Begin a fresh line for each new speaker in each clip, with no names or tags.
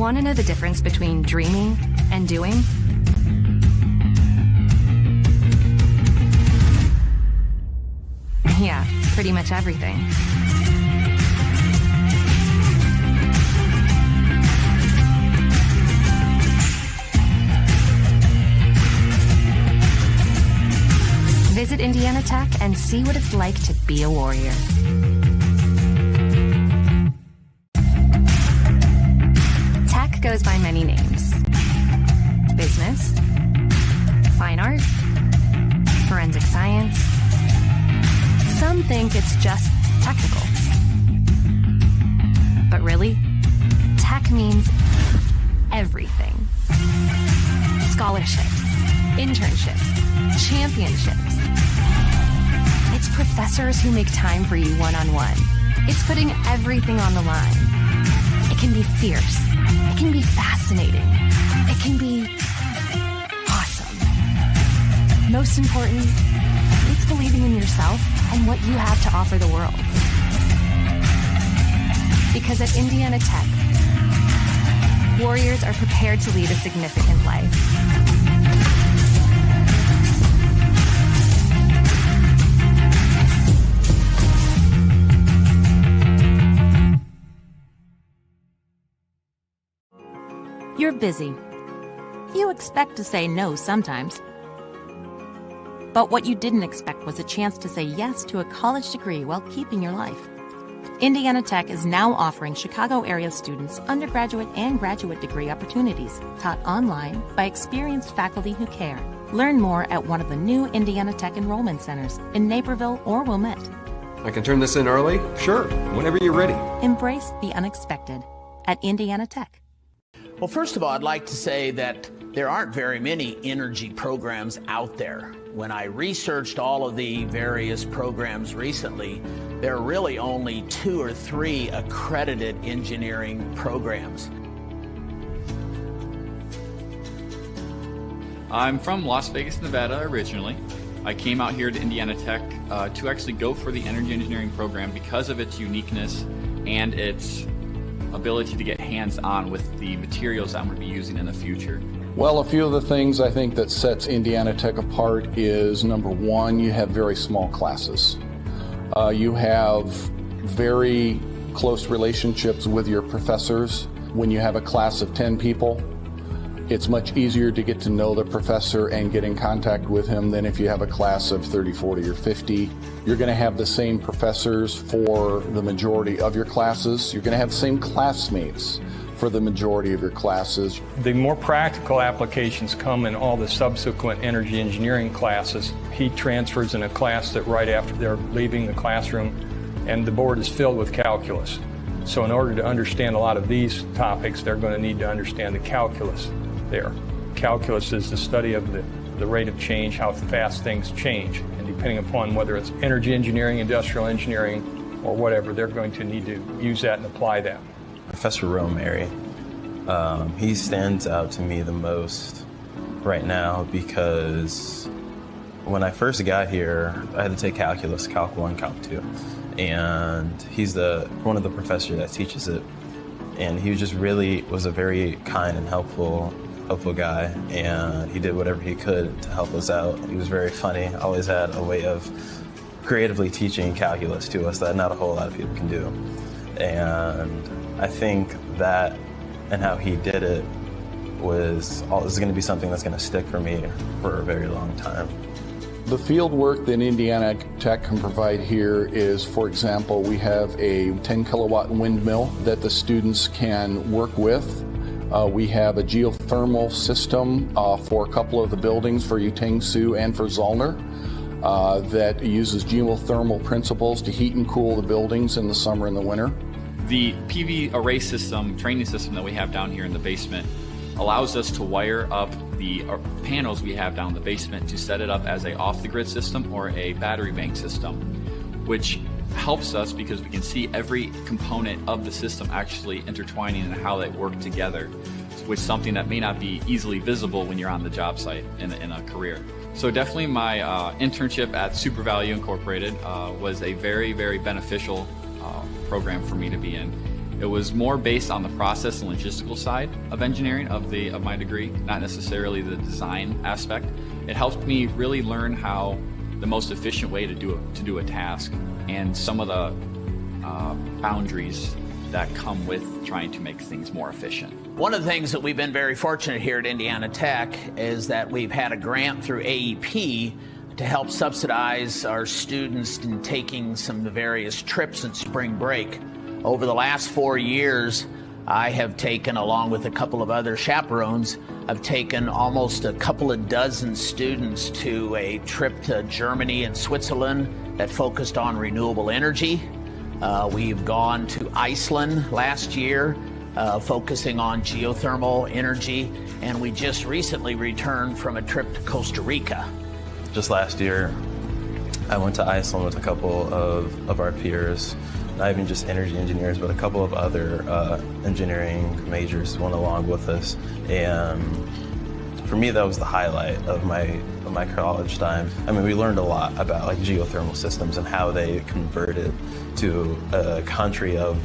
Want to know the difference between dreaming and doing? Yeah, pretty much everything. Visit Indiana Tech and see what it's like to be a warrior. Tech goes by many names. Business, fine art, forensic science. Some think it's just technical. But really, tech means everything. Scholarships, internships, championships. It's professors who make time for you one-on-one. It's putting everything on the line. It can be fierce. It can be fascinating. It can be awesome. Most important, it's believing in yourself and what you have to offer the world. Because at Indiana Tech, warriors are prepared to lead a significant life.
You're busy. You expect to say no sometimes. But what you didn't expect was a chance to say yes to a college degree while keeping your life. Indiana Tech is now offering Chicago area students undergraduate and graduate degree opportunities taught online by experienced faculty who care. Learn more at one of the new Indiana Tech enrollment centers in Naperville or Wilmette.
I can turn this in early? Sure, whenever you're ready.
Embrace the unexpected at Indiana Tech.
Well, first of all, I'd like to say that there aren't very many energy programs out there. When I researched all of the various programs recently, there are really only 2 or 3 accredited engineering programs.
I'm from Las Vegas, Nevada originally. I came out here to Indiana Tech to actually go for the energy engineering program because of its uniqueness and its ability to get hands-on with the materials that I'm going to be using in the future.
Well, a few of the things I think that sets Indiana Tech apart is, number one, you have very small classes. You have very close relationships with your professors. When you have a class of 10 people, it's much easier to get to know the professor and get in contact with him than if you have a class of 30, 40, or 50. You're going to have the same professors for the majority of your classes. You're going to have the same classmates for the majority of your classes.
The more practical applications come in all the subsequent energy engineering classes. Heat transfers in a class that right after they're leaving the classroom, and the board is filled with calculus. So in order to understand a lot of these topics, they're going to need to understand the calculus there. Calculus is the study of the rate of change, how fast things change. And depending upon whether it's energy engineering, industrial engineering, or whatever, they're going to need to use that and apply that.
Professor Romary, he stands out to me the most right now because when I first got here, I had to take calculus, Calc 1, Calc 2. And he's one of the professors that teaches it. And he just really was a very kind and helpful guy, and he did whatever he could to help us out. He was very funny, always had a way of creatively teaching calculus to us that not a whole lot of people can do. And I think that and how he did it is going to be something that's going to stick for me for a very long time.
The field work that Indiana Tech can provide here is, for example, we have a 10 kilowatt windmill that the students can work with. We have a geothermal system for a couple of the buildings for Utang-Sioux and for Zollner that uses geothermal principles to heat and cool the buildings in the summer and the winter.
The PV array system, training system that we have down here in the basement allows us to wire up the panels we have down in the basement to set it up as a off-the-grid system or a battery bank system, which helps us because we can see every component of the system actually intertwining and how they work together, which is something that may not be easily visible when you're on the job site in a career. So definitely my internship at Super Value Incorporated was a very, very beneficial program for me to be in. It was more based on the process and logistical side of engineering of my degree, not necessarily the design aspect. It helped me really learn how the most efficient way to do a task and some of the boundaries that come with trying to make things more efficient.
One of the things that we've been very fortunate here at Indiana Tech is that we've had a grant through AEP to help subsidize our students in taking some of the various trips in spring break. Over the last 4 years, I have taken, along with a couple of other chaperones, I've taken almost a couple of dozen students to a trip to Germany and Switzerland that focused on renewable energy. We've gone to Iceland last year, focusing on geothermal energy, and we just recently returned from a trip to Costa Rica.
Just last year, I went to Iceland with a couple of our peers, not even just energy engineers, but a couple of other engineering majors went along with us. And for me, that was the highlight of my college time. I mean, we learned a lot about like geothermal systems and how they converted to a country of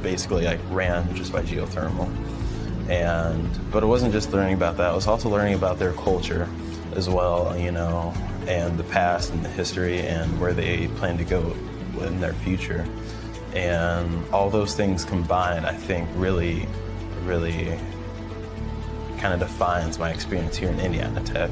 basically like ran just by geothermal. But it wasn't just learning about that, it was also learning about their culture as well, you know, and the past and the history and where they plan to go in their future. And all those things combined, I think, really kind of defines my experience here in Indiana Tech.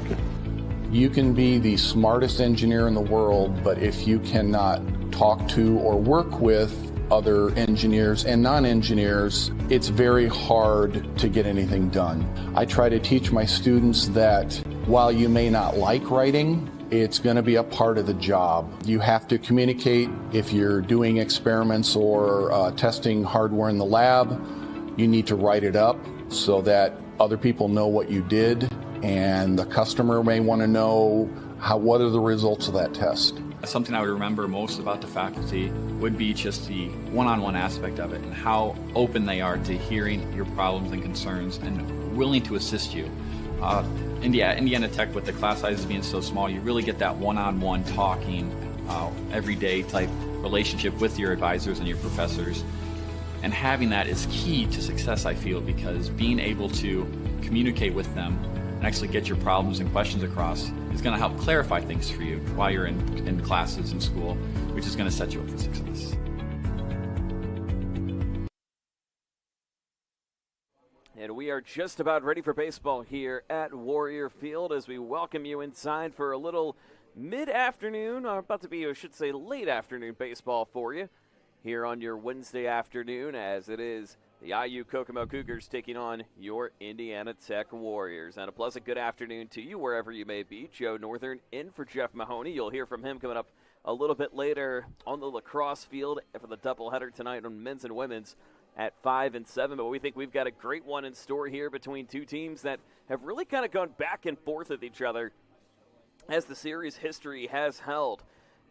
You can be the smartest engineer in the world, but if you cannot talk to or work with other engineers and non-engineers, it's very hard to get anything done. I try to teach my students that while you may not like writing, it's going to be a part of the job. You have to communicate. If you're doing experiments or testing hardware in the lab, you need to write it up so that other people know what you did, and the customer may want to know what are the results of that test.
Something I would remember most about the faculty would be just the one-on-one aspect of it and how open they are to hearing your problems and concerns and willing to assist you. Indiana Tech, with the class sizes being so small, you really get that one-on-one talking, everyday type relationship with your advisors and your professors. And having that is key to success, I feel, because being able to communicate with them and actually get your problems and questions across is going to help clarify things for you while you're in classes in school, which is going to set you up for success.
And we are just about ready for baseball here at Warrior Field as we welcome you inside for a little mid-afternoon, or about to be, I should say, late afternoon baseball for you here on your Wednesday afternoon, as it is the IU-Kokomo Cougars taking on your Indiana Tech Warriors. And a pleasant good afternoon to you wherever you may be. Joe Northern in for Jeff Mahoney. You'll hear from him coming up a little bit later on the lacrosse field for the doubleheader tonight on men's and women's at 5 and 7. But we think we've got a great one in store here between two teams that have really kind of gone back and forth with each other as the series history has held.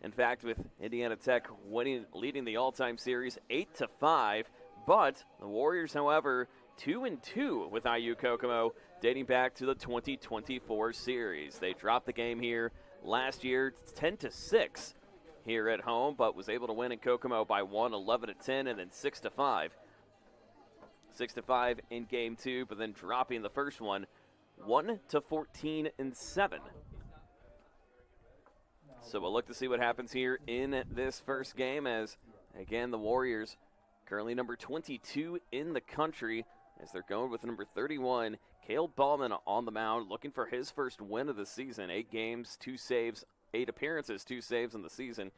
In fact, with Indiana Tech leading the all-time series 8-5, but the Warriors, however, 2-2 with IU-Kokomo dating back to the 2024 series. They dropped the game here last year 10-6 here at home, but was able to win in Kokomo by 11-10, and then 6-5. 6-5 in game two, but then dropping the first one 1-14 and 7. So we'll look to see what happens here in this first game as, again, the Warriors currently number 22 in the country as they're going with number 31, Cale Ballman on the mound, looking for his first win of the season. 8 games, 2 saves, 8 appearances, 2 saves in the season,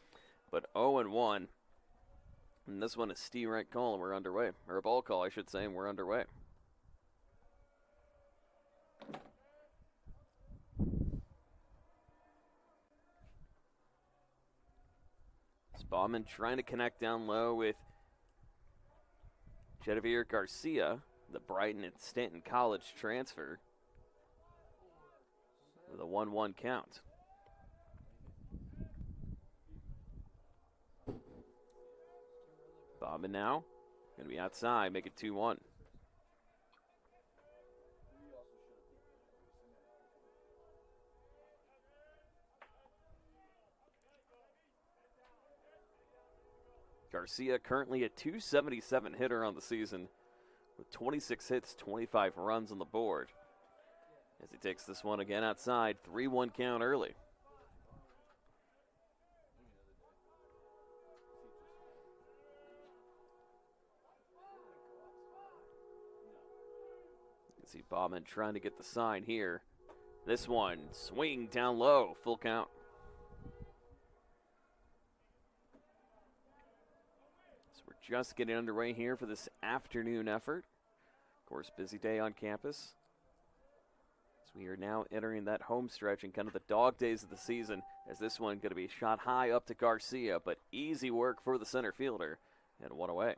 but 0-1. And this one is Steve right call, and we're underway. Or a ball call, I should say, and we're underway. Bauman trying to connect down low with Genevieve Garcia, the Brighton and Stanton College transfer, with a 1-1 count. Bauman now going to be outside, make it 2-1. Garcia, currently a .277 hitter on the season with 26 hits, 25 runs on the board. As he takes this one again outside, 3-1 count early. You can see Bauman trying to get the sign here. This one, swing down low, full count. So we're just getting underway here for this afternoon effort. Of course, busy day on campus. So we are now entering that home stretch and kind of the dog days of the season, as this one going to be shot high up to Garcia, but easy work for the center fielder, and one away.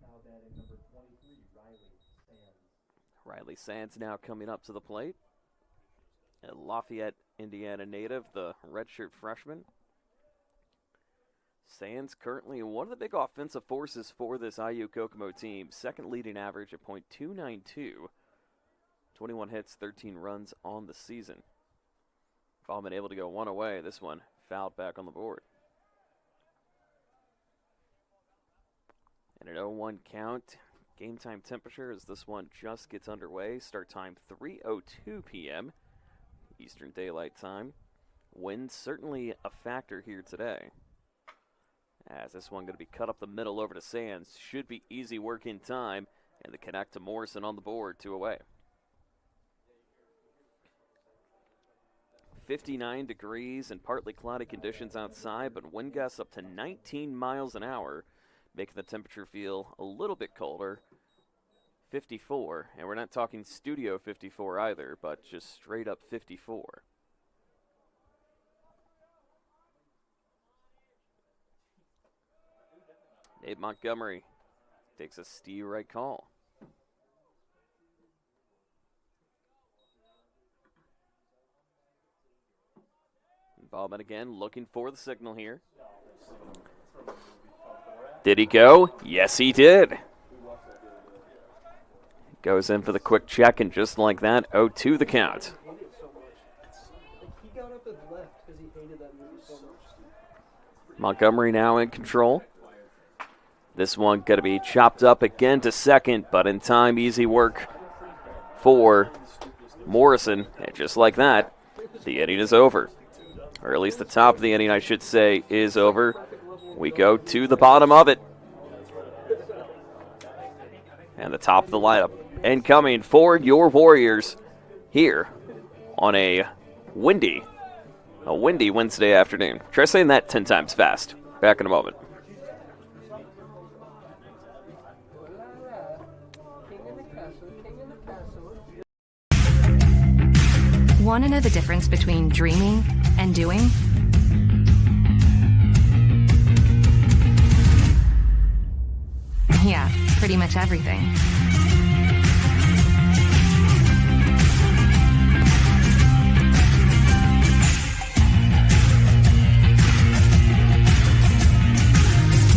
Now batting number 23, Riley Sands.
Riley Sands now coming up to the plate. A Lafayette, Indiana native, the redshirt freshman. Sands currently one of the big offensive forces for this IU-Kokomo team. Second leading average at .292. 21 hits, 13 runs on the season. Bauman able to go one away. This one fouled back on the board. And an 0-1 count. Game time temperature as this one just gets underway. Start time 3:02 p.m. Eastern Daylight Time. Wind certainly a factor here today. As this one going to be cut up the middle over to Sands. Should be easy work in time. And the connect to Morrison on the board, 2 away. 59 degrees and partly cloudy conditions outside, but wind gusts up to 19 miles an hour, making the temperature feel a little bit colder. 54, and we're not talking studio 54 either, but just straight up 54. Nate Montgomery takes a steer right call. Bauman again looking for the signal here. Did he go? Yes, he did. Goes in for the quick check, and just like that, 0-2 the count. Montgomery now in control. This one going to be chopped up again to second, but in time, easy work for Morrison. And just like that, the inning is over. Or at least the top of the inning, I should say, is over. We go to the bottom of it. And the top of the lineup incoming for your Warriors here on a windy Wednesday afternoon. Try saying that 10 times fast. Back in a moment.
Want to know the difference between dreaming and doing? Yeah, pretty much everything.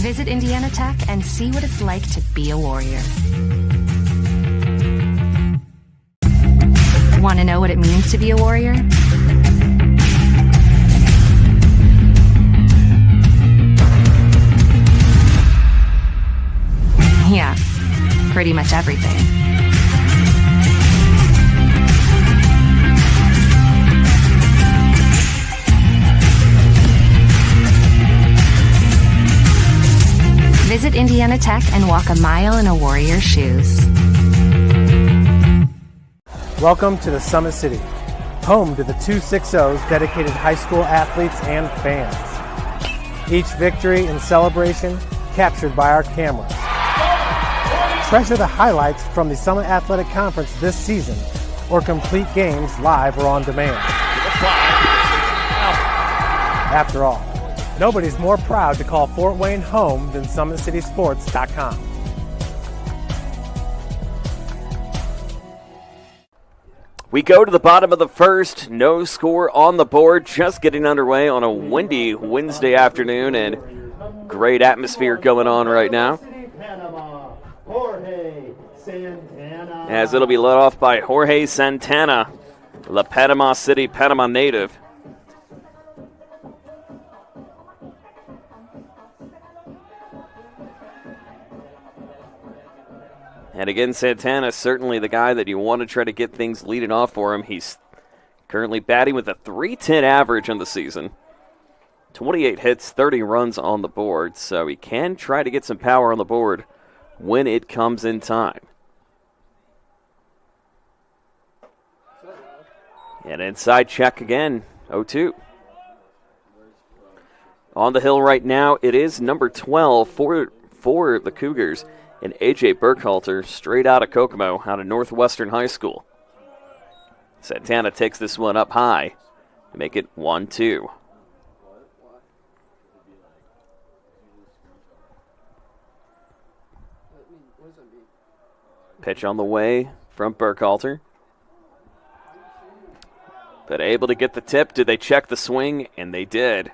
Visit Indiana Tech and see what it's like to be a Warrior. Want to know what it means to be a Warrior? Yeah, pretty much everything. Visit Indiana Tech and walk a mile in a Warrior's shoes.
Welcome to the Summit City, home to the 260's dedicated high school athletes and fans. Each victory and celebration captured by our cameras. Treasure the highlights from the Summit Athletic Conference this season, or complete games live or on demand. After all, nobody's more proud to call Fort Wayne home than SummitCitySports.com.
We go to the bottom of the first. No score on the board. Just getting underway on a windy Wednesday afternoon, and great atmosphere going on right now. As it'll be led off by Jorge Santana, the Panama City, Panama native. And again, Santana is certainly the guy that you want to try to get things leading off for him. He's currently batting with a .310 average on the season. 28 hits, 30 runs on the board, so he can try to get some power on the board when it comes in time. And inside check again, 0-2. On the hill right now, it is number 12 for the Cougars, and A.J. Burkhalter, straight out of Kokomo, out of Northwestern High School. Santana takes this one up high to make it 1-2. Pitch on the way from Burkhalter. But able to get the tip. Did they check the swing? And they did.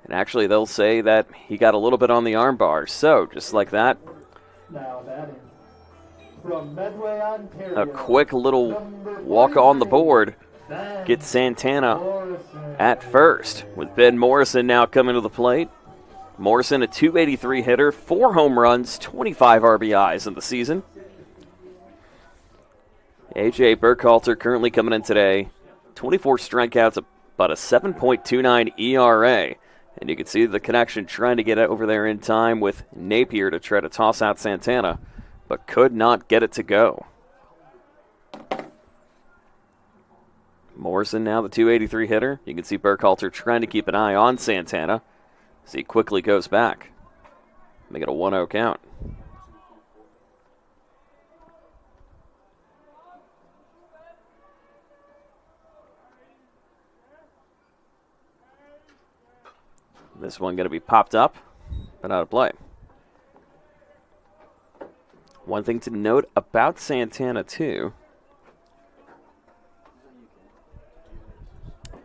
And actually, they'll say that he got a little bit on the arm bar. So, just like that.
Now batting from Medway, Ontario,
a quick little walk on the board gets Santana at first. With Ben Morrison now coming to the plate. Morrison, a .283 hitter, 4 home runs, 25 RBIs in the season. A.J. Burkhalter currently coming in today. 24 strikeouts, about a 7.29 ERA. And you can see the connection trying to get it over there in time with Napier to try to toss out Santana, but could not get it to go. Morrison now the .283 hitter. You can see Burkhalter trying to keep an eye on Santana as he quickly goes back. Make it a 1-0 count. This one going to be popped up, but out of play. One thing to note about Santana, too,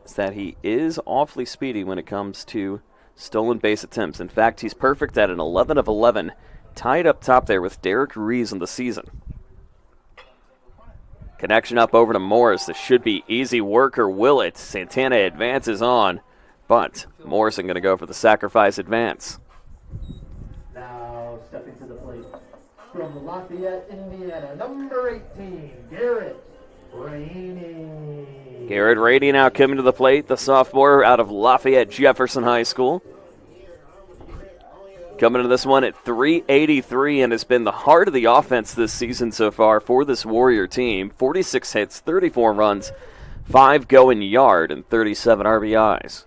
is that he is awfully speedy when it comes to stolen base attempts. In fact, he's perfect at an 11 of 11, tied up top there with Derek Rees in the season. Connection up over to Morris. This should be easy work, or will it? Santana advances on. But Morrison going to go for the sacrifice advance.
Now stepping to the plate from Lafayette, Indiana, number 18, Garrett Rainey.
Garrett Rainey now coming to the plate, the sophomore out of Lafayette Jefferson High School. Coming to this one at .383 and has been the heart of the offense this season so far for this Warrior team. 46 hits, 34 runs, 5 going yard, and 37 RBIs.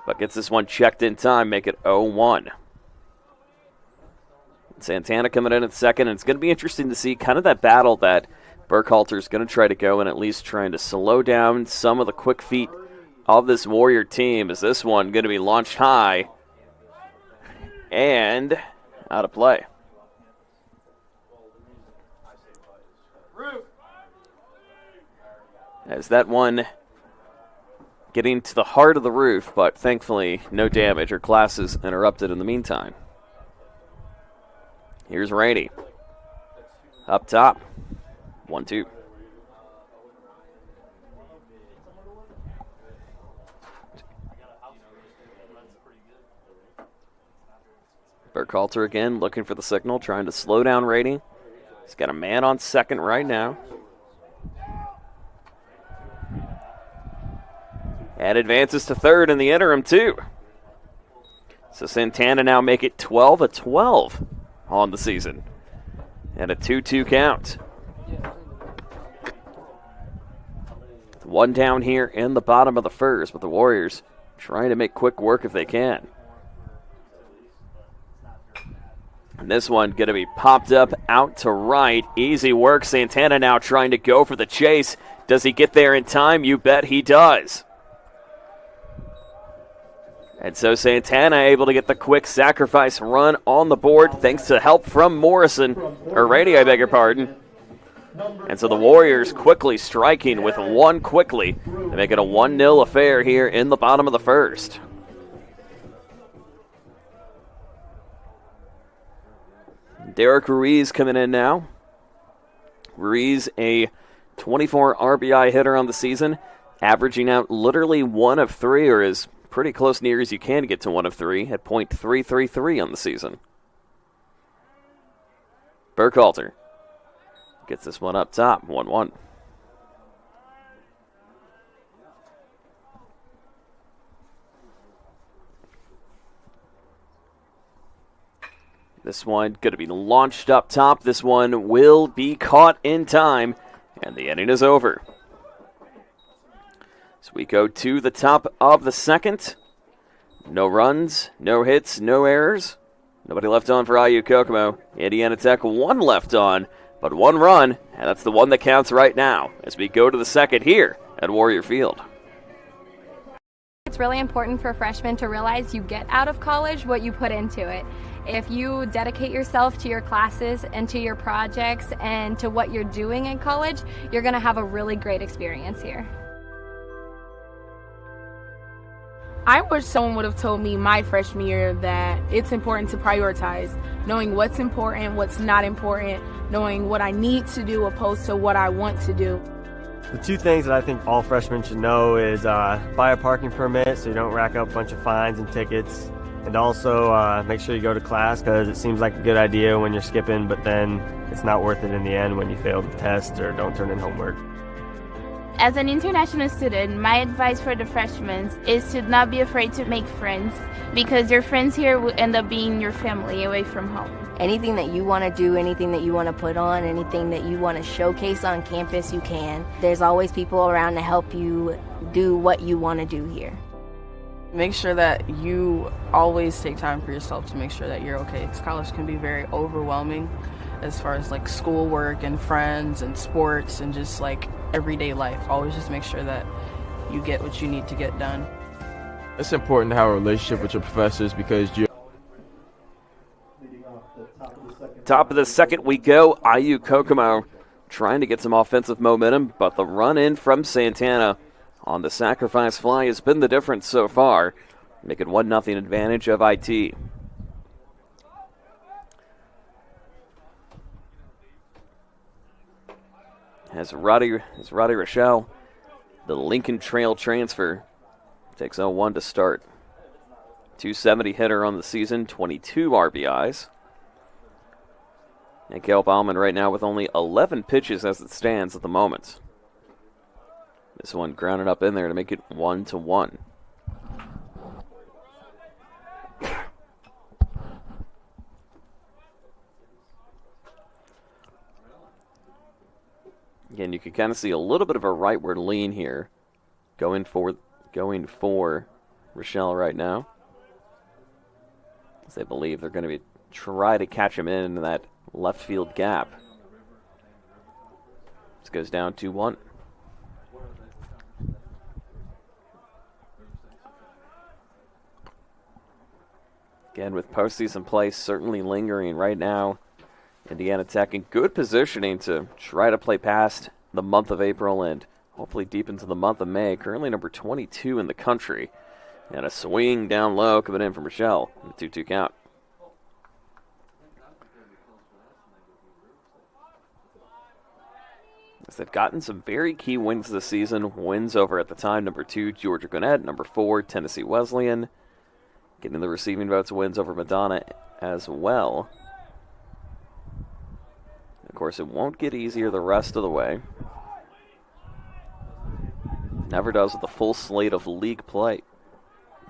But gets this one checked in time, make it 0-1. Santana coming in at second, and it's going to be interesting to see kind of that battle that Burkhalter's going to try to go and at least trying to slow down some of the quick feet of this Warrior team. Is this one going to be launched high and out of play? As that one getting to the heart of the roof, but thankfully no damage or classes interrupted in the meantime. Here's Rainey. Up top. 1-2. Burkhalter again looking for the signal, trying to slow down Rainey. He's got a man on second right now. And advances to third in the interim, too. So Santana now make it 12-12 on the season. And a 2-2 count. One down here in the bottom of the first, but the Warriors trying to make quick work if they can. And this one going to be popped up out to right. Easy work. Santana now trying to go for the chase. Does he get there in time? You bet he does. And so Santana able to get the quick sacrifice run on the board thanks to help from Morrison, or Rainey, I beg your pardon. And so the Warriors quickly striking with one quickly to make it a 1-0 affair here in the bottom of the first. Derek Ruiz coming in now. Ruiz, a 24 RBI hitter on the season, averaging out literally 1 of 3, or his pretty close near as you can get to 1 of 3 at .333 on the season. Burkhalter gets this one up top, 1-1. This one going to be launched up top. This one will be caught in time, and the inning is over. So we go to the top of the second. No runs, no hits, no errors. Nobody left on for IU-Kokomo. Indiana Tech 1 left on, but 1 run, and that's the one that counts right now as we go to the second here at Warrior Field.
It's really important for freshmen to realize you get out of college what you put into it. If you dedicate yourself to your classes and to your projects and to what you're doing in college, you're going to have a really great experience here.
I wish someone would have told me my freshman year that it's important to prioritize, knowing what's important, what's not important, knowing what I need to do opposed to what I want to do.
The 2 things that I think all freshmen should know is buy a parking permit so you don't rack up a bunch of fines and tickets. And also make sure you go to class, because it seems like a good idea when you're skipping, but then it's not worth it in the end when you fail the test or don't turn in homework.
As an international student, my advice for the freshmen is to not be afraid to make friends, because your friends here will end up being your family away from home.
Anything that you want to do, anything that you want to put on, anything that you want to showcase on campus, you can. There's always people around to help you do what you want to do here.
Make sure that you always take time for yourself to make sure that you're okay. Because college can be very overwhelming as far as like schoolwork and friends and sports and just like everyday life. Always just make sure that you get what you need to get done.
It's important to have a relationship with your professors because you.
Top of the second we go. IU-Kokomo trying to get some offensive momentum, but the run in from Santana on the sacrifice fly has been the difference so far, making 1-0 advantage of IT. As Roddy Rochelle, the Lincoln Trail transfer, takes 0-1 to start. 270 hitter on the season, 22 RBIs. And Gail Bauman right now with only 11 pitches as it stands at the moment. This one grounded up in there to make it 1-1. Again, you can kind of see a little bit of a rightward lean here, going for Rochelle right now, as they believe they're going to try to catch him in that left field gap. This goes down 2-1. Again, with postseason play certainly lingering right now, Indiana Tech in good positioning to try to play past the month of April and hopefully deep into the month of May. Currently number 22 in the country. And a swing down low coming in from Rochelle. The 2-2 count. As they've gotten some very key wins this season. Wins over at the time number 2, Georgia Gwinnett. Number 4, Tennessee Wesleyan. Getting the receiving votes, wins over Madonna as well. Of course, it won't get easier the rest of the way. Never does with a full slate of league play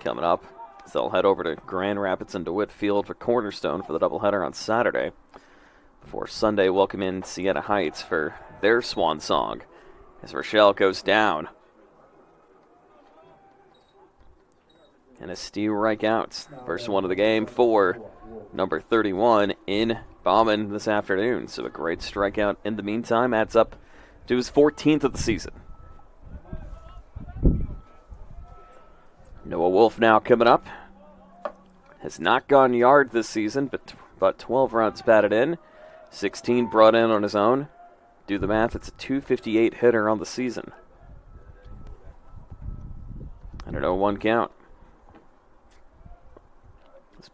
coming up. So they'll head over to Grand Rapids and DeWitt Field for Cornerstone for the doubleheader on Saturday. Before Sunday, welcome in Siena Heights for their swan song as Rochelle goes down. And a strikeout. First one of the game for number 31 in Bauman this afternoon. So a great strikeout in the meantime adds up to his 14th of the season. Noah Wolf now coming up. Has not gone yard this season, but 12 runs batted in. 16 brought in on his own. Do the math, it's a 258 hitter on the season. And an 0-1 count.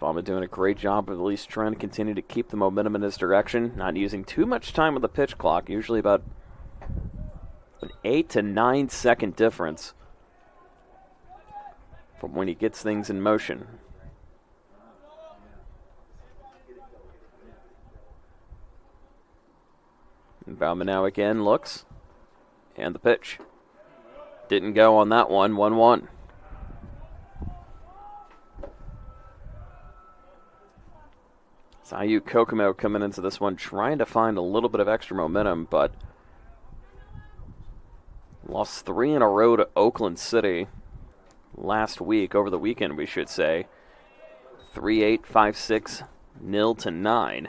Bauman doing a great job of at least trying to continue to keep the momentum in his direction, not using too much time on the pitch clock, usually about an 8 to 9 second difference. from when he gets things in motion. And Bauman now again looks. And the pitch. Didn't go on that one. 1-1. It's IU-Kokomo coming into this one trying to find a little bit of extra momentum, but lost 3 in a row to Oakland City last week, over the weekend we should say. 3-8, 5-6, 0-9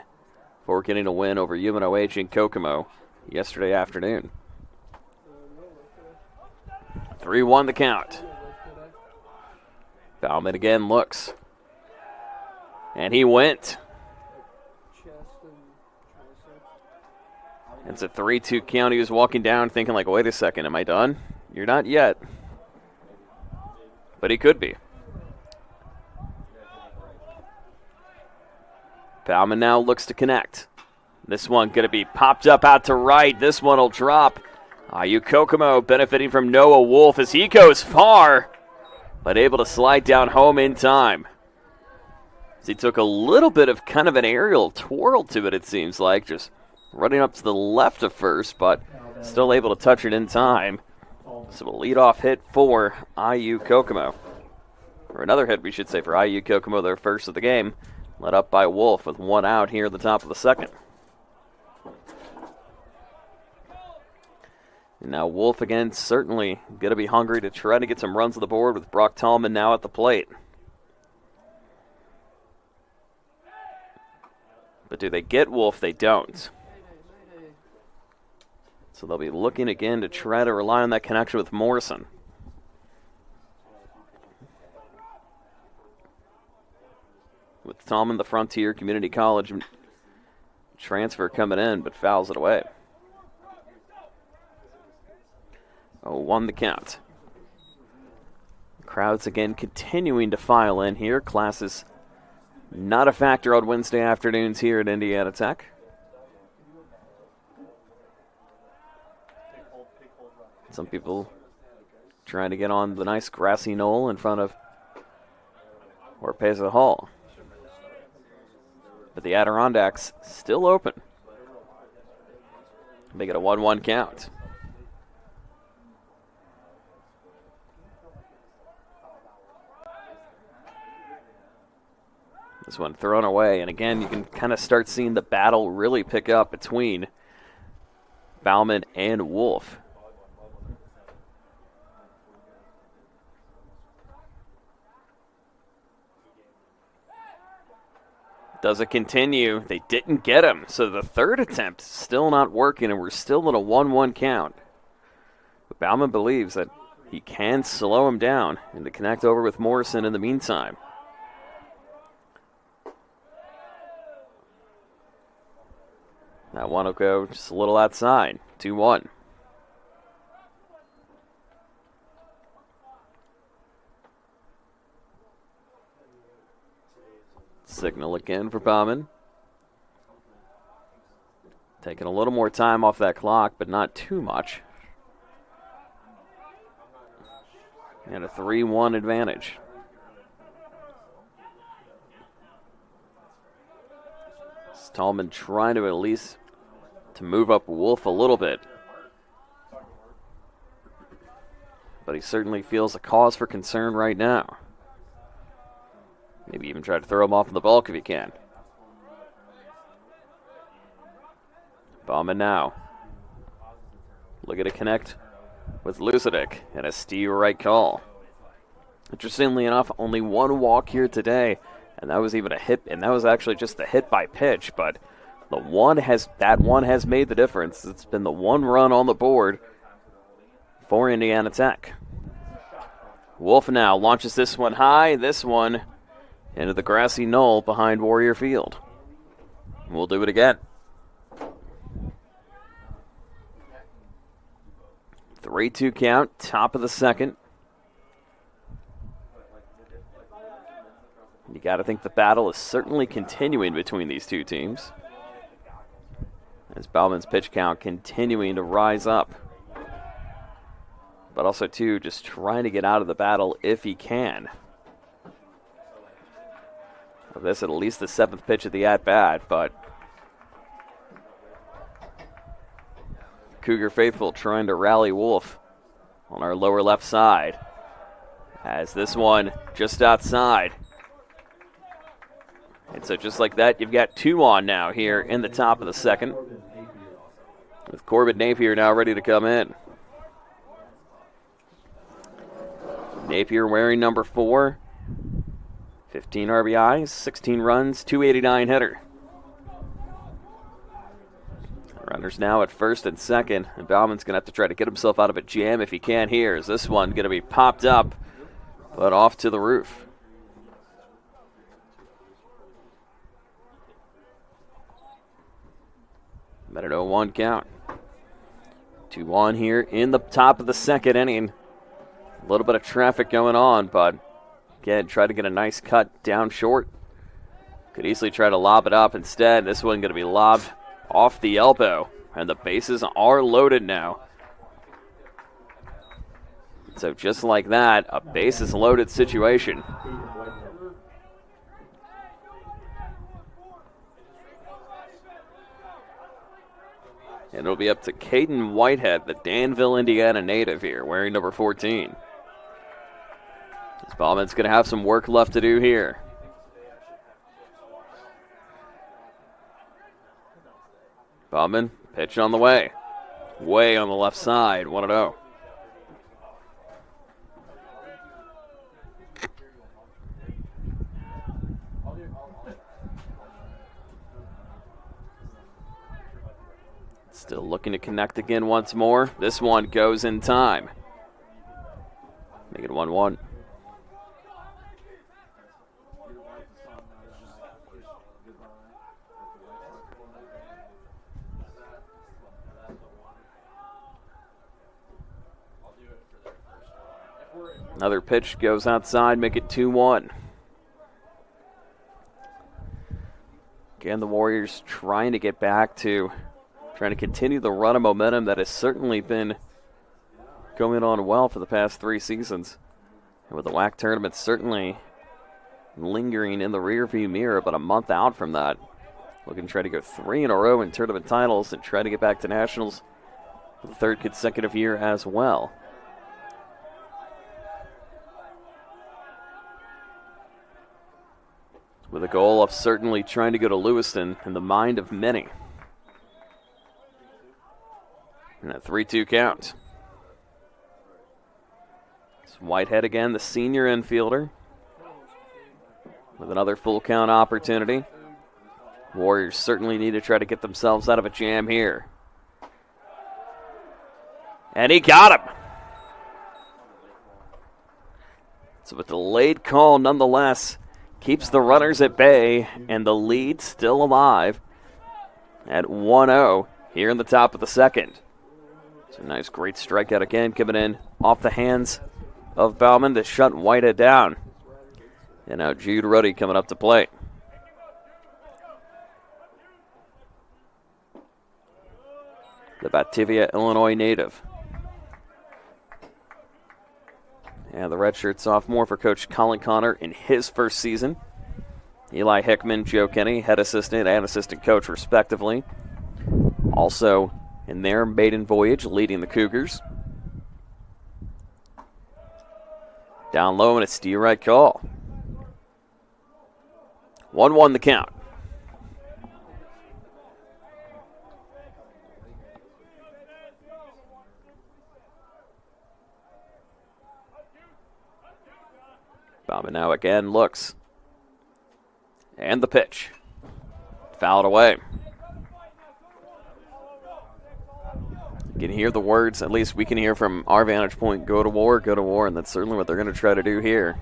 before getting a win over UNOH in Kokomo yesterday afternoon. 3-1 the count. Bauman again looks. And he went. It's a 3-2 count. He was walking down thinking like, wait a second, am I done? You're not yet. But he could be. Bauman now looks to connect. This one going to be popped up out to right. This one will drop. IU-Kokomo benefiting from Noah Wolf as he goes far, but able to slide down home in time. As he took a little bit of kind of an aerial twirl to it seems like, just running up to the left of first, but still able to touch it in time. So a leadoff hit for IU-Kokomo. Or another hit, we should say, for IU-Kokomo, their first of the game. Led up by Wolf with 1 out here at the top of the second. And now Wolf again certainly going to be hungry to try to get some runs on the board with Brock Tallman now at the plate. But do they get Wolf? They don't. So they'll be looking again to try to rely on that connection with Morrison. With Tallman, the Frontier Community College transfer coming in, but fouls it away. 0-1 the count. Crowds again continuing to file in here. Classes not a factor on Wednesday afternoons here at Indiana Tech. Some people trying to get on the nice grassy knoll in front of Orpeza Hall. But the Adirondacks still open. Make it a 1-1 count. This one thrown away, and again, you can kind of start seeing the battle really pick up between Bauman and Wolf. Does it continue? They didn't get him, so the third attempt still not working, and we're still in a 1-1 count. But Bauman believes that he can slow him down and to connect over with Morrison in the meantime. That one will go just a little outside. 2-1. Signal again for Bauman. Taking a little more time off that clock, but not too much. And a 3-1 advantage. Tallman trying to at least to move up Wolf a little bit. But he certainly feels a cause for concern right now. Maybe even try to throw him off in the bulk if he can. Bauman now. Looking to connect with Lucidic and a steal right call. Interestingly enough, only one walk here today. And that was even a hit, and that was actually just the hit by pitch, but that one has made the difference. It's been the one run on the board for Indiana Tech. Wolf now launches this one high, this one into the grassy knoll behind Warrior Field. We'll do it again. 3-2 count, top of the second. You got to think the battle is certainly continuing between these two teams. As Bauman's pitch count continuing to rise up. But also, too, just trying to get out of the battle if he can. Well, this at least the 7th pitch of the at-bat, but Cougar faithful trying to rally Wolf on our lower left side. As this one just outside. And so just like that, you've got 2 on now here in the top of the 2nd. With Corbin Napier now ready to come in. Napier wearing number 4. 15 RBIs, 16 runs, 289 hitter. Runners now at first and second, and Bauman's going to have to try to get himself out of a jam if he can here. Is this one going to be popped up, but off to the roof? At an 0-1 count. 2 on here in the top of the 2nd inning. A little bit of traffic going on, but again, try to get a nice cut down short. Could easily try to lob it up instead. This one going to be lobbed off the elbow, and the bases are loaded now. So just like that, a bases loaded situation. And it'll be up to Caden Whitehead, the Danville, Indiana native here, wearing number 14. Bauman's going to have some work left to do here. Bauman, pitch on the way. Way on the left side, 1-0. Still looking to connect again once more. This one goes in time. Make it 1-1. Another pitch goes outside, make it 2-1. Again, the Warriors trying to get back to trying to continue the run of momentum that has certainly been going on well for the past 3 seasons. And with the WAC tournament certainly lingering in the rearview mirror, but a month out from that. Looking to try to go 3 in a row in tournament titles and try to get back to nationals for the 3rd consecutive year as well. With a goal of certainly trying to go to Lewiston in the mind of many. And a 3-2 count. It's Whitehead again, the senior infielder, with another full count opportunity. Warriors certainly need to try to get themselves out of a jam here. And he got him. So a delayed call nonetheless keeps the runners at bay, and the lead still alive at 1-0 here in the top of the 2nd. It's a nice, great strikeout again, coming in off the hands of Bauman to shut Whitehead down. And now Jude Ruddy coming up to plate. The Batavia, Illinois native. And the redshirt sophomore for Coach Colin Connor in his first season. Eli Hickman, Joe Kenny, head assistant and assistant coach respectively. Also in their maiden voyage leading the Cougars. Down low and a steer right call. 1-1 the count. Bauman now again looks. And the pitch. Fouled away. You can hear the words, at least we can hear from our vantage point, go to war, and that's certainly what they're going to try to do here.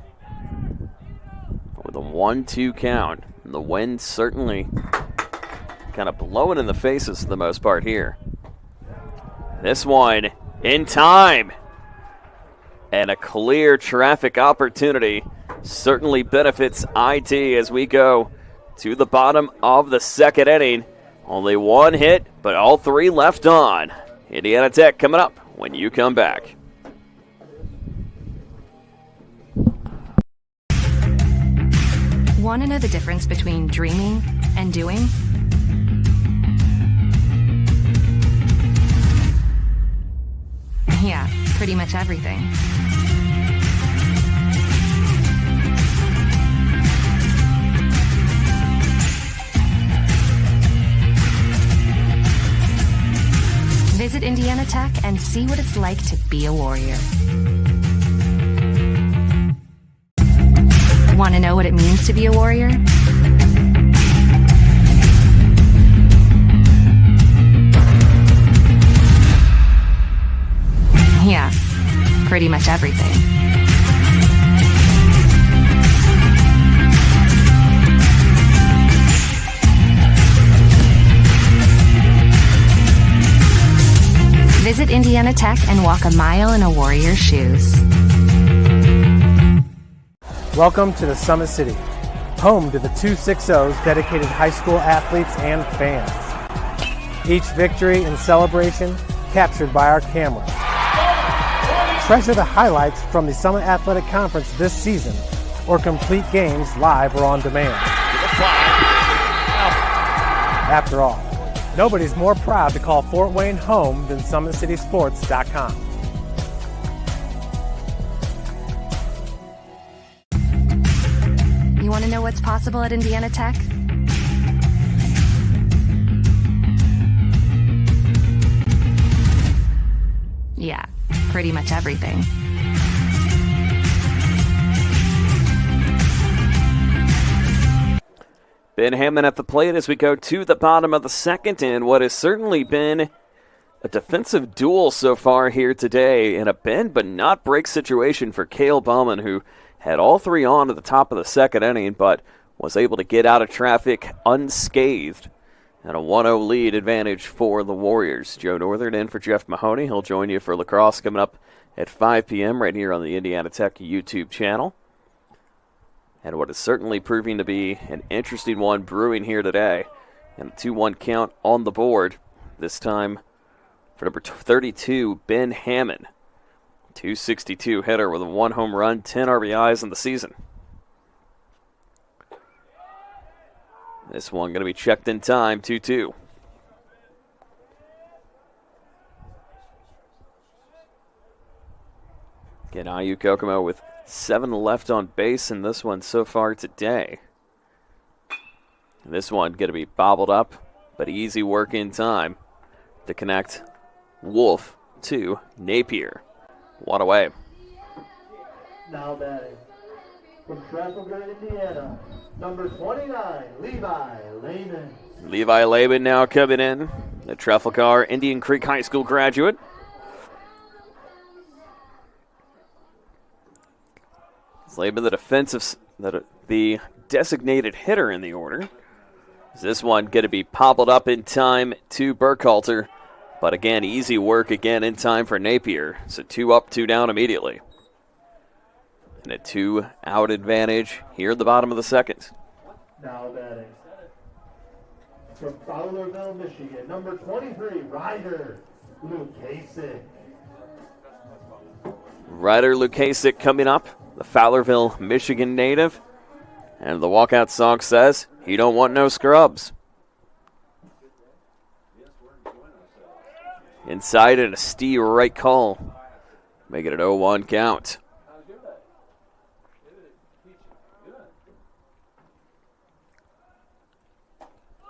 With a 1-2 count, and the wind certainly kind of blowing in the faces for the most part here. This one in time. And a clear traffic opportunity certainly benefits IT as we go to the bottom of the 2nd inning. Only 1 hit, but all 3 left on. Indiana Tech coming up when you come back.
Want to know the difference between dreaming and doing? Yeah, pretty much everything. Visit Indiana Tech and see what it's like to be a warrior. Want to know what it means to be a warrior? Yeah, pretty much everything. Visit Indiana Tech and walk a mile in a warrior's shoes.
Welcome to the Summit City, home to the 260's dedicated high school athletes and fans. Each victory and celebration captured by our cameras. Treasure the highlights from the Summit Athletic Conference this season, or complete games live or on demand. After all, nobody's more proud to call Fort Wayne home than SummitCitySports.com.
You want to know what's possible at Indiana Tech? Yeah, pretty much everything.
Ben Hammond at the plate as we go to the bottom of the second in what has certainly been a defensive duel so far here today in a bend but not break situation for Cale Bowman, who had all three on at the top of the second inning but was able to get out of traffic unscathed. And a 1-0 lead advantage for the Warriors. Joe Northern in for Jeff Mahoney. He'll join you for lacrosse coming up at 5 p.m. right here on the Indiana Tech YouTube channel. And what is certainly proving to be an interesting one brewing here today. And a 2-1 count on the board. This time for number 32, Ben Hammond. 262 hitter with a 1 home run, 10 RBIs in the season. This one going to be checked in time, 2-2. Again, IU-Kokomo with 7 left on base in this one so far today. This one going to be bobbled up, but easy work in time to connect Wolf to Napier. One away.
Now batting from Trafalgar, Indiana, number 29, Levi Lehman.
Levi Lehman now coming in, the Trafalgar Indian Creek High School graduate. Lehman, the designated hitter in the order. Is this one going to be poppled up in time to Burkhalter? But again, easy work again in time for Napier. So 2 up, 2 down immediately. And a 2-out advantage here at the bottom of the second.
Now batting from Fowlerville, Michigan, number 23, Ryder Lukasic.
Ryder Lukasic coming up, the Fowlerville, Michigan native. And the walkout song says, he don't want no scrubs. Inside and a steal right call. Make it an 0-1 count.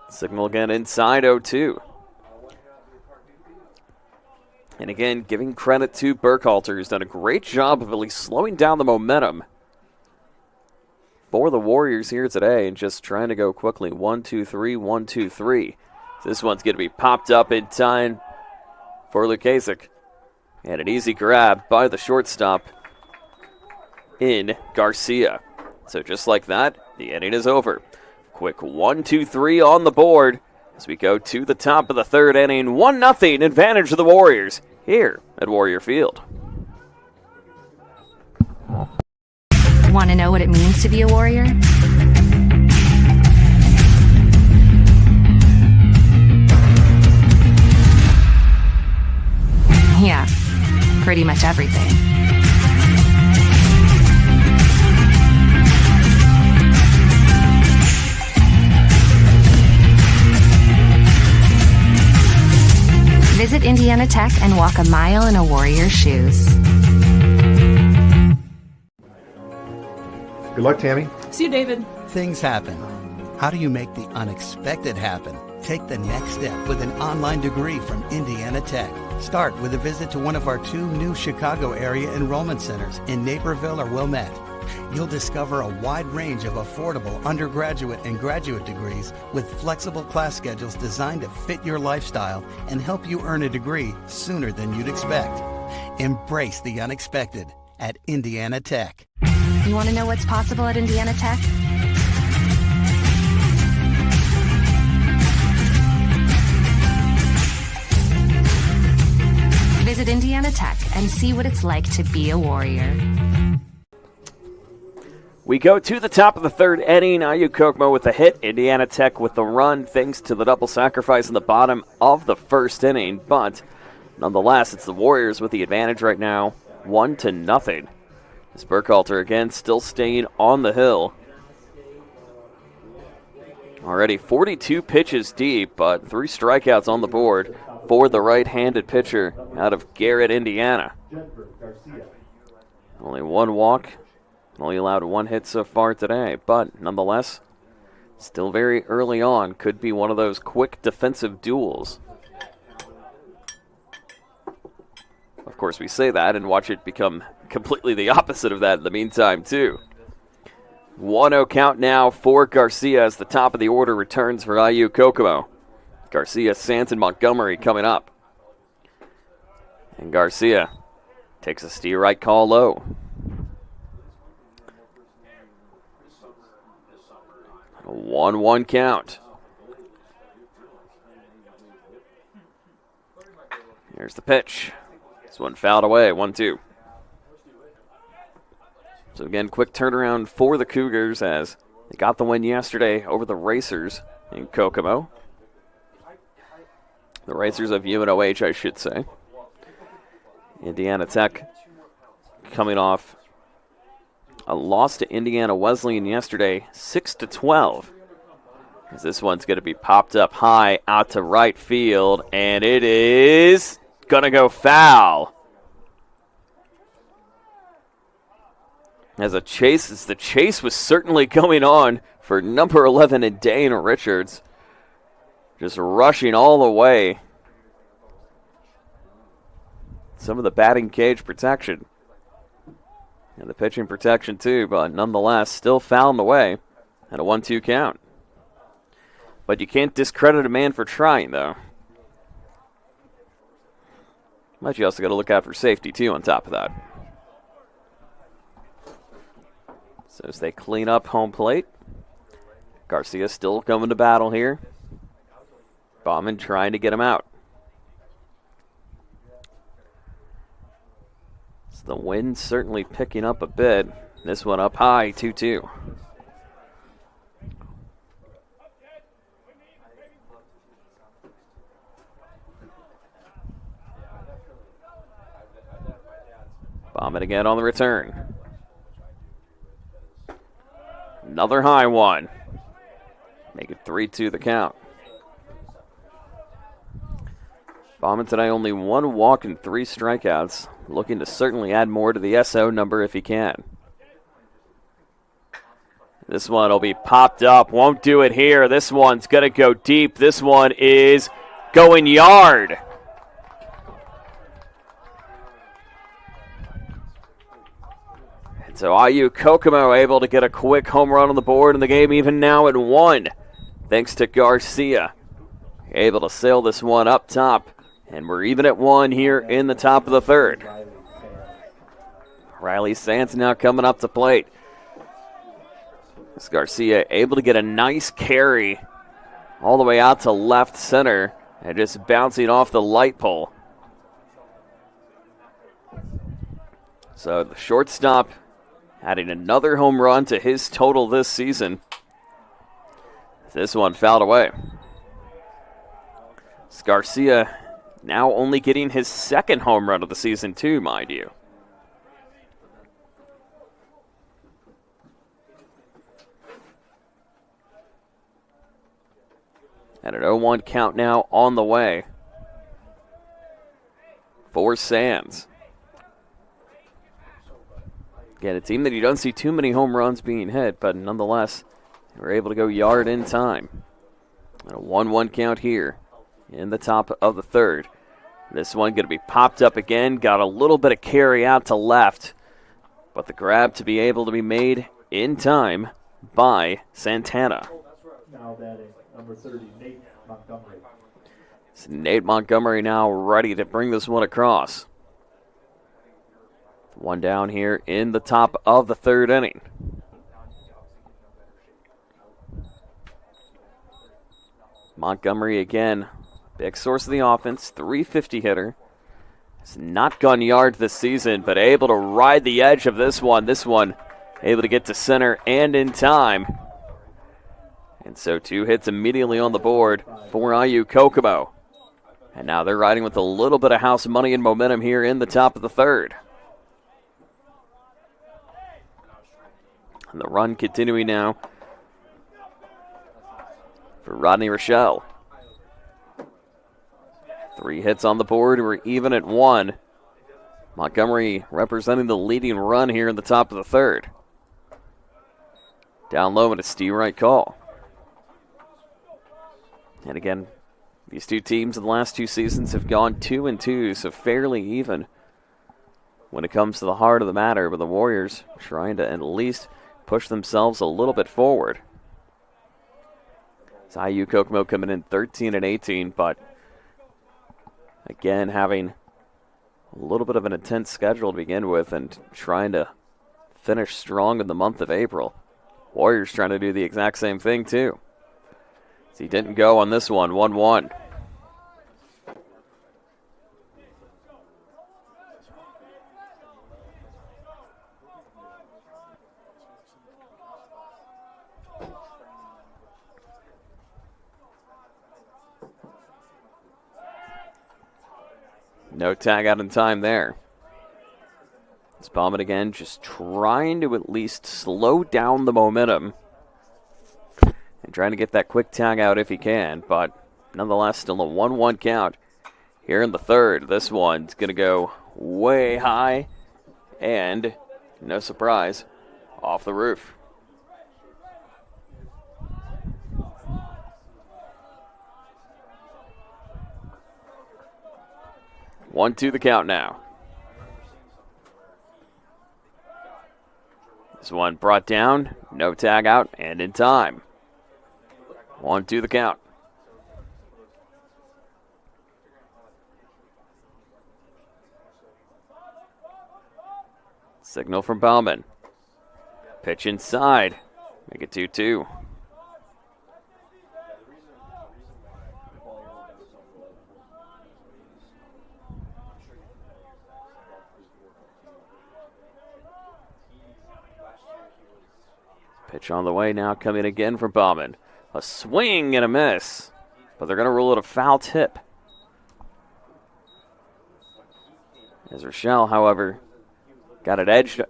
Signal again inside 0-2. And again, giving credit to Burkhalter, who's done a great job of at least slowing down the momentum for the Warriors here today and just trying to go quickly. 1-2-3, 1-2-3. This one's going to be popped up in time for Lukasic. And an easy grab by the shortstop in Garcia. So just like that, the inning is over. Quick 1-2-3 on the board as we go to the top of the third inning. 1-0 advantage of the Warriors here at Warrior Field.
Want to know what it means to be a warrior? Yeah, pretty much everything. Indiana Tech and walk a mile in a Warrior's shoes.
Good luck, Tammy.
See you, David.
Things happen. How do you make the unexpected happen? Take the next step with an online degree from Indiana Tech. Start with a visit to one of our 2 new Chicago area enrollment centers in Naperville or Wilmette. You'll discover a wide range of affordable undergraduate and graduate degrees with flexible class schedules designed to fit your lifestyle and help you earn a degree sooner than you'd expect. Embrace the unexpected at Indiana Tech.
You want to know what's possible at Indiana Tech? Visit Indiana Tech and see what it's like to be a Warrior.
We go to the top of the third inning. IU-Kokomo with the hit. Indiana Tech with the run thanks to the double sacrifice in the bottom of the first inning. But nonetheless, it's the Warriors with the advantage right now, 1-0. As Burkhalter again still staying on the hill. Already 42 pitches deep, but 3 strikeouts on the board for the right-handed pitcher out of Garrett, Indiana. Only 1 walk. Only allowed 1 hit so far today, but nonetheless, still very early on. Could be one of those quick defensive duels. Of course, we say that and watch it become completely the opposite of that in the meantime, too. 1-0 count now for Garcia as the top of the order returns for IU-Kokomo. Garcia, Sanson, Montgomery coming up. And Garcia takes a steer right call low. 1-1 count. Here's the pitch. This one fouled away, 1-2. So again, quick turnaround for the Cougars as they got the win yesterday over the Racers in Kokomo. The Racers of UNOH, I should say. Indiana Tech coming off a loss to Indiana Wesleyan yesterday, 6-12. As this one's going to be popped up high out to right field, and it is going to go foul. As the chase was certainly going on for number 11 and Dane Richards. Just rushing all the way. Some of the batting cage protection. And the pitching protection too, but nonetheless, still fouling away at a 1-2 count. But you can't discredit a man for trying, though. But you also got to look out for safety, too, on top of that. So as they clean up home plate, Garcia still coming to battle here. Bauman trying to get him out. So the wind certainly picking up a bit. This one up high, 2-2. Bauman again on the return. Another high one. Make it 3-2 the count. Bauman today only 1 walk and 3 strikeouts. Looking to certainly add more to the SO number if he can. This one will be popped up. Won't do it here. This one's going to go deep. This one is going yard. And so IU-Kokomo able to get a quick home run on the board in the game, even now at 1. Thanks to Garcia. Able to sail this one up top. And we're even at 1 here in the top of the third. Riley Sands now coming up to plate. This Garcia able to get a nice carry all the way out to left center and just bouncing off the light pole. So the shortstop adding another home run to his total this season. This one fouled away. This Garcia now only getting his 2nd home run of the season too, mind you. And an 0-1 count now on the way. for Sands. Again, a team that you don't see too many home runs being hit, but nonetheless, they were able to go yard in time. And a 1-1 count here in the top of the third. This one going to be popped up again. Got a little bit of carry out to left, but the grab to be able to be made in time by Santana.
Now batting, number 30, Nate Montgomery.
So Nate Montgomery now ready to bring this one across. One down here in the top of the third inning. Montgomery again, big source of the offense, 350 hitter. Has not gone yard this season, but able to ride the edge of this one. This one able to get to center and in time. And so 2 hits immediately on the board for IU-Kokomo. And now they're riding with a little bit of house money and momentum here in the top of the third. And the run continuing now for Rodney Rochelle. 3 hits on the board. We're even at 1. Montgomery representing the leading run here in the top of the third. Down low and a Steve Wright call. And again, these two teams in the last 2 seasons have gone 2-2, so fairly even when it comes to the heart of the matter. But the Warriors trying to at least push themselves a little bit forward. It's IU-Kokomo coming in 13-18, but again having a little bit of an intense schedule to begin with and trying to finish strong in the month of April. Warriors trying to do the exact same thing too. So he didn't go on this one, 1-1. No tag out in time there. It's Bauman again, just trying to at least slow down the momentum and trying to get that quick tag out if he can, but nonetheless still a 1-1 count here in the third. This one's going to go way high and, no surprise, off the roof. One, 2 the count now. This one brought down, no tag out, and in time. 1-2 the count. Signal from Bauman. Pitch inside. Make it 2-2. Pitch on the way now, coming again from Bauman. A swing and a miss, but they're going to rule it a foul tip. As Rochelle, however, got it edged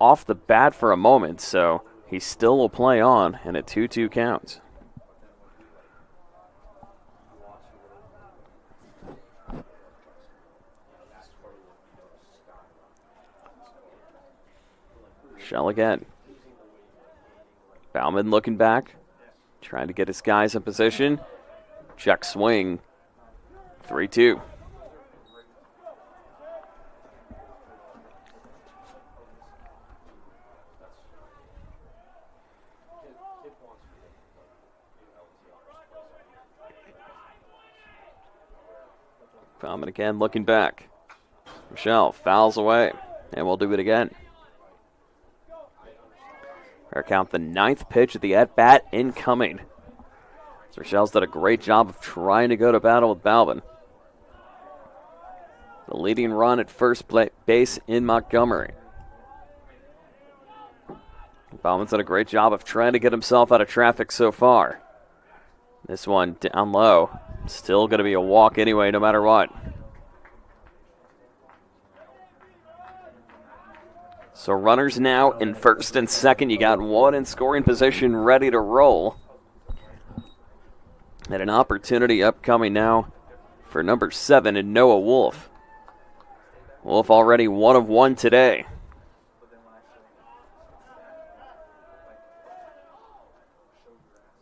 off the bat for a moment, so he still will play on, and a 2-2 count. Rochelle again. Bauman looking back, trying to get his guys in position. Check swing. 3-2. Bauman again looking back. Rochelle fouls away, and we'll do it again. Our count the 9th pitch of the at-bat incoming. Rochelle's done a great job of trying to go to battle with Bauman. The leading run at first base in Montgomery. Bauman's done a great job of trying to get himself out of traffic so far. This one down low. Still going to be a walk anyway, no matter what. So runners now in first and second. You got one in scoring position ready to roll. And an opportunity upcoming now for number 7 and Noah Wolf. Wolf already 1 of 1 today.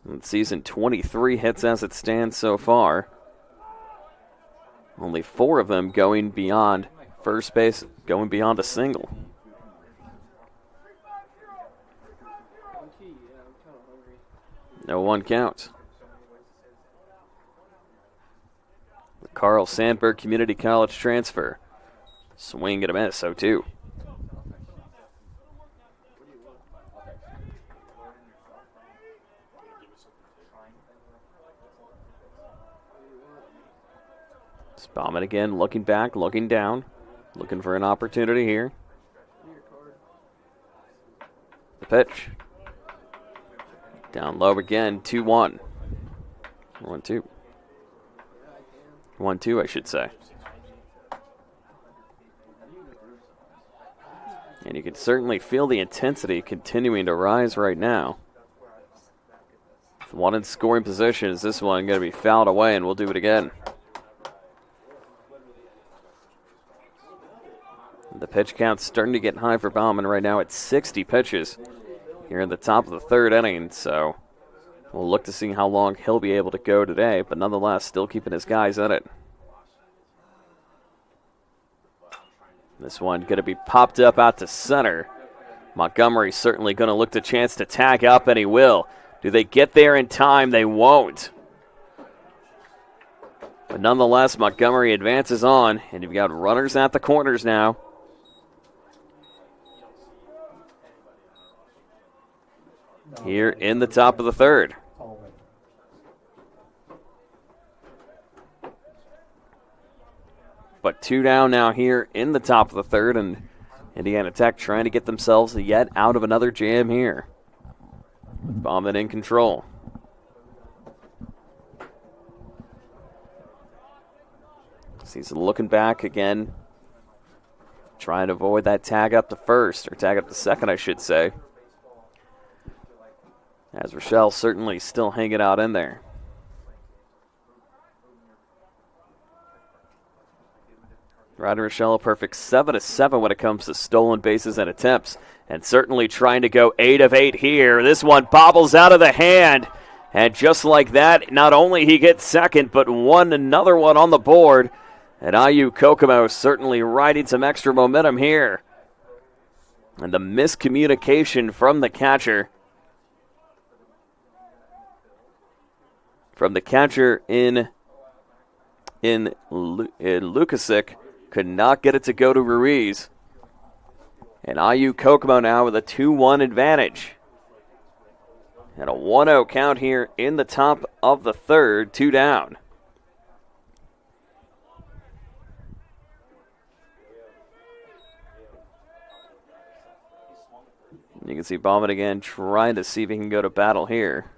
In season 23 hits as it stands so far. Only 4 of them going beyond first base, going beyond a single. No 1 count. The Carl Sandburg Community College transfer. Swing and a miss, 0-2. Bauman again, looking back, looking down, looking for an opportunity here. The pitch. Down low again, 2-1. 1-2. 1-2, I should say. And you can certainly feel the intensity continuing to rise right now. With 1 in scoring position, is this one going to be fouled away, and we'll do it again. The pitch count's starting to get high for Bauman right now at 60 pitches here in the top of the 3rd inning. So we'll look to see how long he'll be able to go today, but nonetheless still keeping his guys in it. This one going to be popped up out to center. Montgomery certainly going to look the chance to tag up, and he will. Do they get there in time? They won't. But nonetheless, Montgomery advances on, and you've got runners at the corners now. Here in the top of the 3rd. But 2 down now here in the top of the 3rd, and Indiana Tech trying to get themselves yet out of another jam here. Bauman in control. So he's looking back again, trying to avoid that tag up to first, or tag up to second, I should say. As Rochelle certainly still hanging out in there. Ryder Rochelle a perfect 7-7 when it comes to stolen bases and attempts. And certainly trying to go 8 of 8 here. This one bobbles out of the hand. And just like that, not only he gets second, but another one on the board. And IU-Kokomo certainly riding some extra momentum here. And the miscommunication from the catcher. From the catcher in Lukasic, could not get it to go to Ruiz. And IU-Kokomo now with a 2-1 advantage. And a 1-0 count here in the top of the 3rd, 2 down. You can see Bauman again trying to see if he can go to battle here.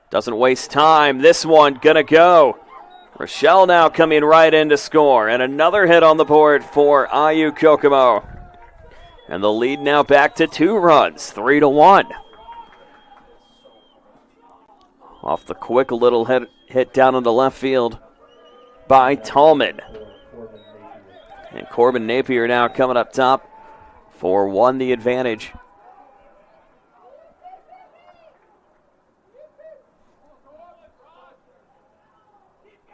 Doesn't waste time. This one gonna go. Rochelle now coming right in to score. And another hit on the board for IU-Kokomo. And the lead now back to 2 runs, 3-1. Off the quick little hit down in the left field by Tallman. And Corbin Napier now coming up top for 1 the advantage.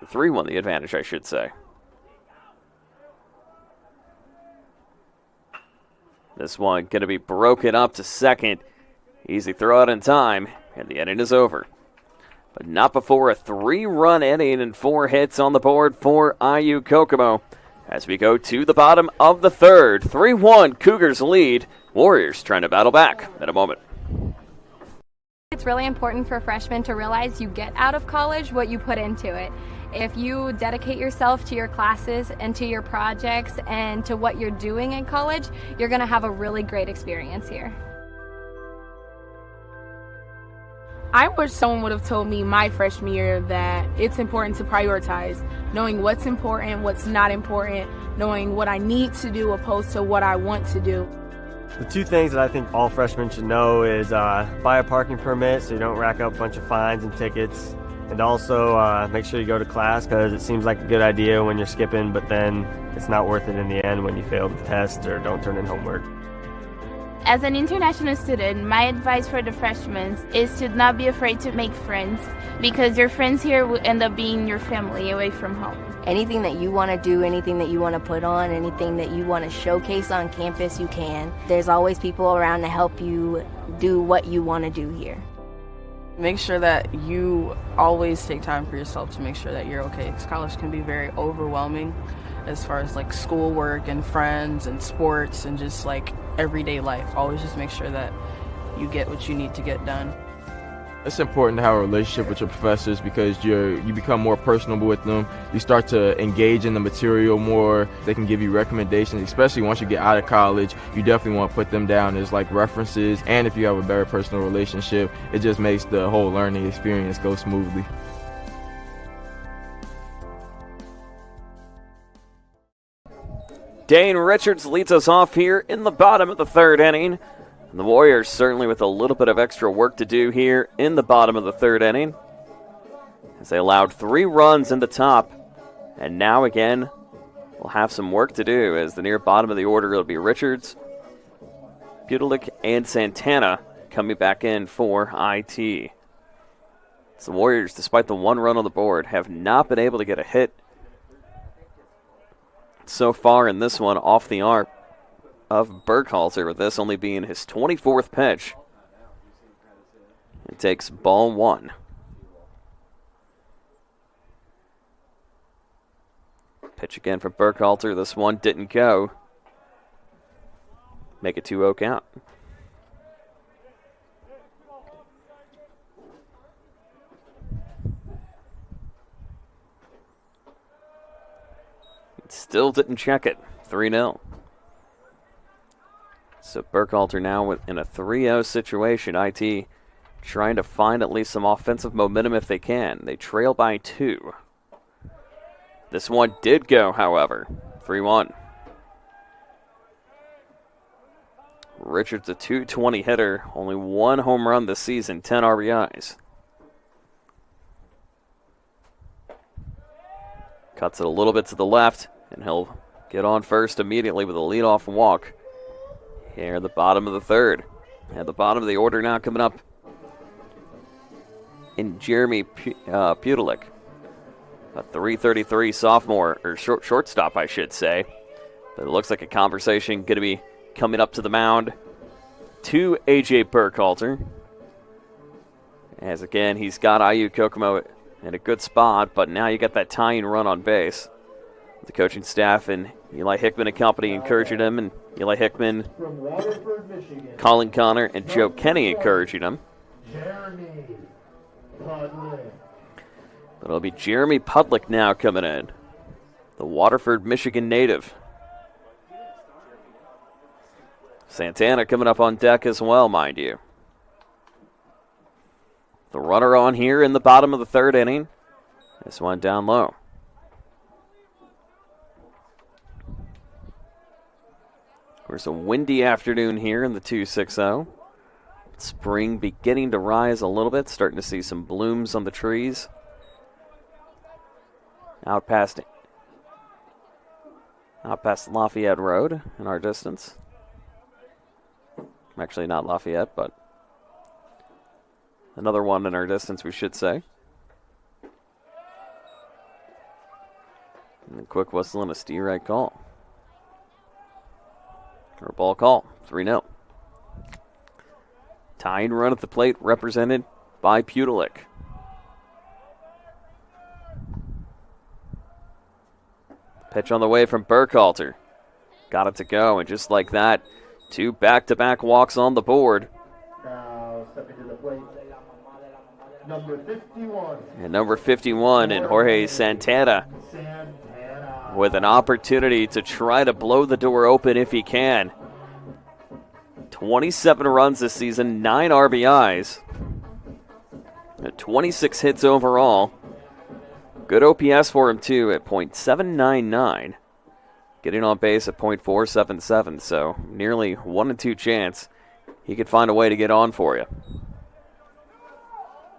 3-1 the advantage, I should say. This one going to be broken up to second. Easy throw out in time, and the inning is over. But not before a 3-run inning and 4 hits on the board for IU-Kokomo. As we go to the bottom of the 3rd, 3-1 Cougars lead. Warriors trying to battle back in a moment.
It's really important for freshmen to realize you get out of college what you put into it. If you dedicate yourself to your classes and to your projects and to what you're doing in college, you're going to have a really great experience here.
I wish someone would have told me my freshman year that it's important to prioritize, knowing what's important, what's not important, knowing what I need to do opposed to what I want to do.
The 2 things that I think all freshmen should know is buy a parking permit so you don't rack up a bunch of fines and tickets, And also make sure you go to class because it seems like a good idea when you're skipping, but then it's not worth it in the end when you fail the test or don't turn in homework.
As an international student, my advice for the freshmen is to not be afraid to make friends because your friends here will end up being your family away from home.
Anything that you want to do, anything that you want to put on, anything that you want to showcase on campus, you can. There's always people around to help you do what you want to do here.
Make sure that you always take time for yourself to make sure that you're okay, because college can be very overwhelming as far as like schoolwork and friends and sports and just like everyday life. Always just make sure that you get what you need to get done.
It's important to have a relationship with your professors because you become more personable with them. You start to engage in the material more. They can give you recommendations, especially once you get out of college. You definitely want to put them down as like references. And if you have a better personal relationship, it just makes the whole learning experience go smoothly.
Dane Richards leads us off here in the bottom of the third inning. And the Warriors certainly with a little bit of extra work to do here in the bottom of the third inning, as they allowed 3 runs in the top. And now again, we'll have some work to do as the near bottom of the order it'll be Richards, Pudelik, and Santana coming back in for IT. So the Warriors, despite the 1 run on the board, have not been able to get a hit so far in this one off the arm of Burkhalter, with this only being his 24th pitch. It takes ball 1. Pitch again from Burkhalter. This one didn't go. Make a 2-0 count. Still didn't check it. 3-0. So Burkhalter now in a 3-0 situation. IT trying to find at least some offensive momentum if they can. They trail by 2. This one did go, however. 3-1. Richards a .220 hitter. Only 1 home run this season. 10 RBIs. Cuts it a little bit to the left, and he'll get on first immediately with a leadoff walk. Here at the bottom of the third. At the bottom of the order now coming up in Jeremy Pudelik. A .333 sophomore, or shortstop, I should say. But it looks like a conversation going to be coming up to the mound to A.J. Burkhalter. As again, he's got IU-Kokomo in a good spot, but now you got that tying run on base. The coaching staff and Eli Hickman and company encouraging him, and Eli Hickman, Colin Connor, and Joe Kenny encouraging him. But it'll be Jeremy Pudelik now coming in, the Waterford, Michigan native. Santana coming up on deck as well, mind you. The runner on here in the bottom of the third inning. This one down low. There's a windy afternoon here in the 260. Spring beginning to rise a little bit, starting to see some blooms on the trees. Out past Lafayette Road in our distance. Actually not Lafayette, but another one in our distance, we should say. And a quick whistle and a steer right call. Or a ball call, 3-0. Tying run at the plate represented by Pudelik. Pitch on the way from Burkhalter. Got it to go, and just like that, 2 back-to-back walks on the board.
Now stepping to the plate, number 51.
And number 51 in Jorge Santana. With an opportunity to try to blow the door open if he can. 27 runs this season, 9 RBIs. 26 hits overall. Good OPS for him, too, at .799. Getting on base at .477, so nearly 1 in 2 chance he could find a way to get on for you.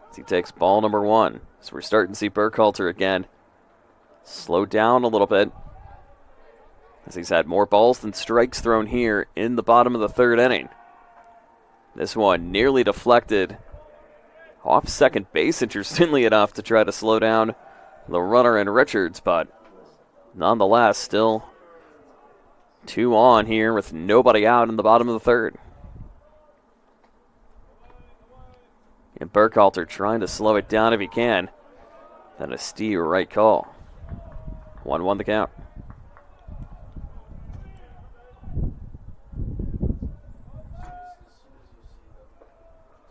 As he takes ball number 1. So we're starting to see Burkhalter again slow down a little bit, as he's had more balls than strikes thrown here in the bottom of the third inning. This one nearly deflected off second base, interestingly enough, to try to slow down the runner in Richards, but nonetheless, still 2 on here with nobody out in the bottom of the third. And Burkhalter trying to slow it down if he can. That a steer right call. 1-1 the count.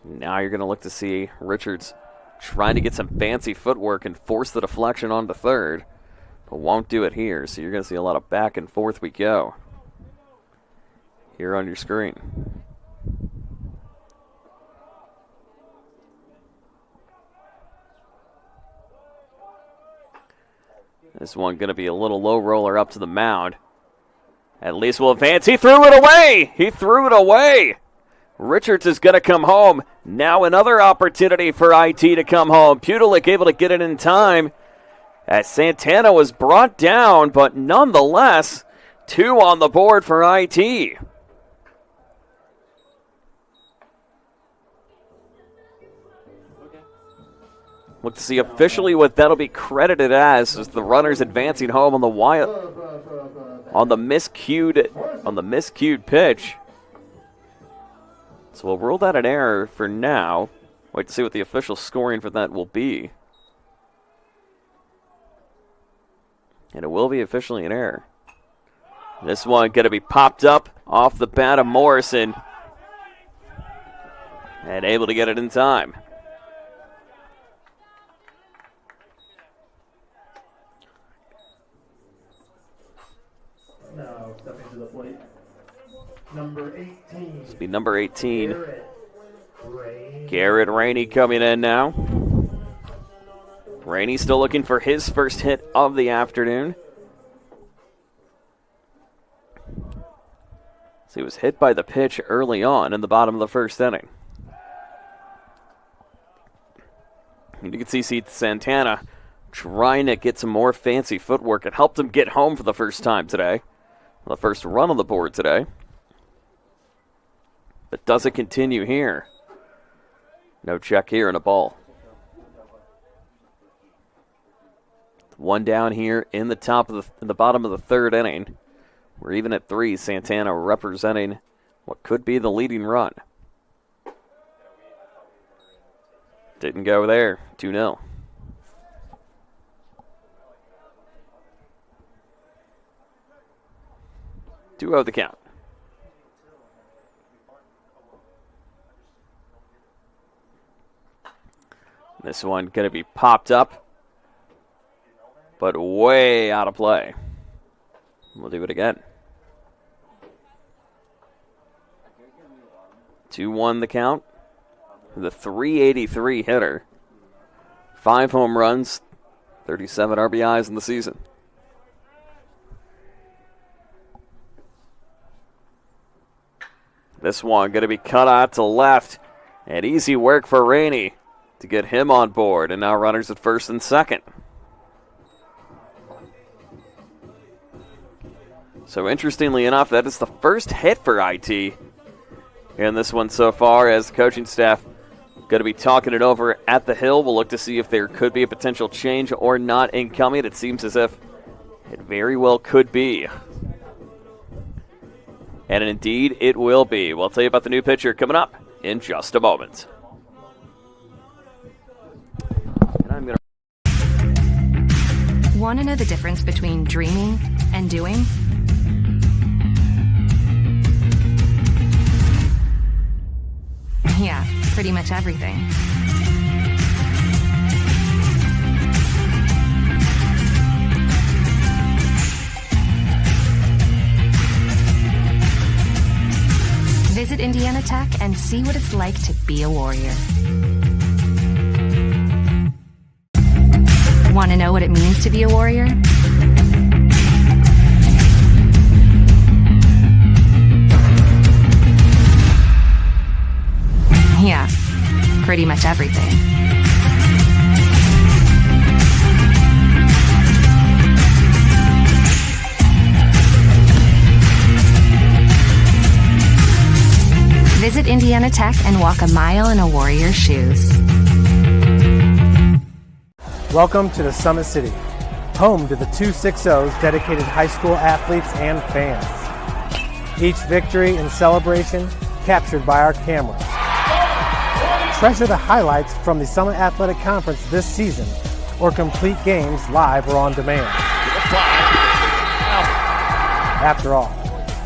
Now you're going to look to see Richards trying to get some fancy footwork and force the deflection onto third, but won't do it here. So you're going to see a lot of back and forth we go here on your screen. This one going to be a little low roller up to the mound. At least will advance. He threw it away. He threw it away. Richards is going to come home. Now another opportunity for IT to come home. Pudelik able to get it in time as Santana was brought down, but nonetheless, 2 on the board for IT. Look to see officially what that'll be credited as the runners advancing home on the miscued pitch. So we'll rule that an error for now. Wait to see what the official scoring for that will be. And it will be officially an error. This one going to be popped up off the bat of Morrison. And able to get it in time.
Now stepping to the plate, number 18.
This will be number 18. Garrett Rainey coming in now. Rainey still looking for his first hit of the afternoon. So he was hit by the pitch early on in the bottom of the first inning. And you can see Santana trying to get some more fancy footwork. It helped him get home for the first time today. The first run on the board today. But does it continue here? No check here and a ball. 1 down here in the bottom of the third inning. We're even at 3. Santana representing what could be the leading run. Didn't go there. 2-0. The count. This one going to be popped up, but way out of play. We'll do it again. 2-1 the count. The .383 hitter. 5 home runs, 37 RBIs in the season. This one going to be cut out to left. And easy work for Rainey to get him on board. And now runners at first and second. So interestingly enough, that is the first hit for IT in this one so far, as the coaching staff going to be talking it over at the Hill. We'll look to see if there could be a potential change or not incoming. It seems as if it very well could be. And indeed, it will be. We'll tell you about the new pitcher coming up in just a moment. And I'm gonna
Want to know the difference between dreaming and doing? Yeah, pretty much everything. Visit Indiana Tech and see what it's like to be a warrior. Want to know what it means to be a warrior? Yeah, pretty much everything. Indiana Tech and walk a mile in a Warrior's shoes.
Welcome to the Summit City, home to the 260's dedicated high school athletes and fans. Each victory and celebration captured by our cameras. Treasure the highlights from the Summit Athletic Conference this season, or complete games live or on demand. After all,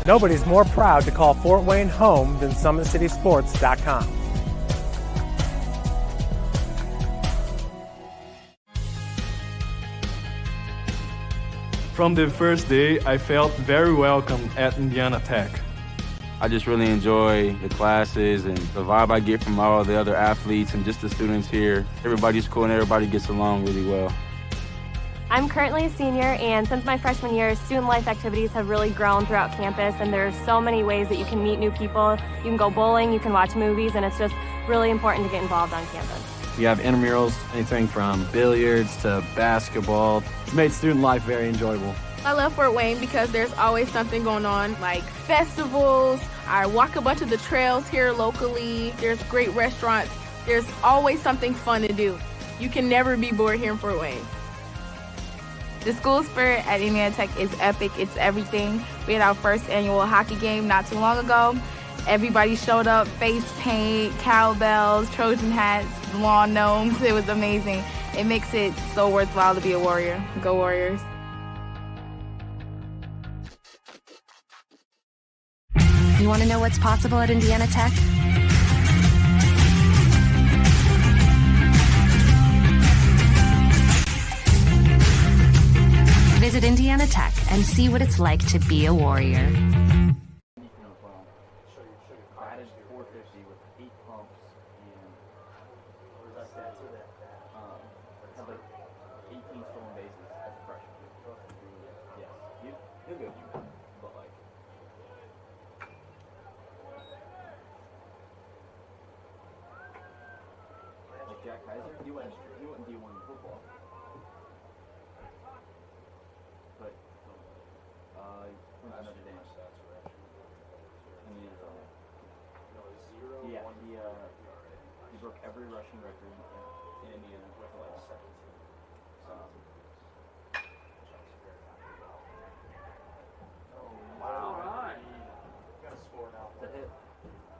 nobody's more proud to call Fort Wayne home than SummitCitySports.com.
From the first day, I felt very welcome at Indiana Tech.
I just really enjoy the classes and the vibe I get from all the other athletes and just the students here. Everybody's cool and everybody gets along really well.
I'm currently a senior, and since my freshman year, student life activities have really grown throughout campus, and there's so many ways that you can meet new people. You can go bowling, you can watch movies, and it's just really important to get involved on campus.
We have intramurals, anything from billiards to basketball. It's made student life very enjoyable.
I love Fort Wayne because there's always something going on, like festivals. I walk a bunch of the trails here locally. There's great restaurants. There's always something fun to do. You can never be bored here in Fort Wayne.
The school spirit at Indiana Tech is epic. It's everything. We had our first annual hockey game not too long ago. Everybody showed up, face paint, cowbells, Trojan hats, lawn gnomes. It was amazing. It makes it so worthwhile to be a Warrior. Go Warriors.
You want to know what's possible at Indiana Tech? Visit Indiana Tech and see what it's like to be a Warrior.
Jack Kaiser, he went D1 in football. But went to Notre Dame. In the NFL. Yeah, he broke every rushing record in Indiana with like seconds. Wow. Right. Got a score now. It's a hit.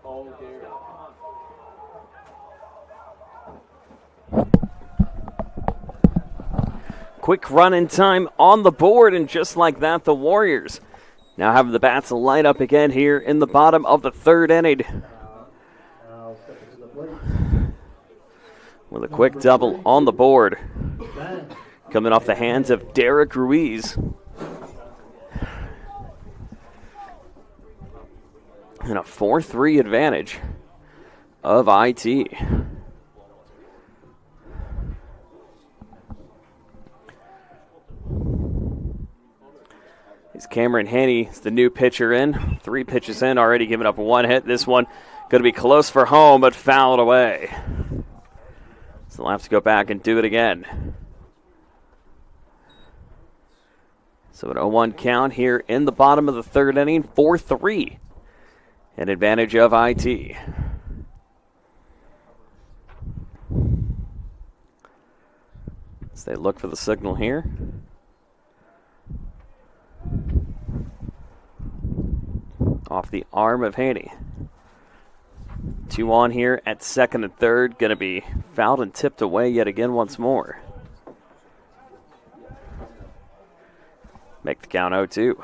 Oh, dear.
Quick run in time on the board, and just like that, the Warriors now have the bats light up again here in the bottom of the third inning. With a quick double on the board, coming off the hands of Derek Ruiz. And a 4-3 advantage of IT. It's Cameron Haney, the new pitcher in. 3 pitches in, already giving up 1 hit. This one going to be close for home, but fouled away. So they'll have to go back and do it again. So an 0-1 count here in the bottom of the third inning, 4-3. An advantage of IT. As they look for the signal here. Off the arm of Haney. 2 on here at second and third. Going to be fouled and tipped away yet again once more. Make the count 0-2.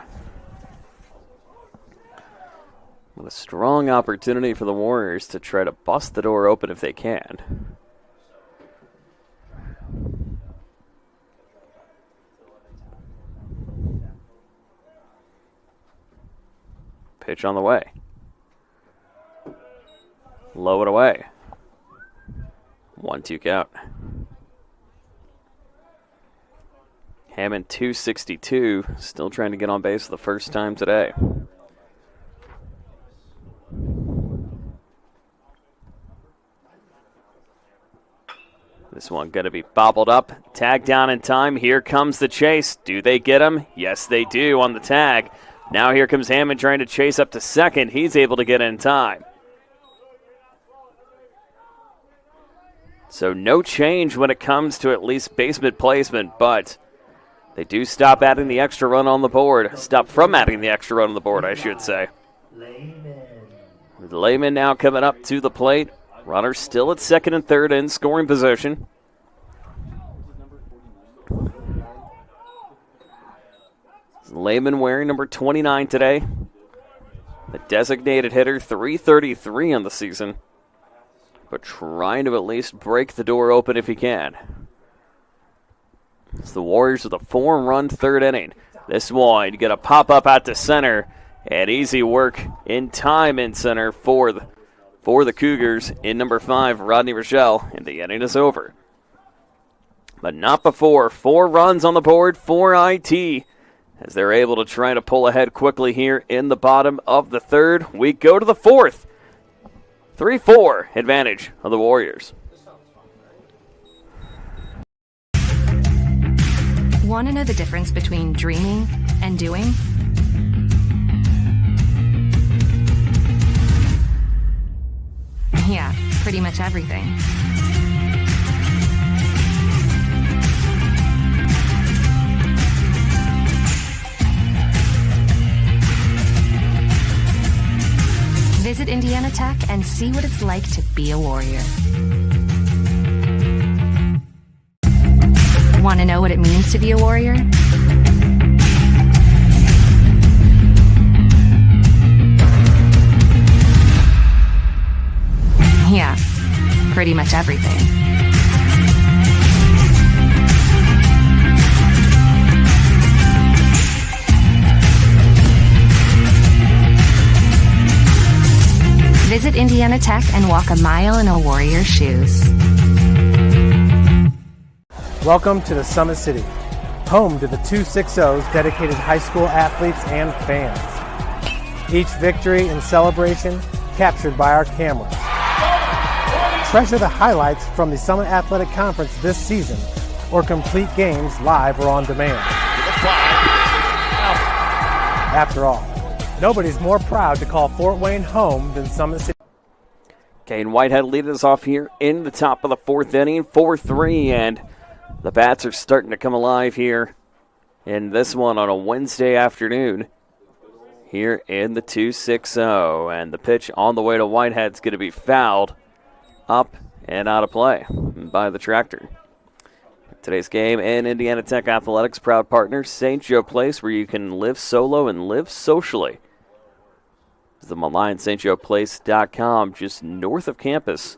With a strong opportunity for the Warriors to try to bust the door open if they can. Pitch on the way. Low and away. 1-2 count. Hammond 262, still trying to get on base for the first time today. This one going to be bobbled up, tagged down in time. Here comes the chase. Do they get him? Yes, they do on the tag. Now here comes Hammond trying to chase up to second. He's able to get in time. So no change when it comes to at least basement placement, but they do stop adding the extra run on the board. Stop from adding the extra run on the board, I should say. With Lehman now coming up to the plate. Runners still at second and third in scoring position. Lehman wearing number 29 today. The designated hitter, 333 on the season. But trying to at least break the door open if he can. It's the Warriors with a 4-run third inning. This one, you get a pop-up out to center. And easy work in time in center for the Cougars in number 5, Rodney Rochelle. And the inning is over. But not before. 4 runs on the board for IT. As they're able to try to pull ahead quickly here in the bottom of the third. We go to the fourth. 3-4 advantage of the Warriors.
Want to know the difference between dreaming and doing? Yeah, pretty much everything. Visit Indiana Tech and see what it's like to be a Warrior. Want to know what it means to be a Warrior? Yeah, pretty much everything. Visit Indiana Tech and walk a mile in a Warrior's shoes.
Welcome to the Summit City, home to the 260's dedicated high school athletes and fans. Each victory and celebration captured by our cameras. Treasure the highlights from the Summit Athletic Conference this season, or complete games live or on demand. After all, nobody's more proud to call Fort Wayne home than Summit City.
Kane Whitehead leading us off here in the top of the fourth inning, 4-3, and the bats are starting to come alive here in this one on a Wednesday afternoon here in the 260. And the pitch on the way to Whitehead's going to be fouled up and out of play by the tractor. Today's game in Indiana Tech Athletics, proud partner, St. Joe Place, where you can live solo and live socially. Visit them online, stjoeplace.com, just north of campus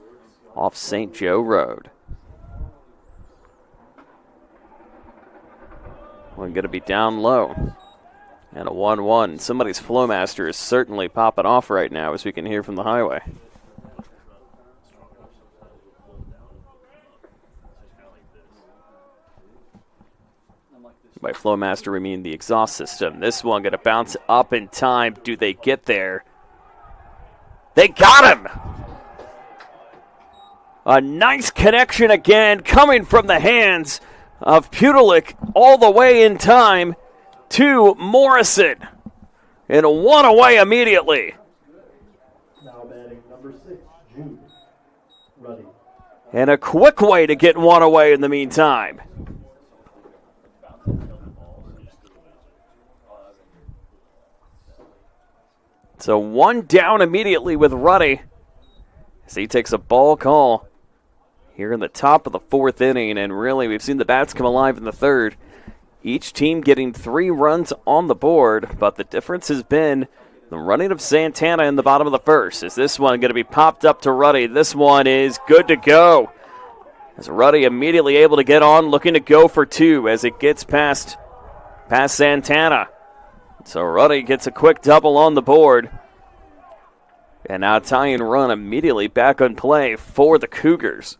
off St. Joe Road. We're going to be down low. And a 1-1. Somebody's Flowmaster is certainly popping off right now, as we can hear from the highway. By Flowmaster, we mean the exhaust system. This one going to bounce up in time. Do they get there? They got him! A nice connection again, coming from the hands of Pudalik all the way in time to Morrison. And one away immediately.
Now batting number 6, Jude Ruddy.
And a quick way to get one away in the meantime. So one down immediately with Ruddy as he takes a ball call here in the top of the fourth inning. And really, we've seen the bats come alive in the third. Each team getting 3 runs on the board, but the difference has been the running of Santana in the bottom of the first. Is this one going to be popped up to Ruddy? This one is good to go. As Ruddy immediately able to get on, looking to go for 2 as it gets past Santana. So Ruddy gets a quick double on the board. And now tying run immediately back on play for the Cougars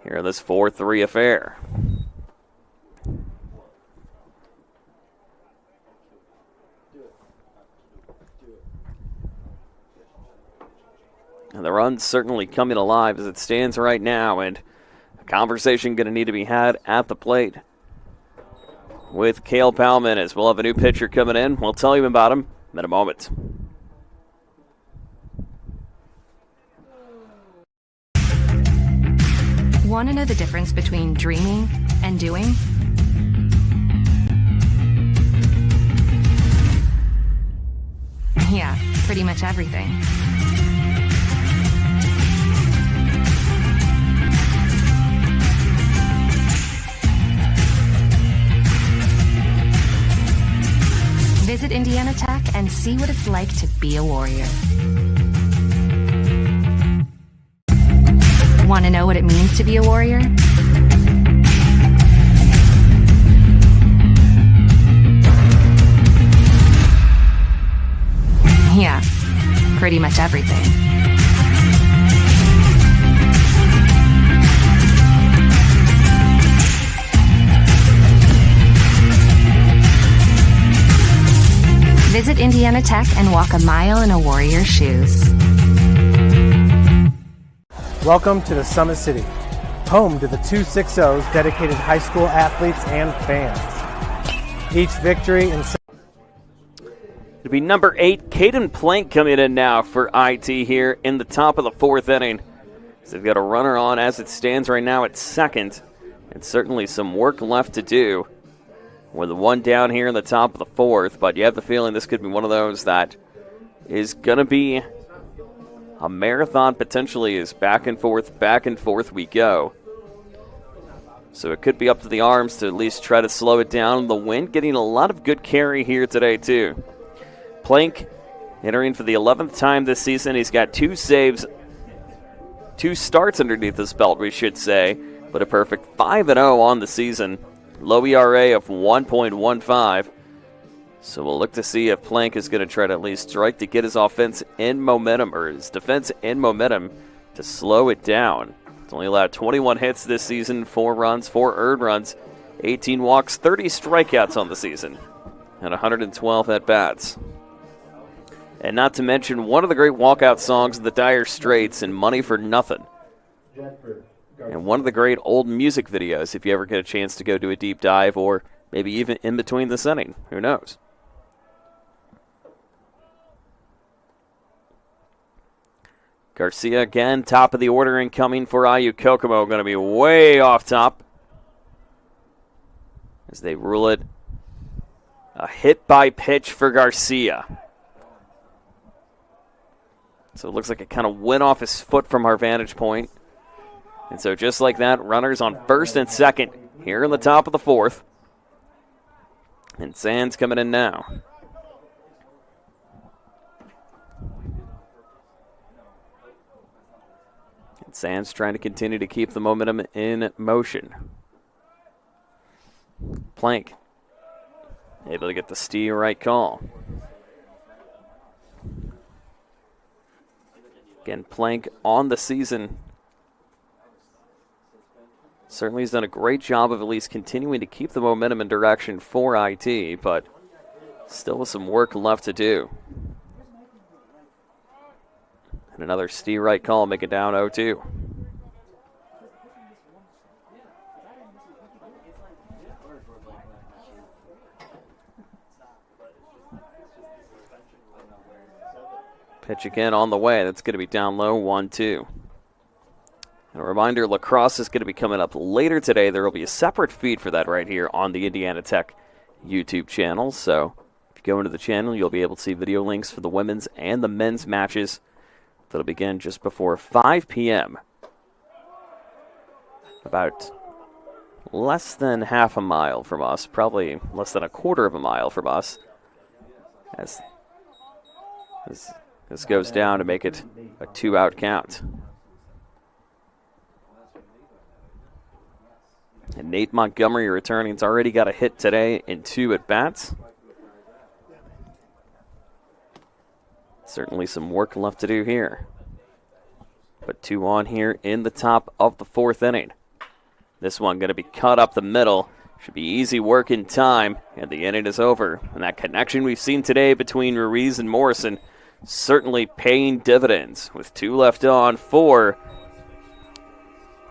here in this 4-3 affair. And the run's certainly coming alive as it stands right now, and a conversation going to need to be had at the plate with Cale Palman, as we'll have a new pitcher coming in. We'll tell you about him in a moment.
Want to know the difference between dreaming and doing? Yeah, pretty much everything. Visit Indiana Tech and see what it's like to be a warrior. Want to know what it means to be a warrior? Yeah, pretty much everything. Visit Indiana Tech and walk a mile in a warrior's shoes.
Welcome to the Summit City, home to the 260's dedicated high school athletes and fans. Each victory and
It'll be number 8, Caden Plank, coming in now for IT here in the top of the 4th inning. So they've got a runner on as it stands right now at second, and certainly some work left to do with the one down here in the top of the 4th, but you have the feeling this could be one of those that is going to be a marathon potentially, as back and forth we go. So it could be up to the arms to at least try to slow it down. The wind getting a lot of good carry here today too. Plank entering for the 11th time this season. He's got 2 saves, 2 starts underneath his belt, we should say, but a perfect 5-0 on the season. Low ERA of 1.15. So we'll look to see if Plank is going to try to at least strike to get his offense in momentum, or his defense in momentum, to slow it down. He's only allowed 21 hits this season, 4 runs, 4 earned runs, 18 walks, 30 strikeouts on the season, and 112 at-bats. And not to mention one of the great walkout songs of the Dire Straits, and Money for Nothing. And one of the great old music videos, if you ever get a chance to go do a deep dive, or maybe even in between this inning. Who knows? Garcia again, top of the order incoming for IU-Kokomo. Going to be way off top as they rule it a hit by pitch for Garcia. So it looks like it kind of went off his foot from our vantage point. And so just like that, runners on first and second here in the top of the 4th. And Sands coming in now. And Sands trying to continue to keep the momentum in motion. Plank able to get the steer right call. Again, Plank on the season. Certainly has done a great job of at least continuing to keep the momentum in direction for IT, but still with some work left to do. And another steer right call, make it down 0-2. Pitch again on the way. That's going to be down low, 1-2. And a reminder, lacrosse is going to be coming up later today. There will be a separate feed for that right here on the Indiana Tech YouTube channel. So if you go into the channel, you'll be able to see video links for the women's and the men's matches. That'll begin just before 5 p.m. About less than half a mile from us, probably less than a quarter of a mile from us, as this goes down to make it a 2-out count. And Nate Montgomery returning. He's already got a hit today in 2 at-bats. Certainly some work left to do here. But 2 on here in the top of the 4th inning. This one going to be cut up the middle. Should be easy work in time, and the inning is over. And that connection we've seen today between Ruiz and Morrison certainly paying dividends. With 2 left on for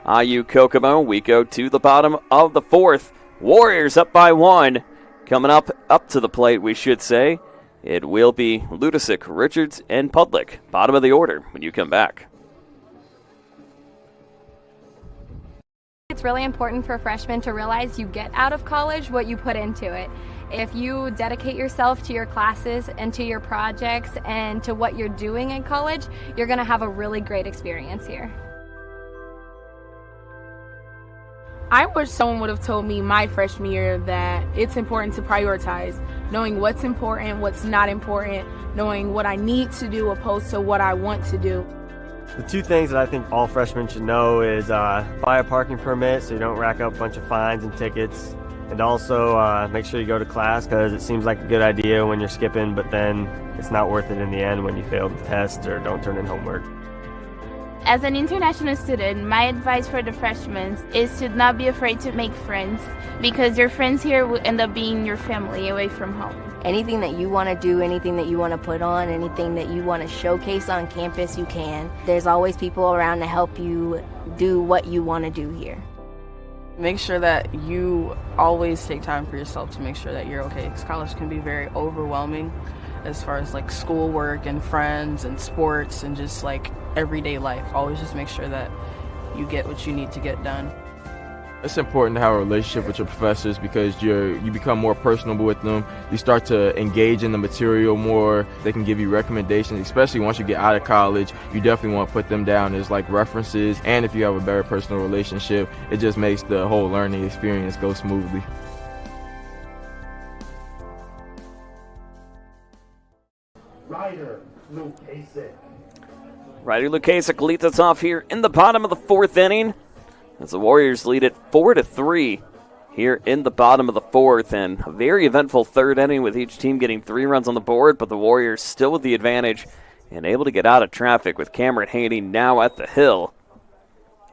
IU-Kokomo, we go to the bottom of the 4th. Warriors up by 1. Coming up to the plate, we should say. It will be Ludasik, Richards, and Pudlick. Bottom of the order when you come back.
it's really important for freshmen to realize you get out of college what you put into it. If you dedicate yourself to your classes and to your projects and to what you're doing in college, you're going to have a really great experience here.
I wish someone would have told me my freshman year that it's important to prioritize, knowing what's important, what's not important, knowing what I need to do opposed to what I want to do.
The two things that I think all freshmen should know is buy a parking permit so you don't rack up a bunch of fines and tickets, and also make sure you go to class, because it seems like a good idea when you're skipping, but then it's not worth it in the end when you fail the test or don't turn in homework.
As an international student, my advice for the freshmen is to not be afraid to make friends, because your friends here will end up being your family away from home.
Anything that you want to do, anything that you want to put on, anything that you want to showcase on campus, you can. There's always people around to help you do what you want to do here.
Make sure that you always take time for yourself to make sure that you're okay, because college can be very overwhelming as far as like schoolwork and friends and sports and just like everyday life. Always just make sure that you get what you need to get done.
It's important to have a relationship with your professors, because you become more personable with them. You start to engage in the material more. They can give you recommendations, especially once you get out of college. You definitely want to put them down as like references, and if you have a better personal relationship, it just makes the whole learning experience go smoothly.
Ryder Lukasik.
Ryder Lukasik leads us off here in the bottom of the fourth inning, as the Warriors lead it 4-3 here in the bottom of the fourth, and a very eventful third inning with each team getting 3 runs on the board, but the Warriors still with the advantage and able to get out of traffic with Cameron Haney now at the hill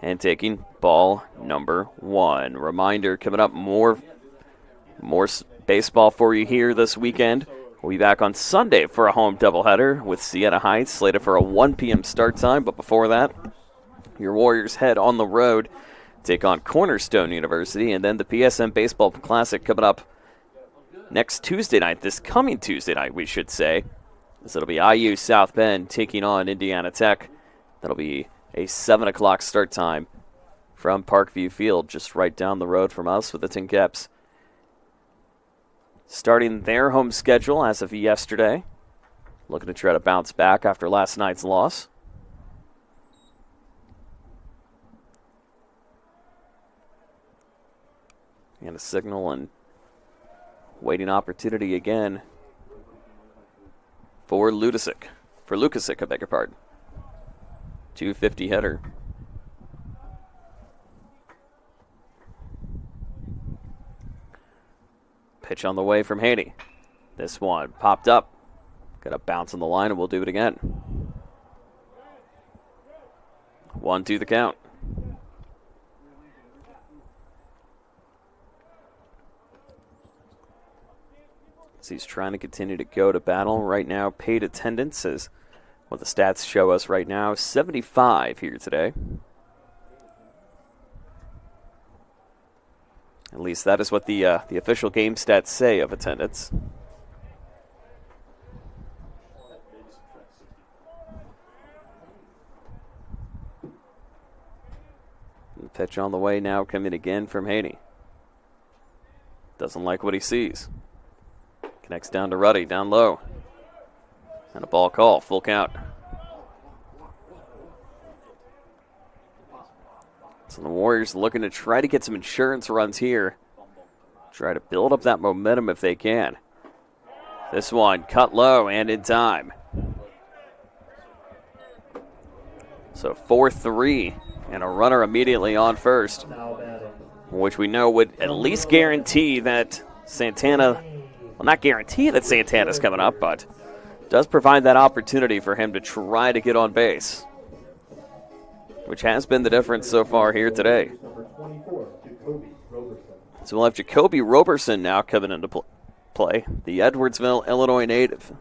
and taking ball number 1. Reminder, coming up, more baseball for you here this weekend. We'll be back on Sunday for a home doubleheader with Siena Heights, slated for a 1 p.m. start time, but before that, your Warriors head on the road, take on Cornerstone University, and then the PSM Baseball Classic coming up next Tuesday night, this coming Tuesday night, we should say. So it'll be IU South Bend taking on Indiana Tech. That'll be a 7 o'clock start time from Parkview Field, just right down the road from us with the Tin Caps. Starting their home schedule as of yesterday. Looking to try to bounce back after last night's loss. And a signal and waiting opportunity again for Lukasik. I beg your pardon. 250 hitter. Pitch on the way from Haney. This one popped up. Got a bounce on the line, and we'll do it again. 1-2 the count. So he's trying to continue to go to battle right now. Paid attendance is what the stats show us right now. 75 here today. At least that is what the official game stats say of attendance. The pitch on the way now, coming again from Haney. Doesn't like what he sees. Connects down to Ruddy, down low. And a ball call, full count. So the Warriors looking to try to get some insurance runs here. Try to build up that momentum if they can. This one cut low and in time. So 4-3 and a runner immediately on first, which we know would at least guarantee that Santana, well, not guarantee that Santana's coming up, but does provide that opportunity for him to try to get on base, which has been the difference so far here today. So we'll have Jacoby Roberson now coming into play, the Edwardsville, Illinois native.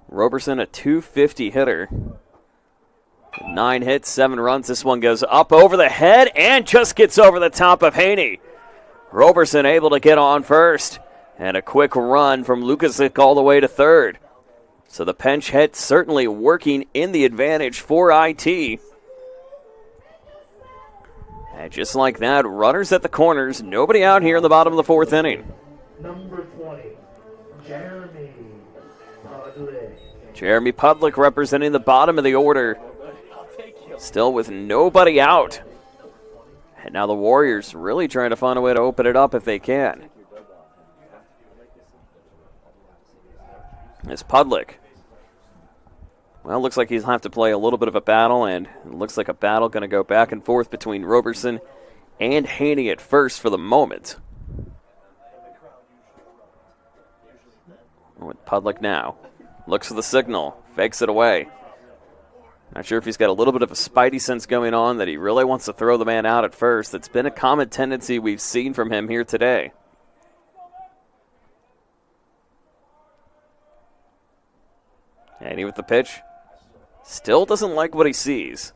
Roberson, a 250 hitter. 9 hits, 7 runs. This one goes up over the head and just gets over the top of Haney. Roberson able to get on first. And a quick run from Lukasik all the way to third. So the pinch hit certainly working in the advantage for IT. And just like that, runners at the corners, nobody out here in the bottom of the fourth inning.
Number 20, Jeremy Pudlick.
Jeremy Pudlick representing the bottom of the order. Still with nobody out. And now the Warriors really trying to find a way to open it up if they can. It's Pudlick. Well, looks like he's going to have to play a little bit of a battle, and it looks like a battle going to go back and forth between Roberson and Haney at first for the moment. With Pudlick now. Looks for the signal. Fakes it away. Not sure if he's got a little bit of a spidey sense going on that he really wants to throw the man out at first. That's been a common tendency we've seen from him here today. Haney with the pitch. Still doesn't like what he sees.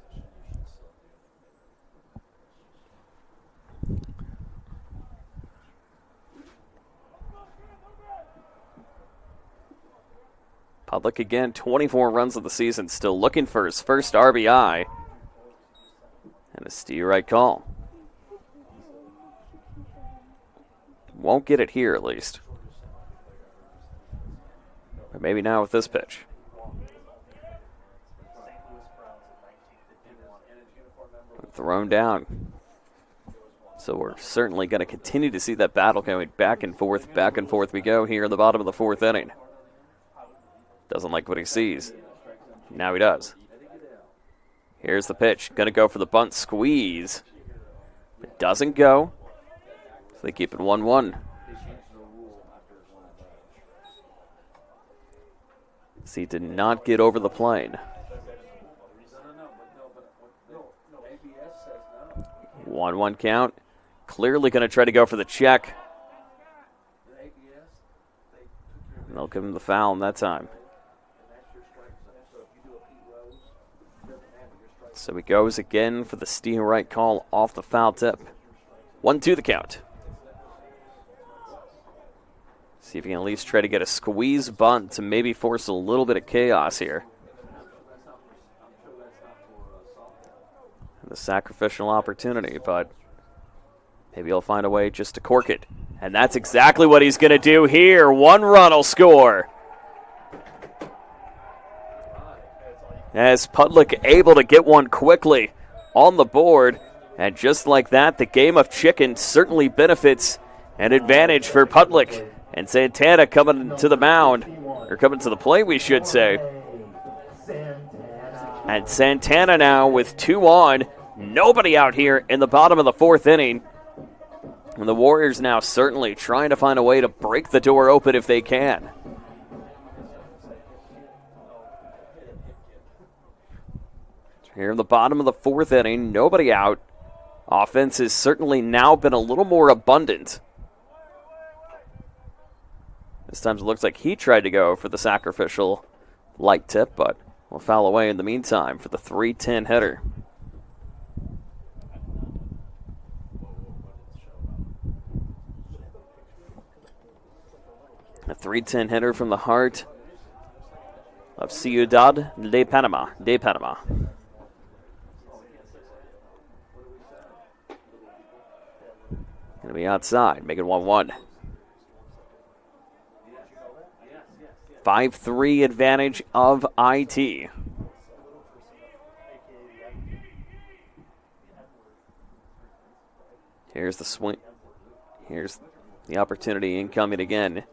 Pudlick again, 24 runs of the season, still looking for his first RBI. And a steer right call. Won't get it here at least. But maybe now with this pitch. Thrown down. So we're certainly going to continue to see that battle going back and forth we go here in the bottom of the fourth inning. Doesn't like what he sees. Now he does. Here's the pitch. Going to go for the bunt squeeze. It doesn't go. So they keep it 1-1. So he did not get over the plane. 1-1 count. Clearly going to try to go for the check. And they'll give him the foul in that time. So he goes again for the steal right call off the foul tip. 1-2 the count. See if he can at least try to get a squeeze bunt to maybe force a little bit of chaos here. The sacrificial opportunity, but maybe he'll find a way just to cork it. And that's exactly what he's going to do here. 1 run will score. As Pudlick able to get one quickly on the board. And just like that, the game of chicken certainly benefits an advantage for Pudlick. And Santana coming to the mound, or coming to the plate, we should say. And Santana now with 2 on. Nobody out here in the bottom of the fourth inning. And the Warriors now certainly trying to find a way to break the door open if they can. Here in the bottom of the fourth inning, nobody out. Offense has certainly now been a little more abundant. This time it looks like he tried to go for the sacrificial light tip, but will foul away in the meantime for the 3-10 hitter. A 3-10 hitter from the heart of Ciudad de Panama. Going to be outside, make it 1-1. 5-3 advantage of IT. Here's the swing. Here's the opportunity incoming again.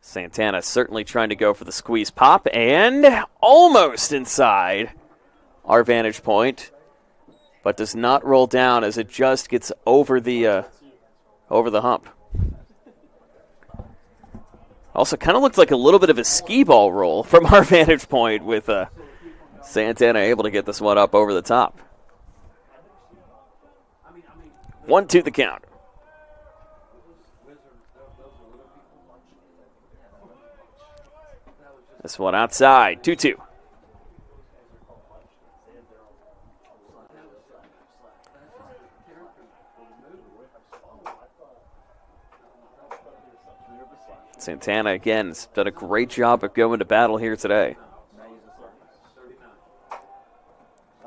Santana certainly trying to go for the squeeze pop and almost inside our vantage point, but does not roll down as it just gets over the hump. Also kind of looks like a little bit of a skee ball roll from our vantage point with Santana able to get this one up over the top. 1-2 the count. This one outside, 2-2. Santana, again, has done a great job of going to battle here today.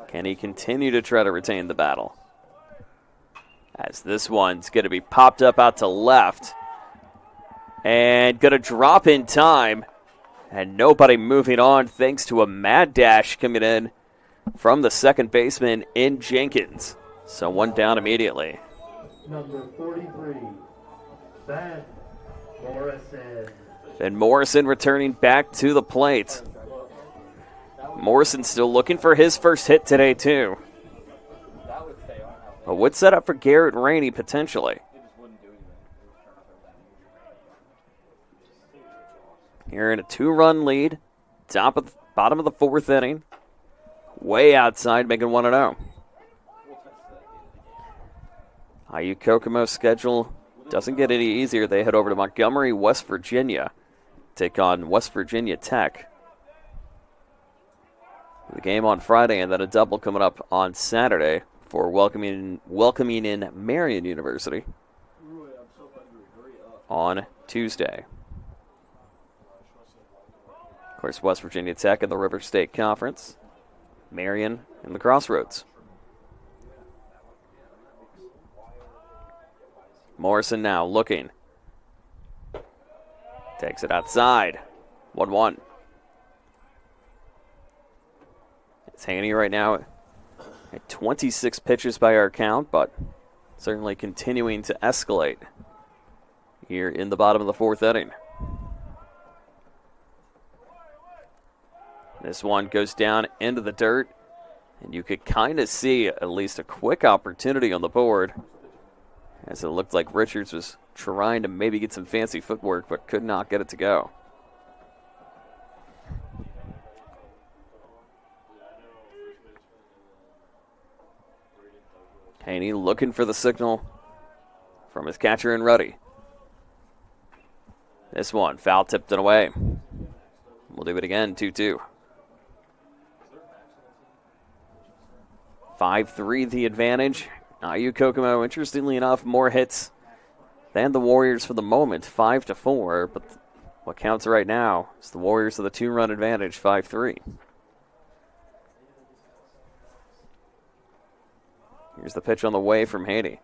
Can he continue to try to retain the battle? As this one's going to be popped up out to left. And going to drop in time. And nobody moving on thanks to a mad dash coming in from the second baseman in Jenkins. So one down immediately.
Number 43, Ben Morrison.
Ben Morrison returning back to the plate. Morrison still looking for his first hit today, too. But would set up for Garrett Rainey, potentially. Here in a 2-run lead. Bottom of the 4th inning. Way outside, making 1-0. IU-Kokomo's schedule doesn't get any easier. They head over to Montgomery, West Virginia. Take on West Virginia Tech. The game on Friday and then a double coming up on Saturday for welcoming in Marian University on Tuesday. Of course, West Virginia Tech in the River State Conference. Marian in the Crossroads. Morrison now looking. Takes it outside. 1-1. It's Haney right now at 26 pitches by our count, but certainly continuing to escalate here in the bottom of the 4th inning. This one goes down into the dirt, and you could kind of see at least a quick opportunity on the board, as it looked like Richards was trying to maybe get some fancy footwork, but could not get it to go. Haney looking for the signal from his catcher and Ruddy. This one, foul tipped and away. We'll do it again, 2-2. 5-3 the advantage. IU-Kokomo, interestingly enough, more hits than the Warriors for the moment, 5-4. But what counts right now is the Warriors with a 2-run advantage, 5-3. Here's the pitch on the way from Haney.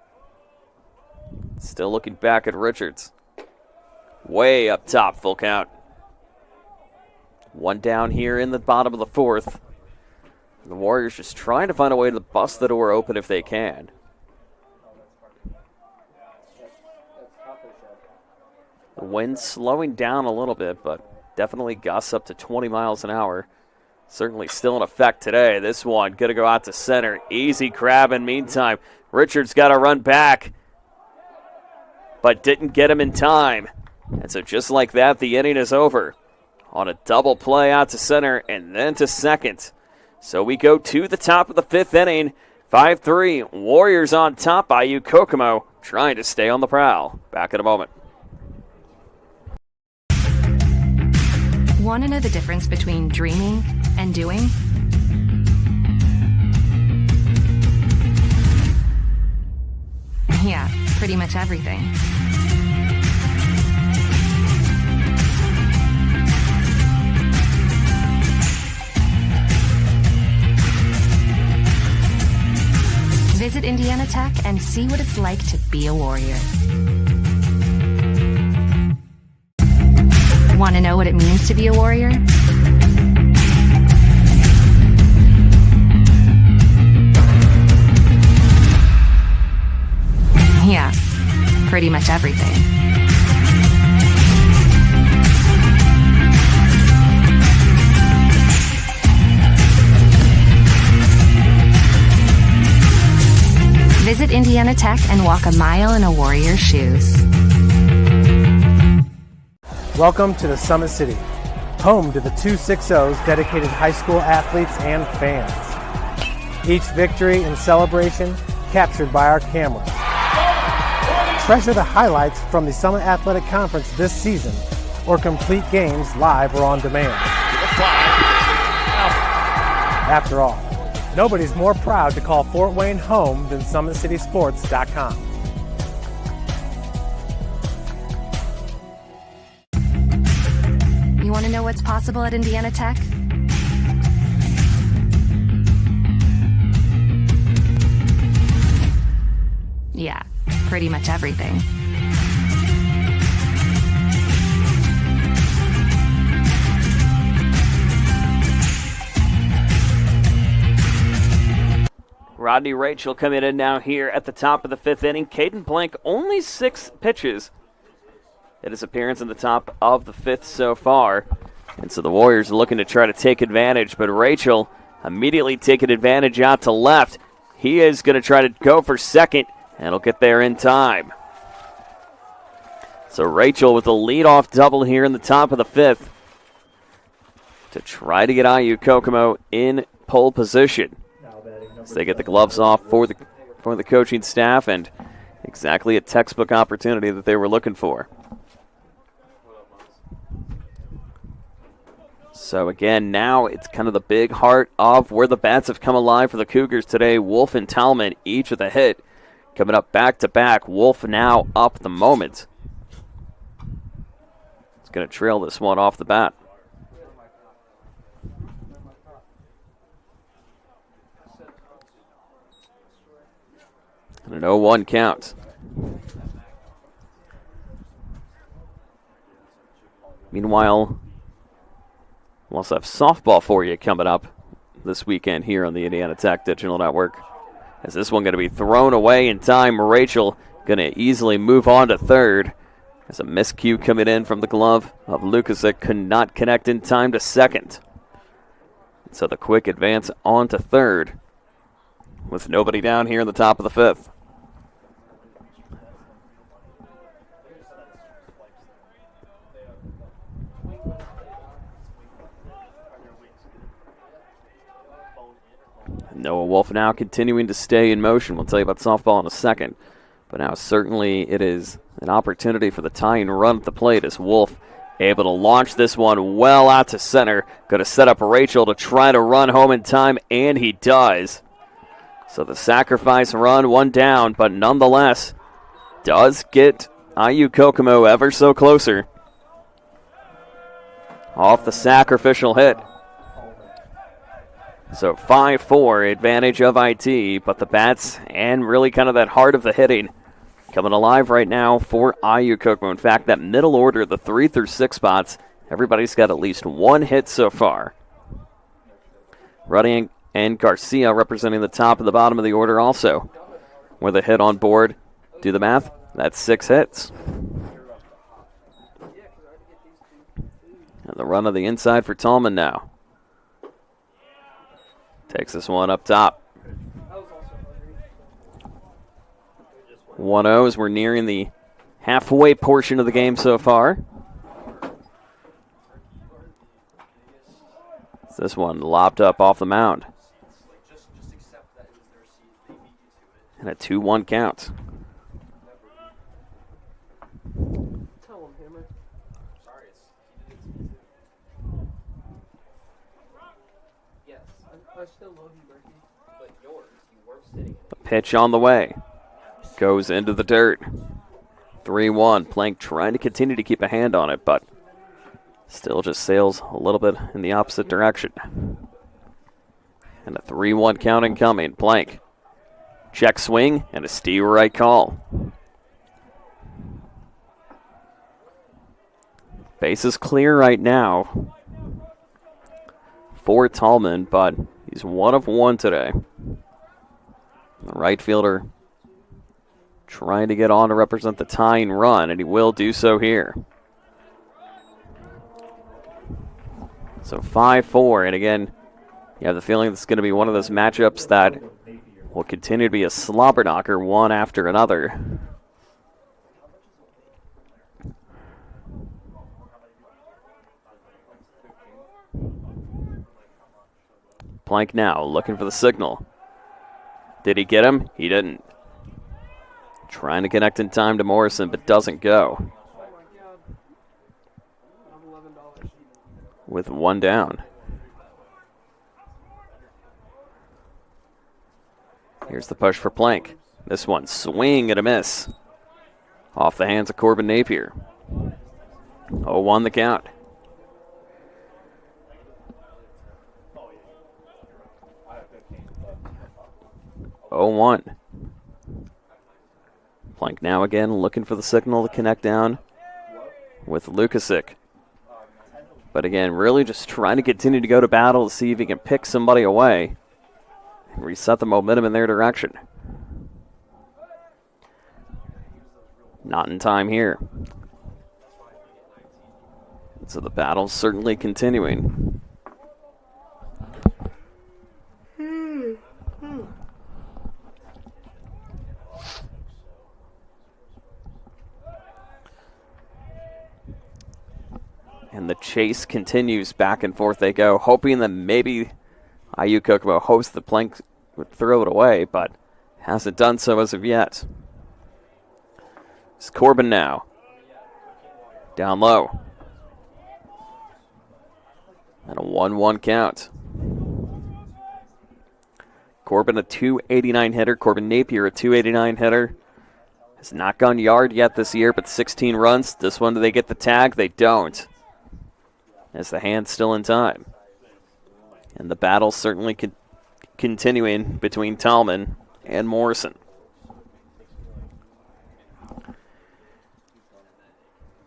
Still looking back at Richards. Way up top, full count. One down here in the bottom of the 4th. The Warriors just trying to find a way to bust the door open if they can. The wind slowing down a little bit, but definitely gusts up to 20 miles an hour. Certainly still in effect today. This one going to go out to center. Easy grab in meantime. Richards got to run back, but didn't get him in time. And so just like that, the inning is over. On a double play out to center and then to second. So we go to the top of the 5th inning. 5-3. Warriors on top. IU-Kokomo trying to stay on the prowl. Back in a moment.
Want to know the difference between dreaming and doing? Yeah, pretty much everything. Visit Indiana Tech and see what it's like to be a Warrior. Want to know what it means to be a Warrior? Yeah, pretty much everything. Visit Indiana Tech and walk a mile in a Warrior's shoes.
Welcome to the Summit City, home to the 260's dedicated high school athletes and fans. Each victory and celebration captured by our cameras. Treasure the highlights from the Summit Athletic Conference this season, or complete games live or on demand. After all, nobody's more proud to call Fort Wayne home than SummitCitySports.com.
what's possible at Indiana Tech? Yeah, pretty much everything.
Rodney Rachel coming in now here at the top of the 5th inning. Caden Blank, only 6 pitches in his appearance in the top of the 5th so far. And so the Warriors are looking to try to take advantage, but Rachel immediately taking advantage out to left. He is going to try to go for second, and he'll get there in time. So Rachel with a leadoff double here in the top of the 5th to try to get IU-Kokomo in pole position. So they get the gloves off for the coaching staff, and exactly a textbook opportunity that they were looking for. So again, now it's kind of the big heart of where the bats have come alive for the Cougars today. Wolf and Talman each with a hit. Coming up back-to-back. Wolf now up the moment. It's going to trail this one off the bat. And an 0-1 count. Meanwhile, we'll also have softball for you coming up this weekend here on the Indiana Tech Digital Network. As this one going to be thrown away in time, Rachel going to easily move on to third. There's a miscue coming in from the glove of Lucas that could not connect in time to second. So the quick advance on to third with nobody down here in the top of the 5th. Noah Wolf now continuing to stay in motion. We'll tell you about softball in a second. But now certainly it is an opportunity for the tying run at the plate as Wolf able to launch this one well out to center. Going to set up Rachel to try to run home in time, and he does. So the sacrifice run, one down, but nonetheless does get IU-Kokomo ever so closer. Off the sacrificial hit. So 5-4 advantage of IT, but the bats and really kind of that heart of the hitting coming alive right now for IU-Kokomo. In fact, that middle order, the 3 through 6 spots, everybody's got at least one hit so far. Ruddy and Garcia representing the top and the bottom of the order also. With a hit on board, do the math, that's 6 hits. And the run of the inside for Tallman now. Takes this one up top. 1-0 as we're nearing the halfway portion of the game so far. This one lopped up off the mound. And a 2-1 count. The pitch on the way. Goes into the dirt. 3-1. Plank trying to continue to keep a hand on it, but still just sails a little bit in the opposite direction. And a 3-1 count incoming. Plank. Check swing and a steal right call. Base is clear right now for Tallman, but he's 1 of 1 today. The right fielder trying to get on to represent the tying run, and he will do so here. So 5-4, and again, you have the feeling this is going to be one of those matchups that will continue to be a slobber knocker one after another. Plank now looking for the signal. Did he get him? He didn't. Trying to connect in time to Morrison, but doesn't go. With 1 down. Here's the push for Plank. This one, swing and a miss. Off the hands of Corbin Napier. 0-1 the count. 0-1. Plank now again looking for the signal to connect down with Lukasic. But again, really just trying to continue to go to battle to see if he can pick somebody away and reset the momentum in their direction. Not in time here. So the battle's certainly continuing. And the chase continues. Back and forth they go, hoping that maybe IU-Kokomo hopes the Plank would throw it away, but hasn't done so as of yet. It's Corbin now. Down low. And a 1-1 count. Corbin a 289 hitter. Corbin Napier a 289 hitter. Has not gone yard yet this year, but 16 runs. This one, do they get the tag? They don't. As the hand's still in time. And the battle certainly continuing between Tallman and Morrison.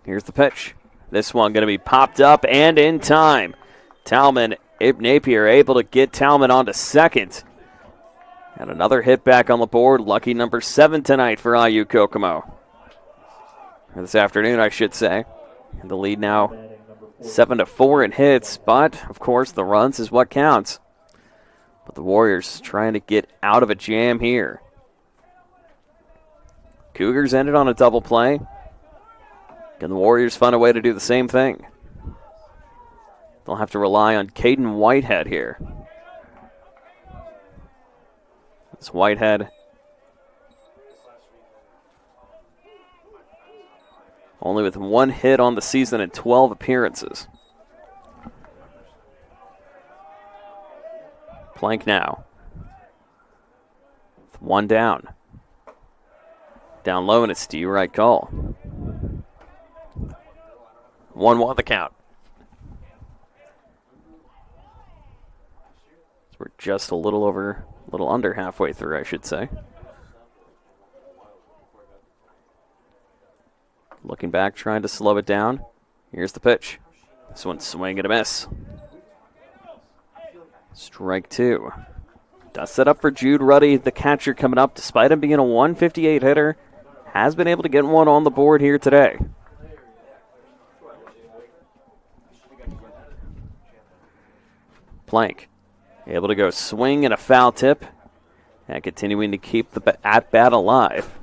Here's the pitch. This one going to be popped up and in time. Tallman, Napier able to get Tallman onto second. And another hit back on the board. Lucky number 7 tonight for IU-Kokomo. Or this afternoon, I should say. And the lead now 7-4 in hits. But, of course, the runs is what counts. But the Warriors trying to get out of a jam here. Cougars ended on a double play. Can the Warriors find a way to do the same thing? They'll have to rely on Caden Whitehead here. This Whitehead only with 1 hit on the season and 12 appearances. Plank now. 1 down. Down low, and it's Steve right call. 1-1 the count. So we're just a little under halfway through, I should say. Looking back, trying to slow it down. Here's the pitch. This one's swing and a miss. Strike 2. Does set up for Jude Ruddy, the catcher coming up. Despite him being a 158 hitter, has been able to get one on the board here today. Plank able to go swing and a foul tip, and continuing to keep the at-bat alive.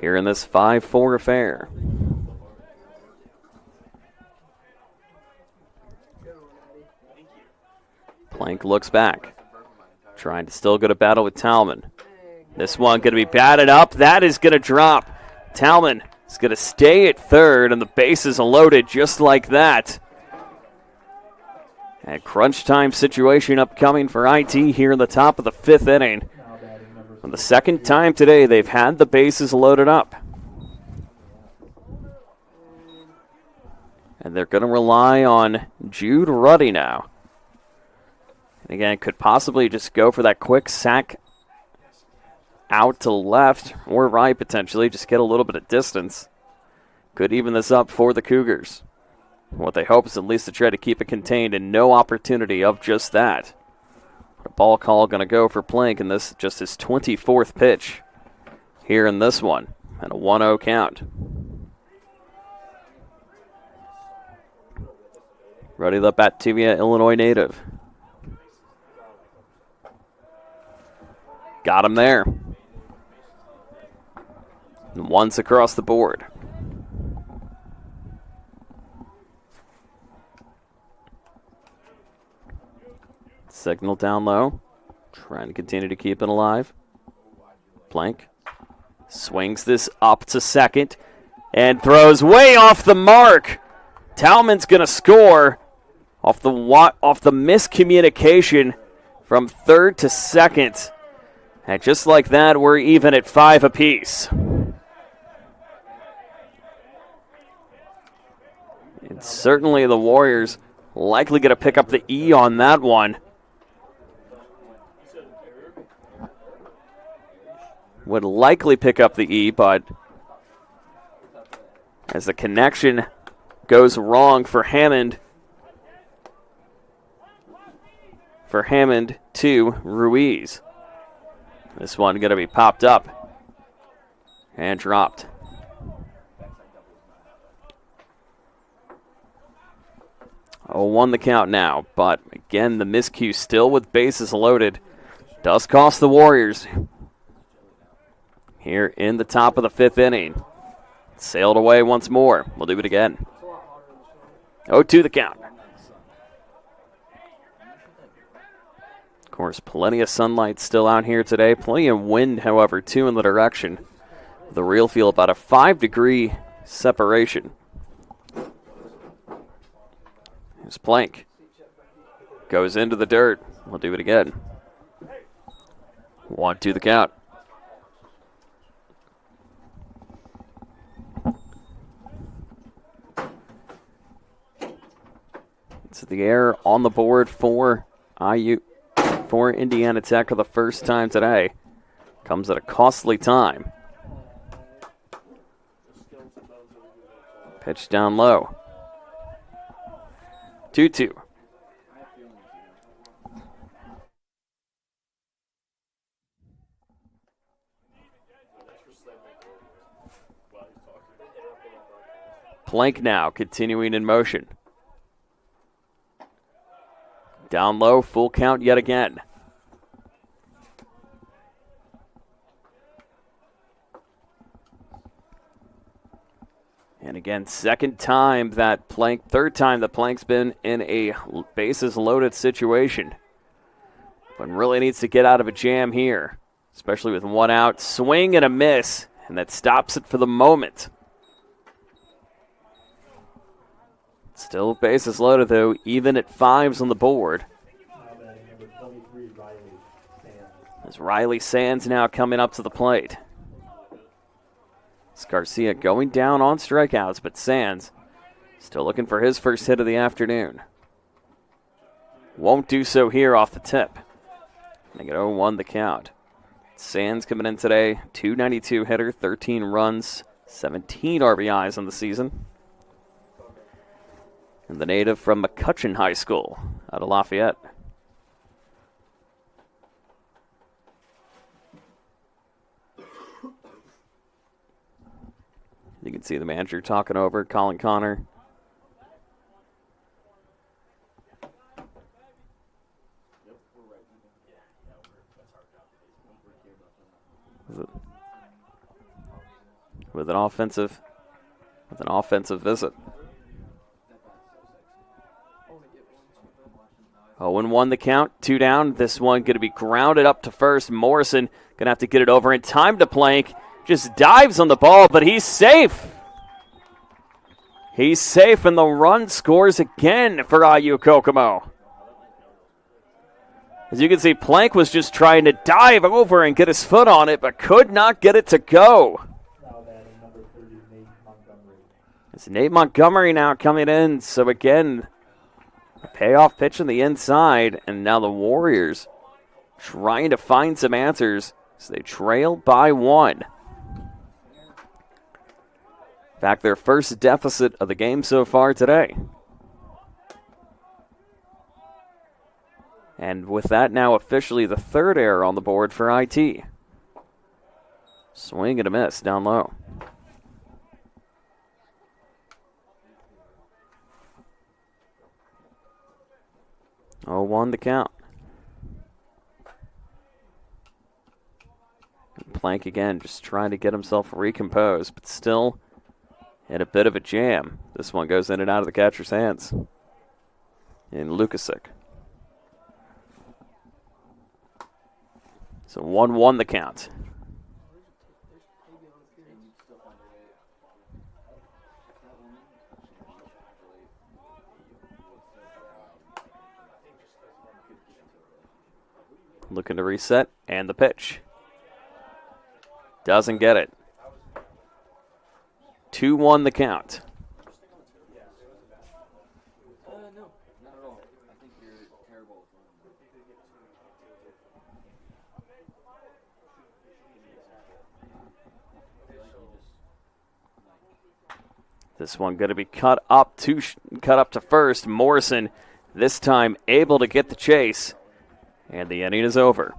Here in this 5-4 affair. Plank looks back, trying to still go to battle with Tallman. This one going to be batted up. That is going to drop. Tallman is going to stay at third, and the bases are loaded just like that. A crunch time situation upcoming for IT here in the top of the 5th inning. For the second time today, they've had the bases loaded up. And they're going to rely on Jude Ruddy now. And again, could possibly just go for that quick sack out to left or right potentially. Just get a little bit of distance. Could even this up for the Cougars. What they hope is at least to try to keep it contained and no opportunity of just that. A ball call going to go for Plank, and this just his 24th pitch here in this one. And a 1-0 count. Ruddy, the Batavia, Illinois native. Got him there. And once across the board. Signal down low. Trying to continue to keep it alive. Plank swings this up to second and throws way off the mark. Tallman's going to score off the miscommunication from third to second. And just like that, we're even at 5 apiece. And certainly the Warriors Likely going to pick up the E on that one. Would likely pick up the E, but as the connection goes wrong for Hammond. For Hammond to Ruiz. This one going to be popped up and dropped. Oh, 1 the count now, but again, the miscue still with bases loaded. Does cost the Warriors here in the top of the 5th inning. Sailed away once more. We'll do it again. 0-2 the count. Of course, plenty of sunlight still out here today. Plenty of wind, however, too, in the direction. The real feel about a 5-degree separation. Here's Plank. Goes into the dirt. We'll do it again. 1-2 the count. It's the error on the board for Indiana Tech for the first time today. Comes at a costly time. Pitch down low. 2-2. Plank now continuing in motion. Down low, full count yet again. And again, third time that Plank's been in a bases loaded situation. But really needs to get out of a jam here, especially with 1 out. Swing and a miss, and that stops it for the moment. Still bases loaded, though, even at 5s on the board. As Riley Sands now coming up to the plate. It's Garcia going down on strikeouts, but Sands still looking for his first hit of the afternoon. Won't do so here off the tip. Make it 0-1 the count. Sands coming in today, .292 hitter, 13 runs, 17 RBIs on the season. And the native from McCutcheon High School out of Lafayette. You can see the manager talking over Colin Connor. With an offensive visit. 0-1 the count, 2 down. This one going to be grounded up to first. Morrison going to have to get it over in time to Plank. Just dives on the ball, but he's safe. He's safe, and the run scores again for IU-Kokomo. As you can see, Plank was just trying to dive over and get his foot on it, but could not get it to go. It's Nate Montgomery now coming in. So again, a payoff pitch on the inside, and now the Warriors trying to find some answers. So they trail by 1. In fact, their first deficit of the game so far today. And with that now officially the third error on the board for IT. Swing and a miss down low. Oh, 1 the count. Plank again, just trying to get himself recomposed, but still in a bit of a jam. This one goes in and out of the catcher's hands. In Lukasik. So 1-1 the count. Looking to reset, and the pitch. Doesn't get it. 2-1 the count. This one going to be cut up to first. Morrison this time able to get the chase, and the inning is over.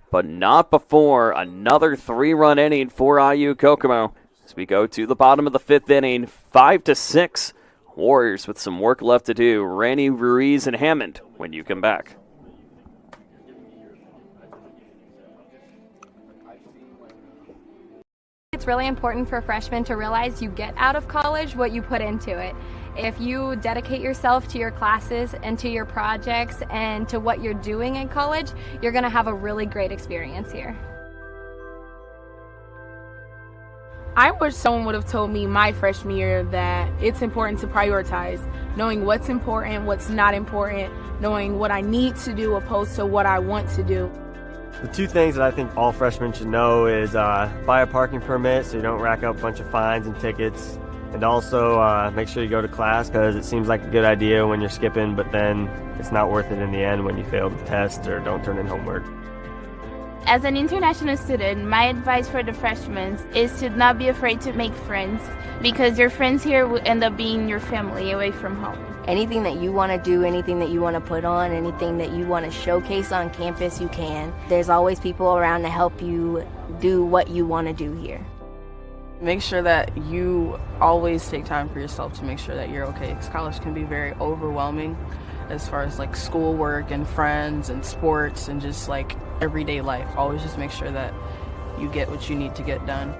But not before another 3-run inning for IU-Kokomo as we go to the bottom of the 5th inning, 5-6. Warriors with some work left to do. Randy, Ruiz, and Hammond when you come back.
It's really important for freshmen to realize you get out of college what you put into it. If you dedicate yourself to your classes and to your projects and to what you're doing in college, you're going to have a really great experience here.
I wish someone would have told me my freshman year that it's important to prioritize, knowing what's important, what's not important, knowing what I need to do opposed to what I want to do.
The two things that I think all freshmen should know is buy a parking permit so you don't rack up a bunch of fines and tickets, and also make sure you go to class because it seems like a good idea when you're skipping, but then it's not worth it in the end when you fail the test or don't turn in homework.
As an international student, my advice for the freshmen is to not be afraid to make friends, because your friends here will end up being your family away from home.
Anything that you want to do, anything that you want to put on, anything that you want to showcase on campus, you can. There's always people around to help you do what you want to do here.
Make sure that you always take time for yourself to make sure that you're okay, because college can be very overwhelming as far as like schoolwork and friends and sports and just like everyday life. Always just make sure that you get what you need to get done.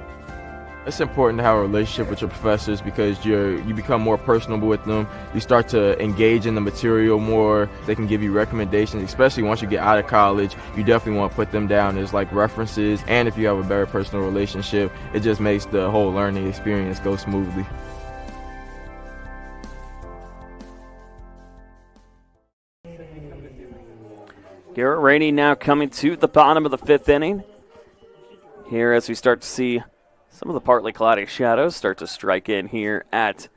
It's important to have a relationship with your professors because you become more personable with them. You start to engage in the material more. They can give you recommendations, especially once you get out of college. You definitely want to put them down as like references. And if you have a better personal relationship, it just makes the whole learning experience go smoothly.
Garrett Rainey now coming to the bottom of the 5th inning. Here as we start to see some of the partly cloudy shadows start to strike in here at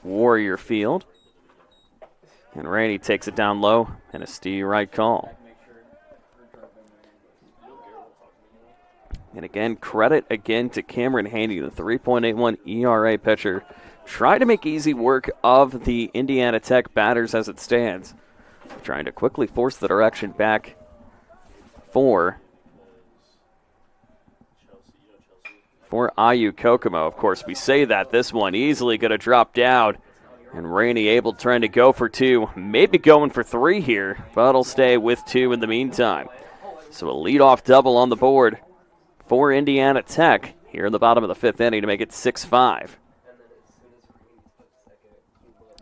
Warrior Field. And Rainey takes it down low, and a steady right call. And again, credit again to Cameron Haney, the 3.81 ERA pitcher. Try to make easy work of the Indiana Tech batters as it stands. Trying to quickly force the direction back for IU-Kokomo. Of course, we say that. This one easily going to drop down. And Rainey able trying to go for 2. Maybe going for 3 here, but it'll stay with 2 in the meantime. So a leadoff double on the board for Indiana Tech here in the bottom of the 5th inning to make it 6-5.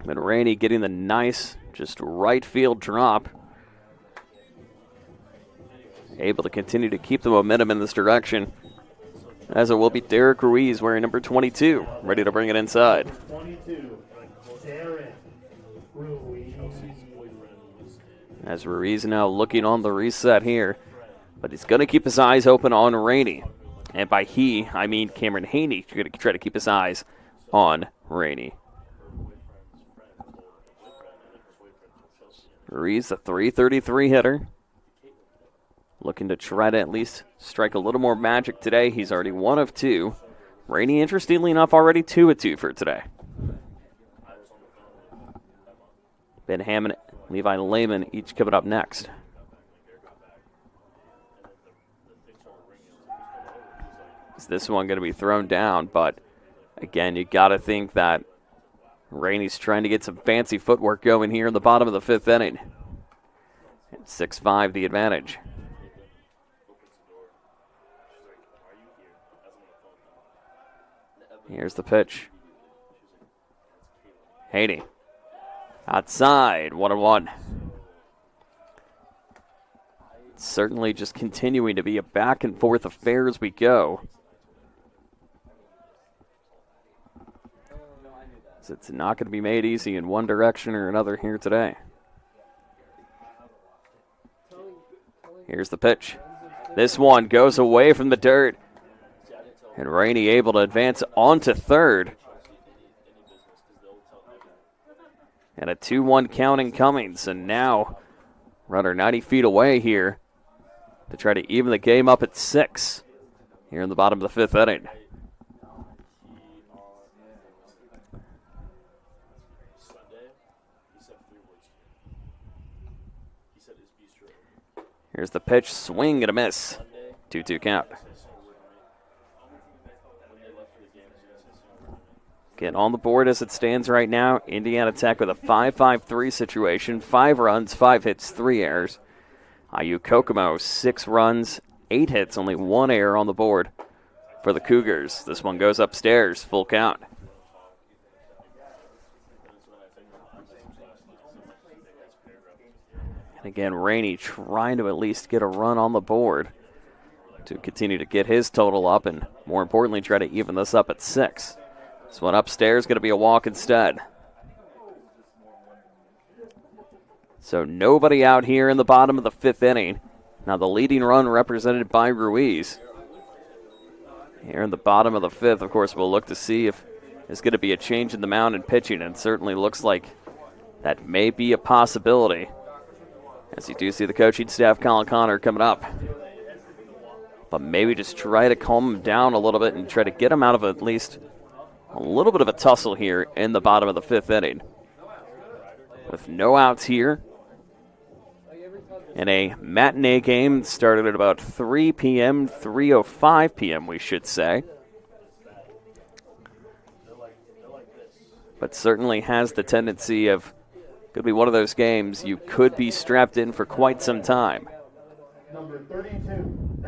And Rainey getting the nice just right field drop. Able to continue to keep the momentum in this direction. As it will be Derek Ruiz wearing number 22, ready to bring it inside.
22, Derek Ruiz.
As Ruiz now looking on the reset here, but he's going to keep his eyes open on Rainey. And by he, I mean Cameron Haney. You're going to try to keep his eyes on Rainey. Ruiz, the .333 hitter. Looking to try to at least strike a little more magic today. He's already 1 of 2. Rainey, interestingly enough, already 2 of 2 for today. Ben Hammond, Levi Lehman, each coming up next. Is this one going to be thrown down? But again, you got to think that Rainey's trying to get some fancy footwork going here in the bottom of the 5th inning. And 6-5 the advantage. Here's the pitch. Haney. Outside, 1-1. Certainly just continuing to be a back and forth affair as we go. So it's not going to be made easy in one direction or another here today. Here's the pitch. This one goes away from the dirt. And Rainey able to advance onto third. And a 2-1 counting Cummings. And now runner 90 feet away here to try to even the game up at 6 here in the bottom of the 5th inning. Here's the pitch, swing and a miss. 2-2 count. Again, on the board as it stands right now, Indiana Tech with a 5-5-3 situation. 5 runs, 5 hits, 3 errors. IU-Kokomo, 6 runs, 8 hits, only 1 error on the board for the Cougars. This one goes upstairs, full count. And again, Rainey trying to at least get a run on the board to continue to get his total up and, more importantly, try to even this up at 6. This one upstairs going to be a walk instead. So nobody out here in the bottom of the 5th inning. Now the leading run represented by Ruiz. Here in the bottom of the 5th, of course, we'll look to see if there's going to be a change in the mound and pitching, and it certainly looks like that may be a possibility. As you do see the coaching staff, Colin Connor, coming up. But maybe just try to calm him down a little bit and try to get him out of at least a little bit of a tussle here in the bottom of the 5th inning. With no outs here. In a matinee game, started at about 3 p.m., 3:05 p.m., we should say. But certainly has the tendency of, could be one of those games you could be strapped in for quite some time.
Number 32,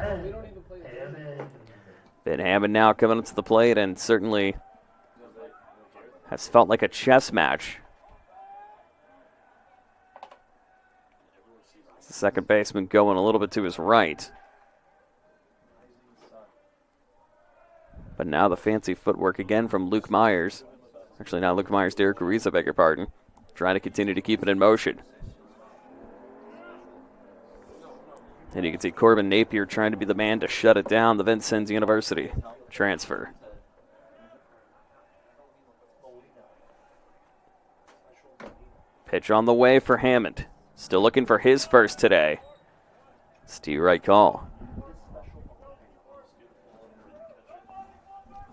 Ben Hammond now coming up to the plate and certainly has felt like a chess match. The second baseman going a little bit to his right. But now the fancy footwork again from Luke Myers. Actually, not Luke Myers, Derek Ruiz, I beg your pardon. Trying to continue to keep it in motion. And you can see Corbin Napier trying to be the man to shut it down, the Vincennes University transfer. Pitch on the way for Hammond. Still looking for his first today. Steve right call.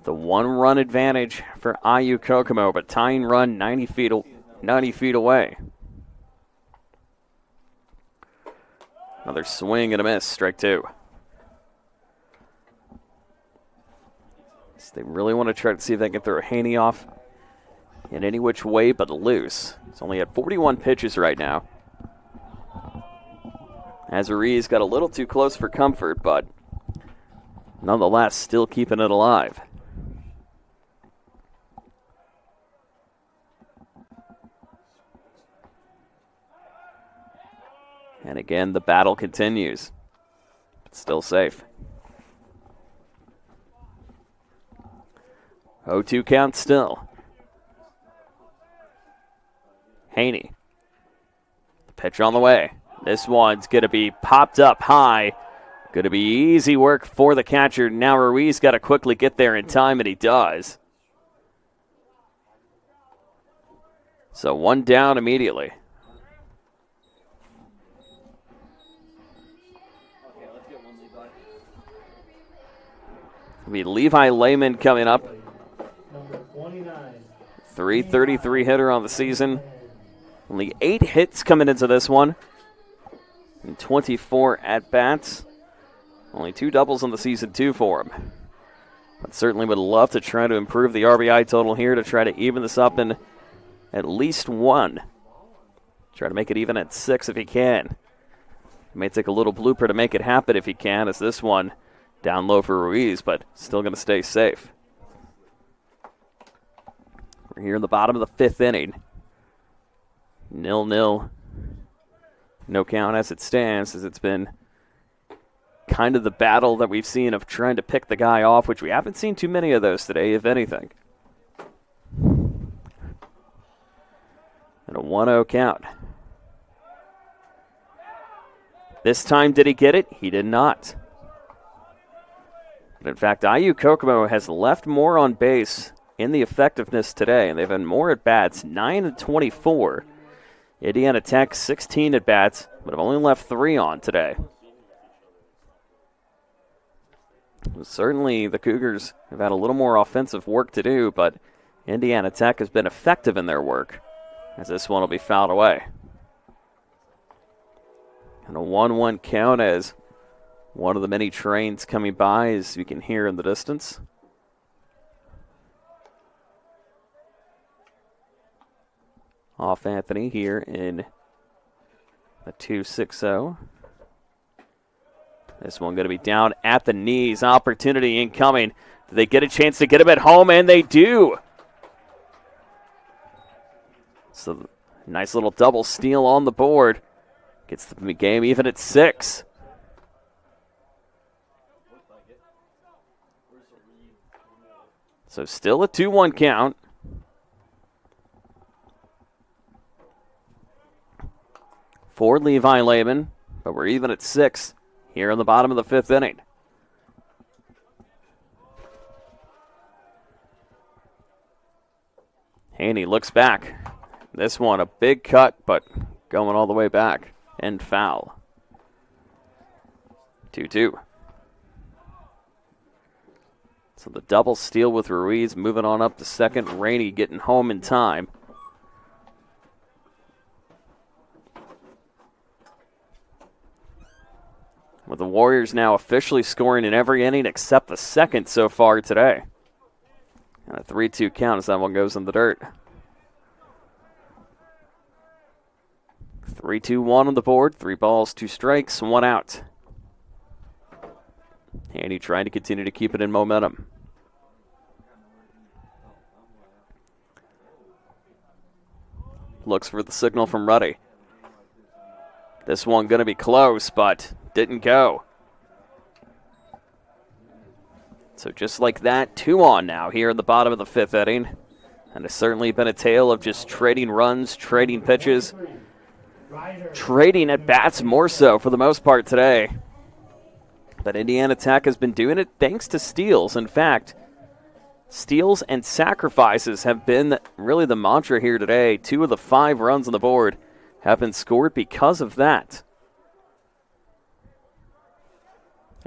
The 1-run advantage for IU-Kokomo, but tying run 90 feet away. Another swing and a miss, strike 2. So they really want to try to see if they can throw Haney off in any which way but loose. He's only at 41 pitches right now. As Ruiz got a little too close for comfort, but nonetheless still keeping it alive. And again, the battle continues. But still safe. 0-2 count still. Haney. The pitch on the way. This one's going to be popped up high. Going to be easy work for the catcher. Now Ruiz got to quickly get there in time, and he does. So 1 down immediately. It'll be Levi Lehman coming up.
number 29.
333 hitter on the season. Only 8 hits coming into this one. And 24 at-bats. Only 2 doubles on the season, 2 for him. But certainly would love to try to improve the RBI total here to try to even this up in at least 1. Try to make it even at 6 if he can. It may take a little blooper to make it happen if he can, as this one down low for Ruiz, but still going to stay safe. We're here in the bottom of the 5th inning. 0-0. No count as it stands, as it's been kind of the battle that we've seen of trying to pick the guy off, which we haven't seen too many of those today, if anything. And a 1-0 count. This time, did he get it? He did not. But in fact, IU-Kokomo has left more on base in the effectiveness today, and they've had more at-bats, 9-24. Indiana Tech, 16 at-bats, but have only left 3 on today. Certainly, the Cougars have had a little more offensive work to do, but Indiana Tech has been effective in their work, as this one will be fouled away. And a 1-1 count as one of the many trains coming by, as you can hear in the distance. Off Anthony here in the 2-6-0. This one going to be down at the knees. Opportunity incoming. Do they get a chance to get him at home? And they do. So nice little double steal on the board. Gets the game even at 6. So still a 2-1 count. For Levi Lehman, but we're even at 6 here in the bottom of the 5th inning. Haney looks back. This one a big cut, but going all the way back and foul. 2-2. So the double steal with Ruiz moving on up to second. Rainey getting home in time. With the Warriors now officially scoring in every inning except the second so far today. And a 3-2 count as that one goes in the dirt. 3-2-1 on the board. 3 balls, 2 strikes, 1 out. Haney trying to continue to keep it in momentum. Looks for the signal from Ruddy. This one going to be close, but didn't go. So just like that, 2 on now here in the bottom of the 5th inning. And it's certainly been a tale of just trading runs, trading pitches, trading at bats more so for the most part today. But Indiana Tech has been doing it thanks to steals. In fact, steals and sacrifices have been really the mantra here today. 2 of the 5 runs on the board have been scored because of that.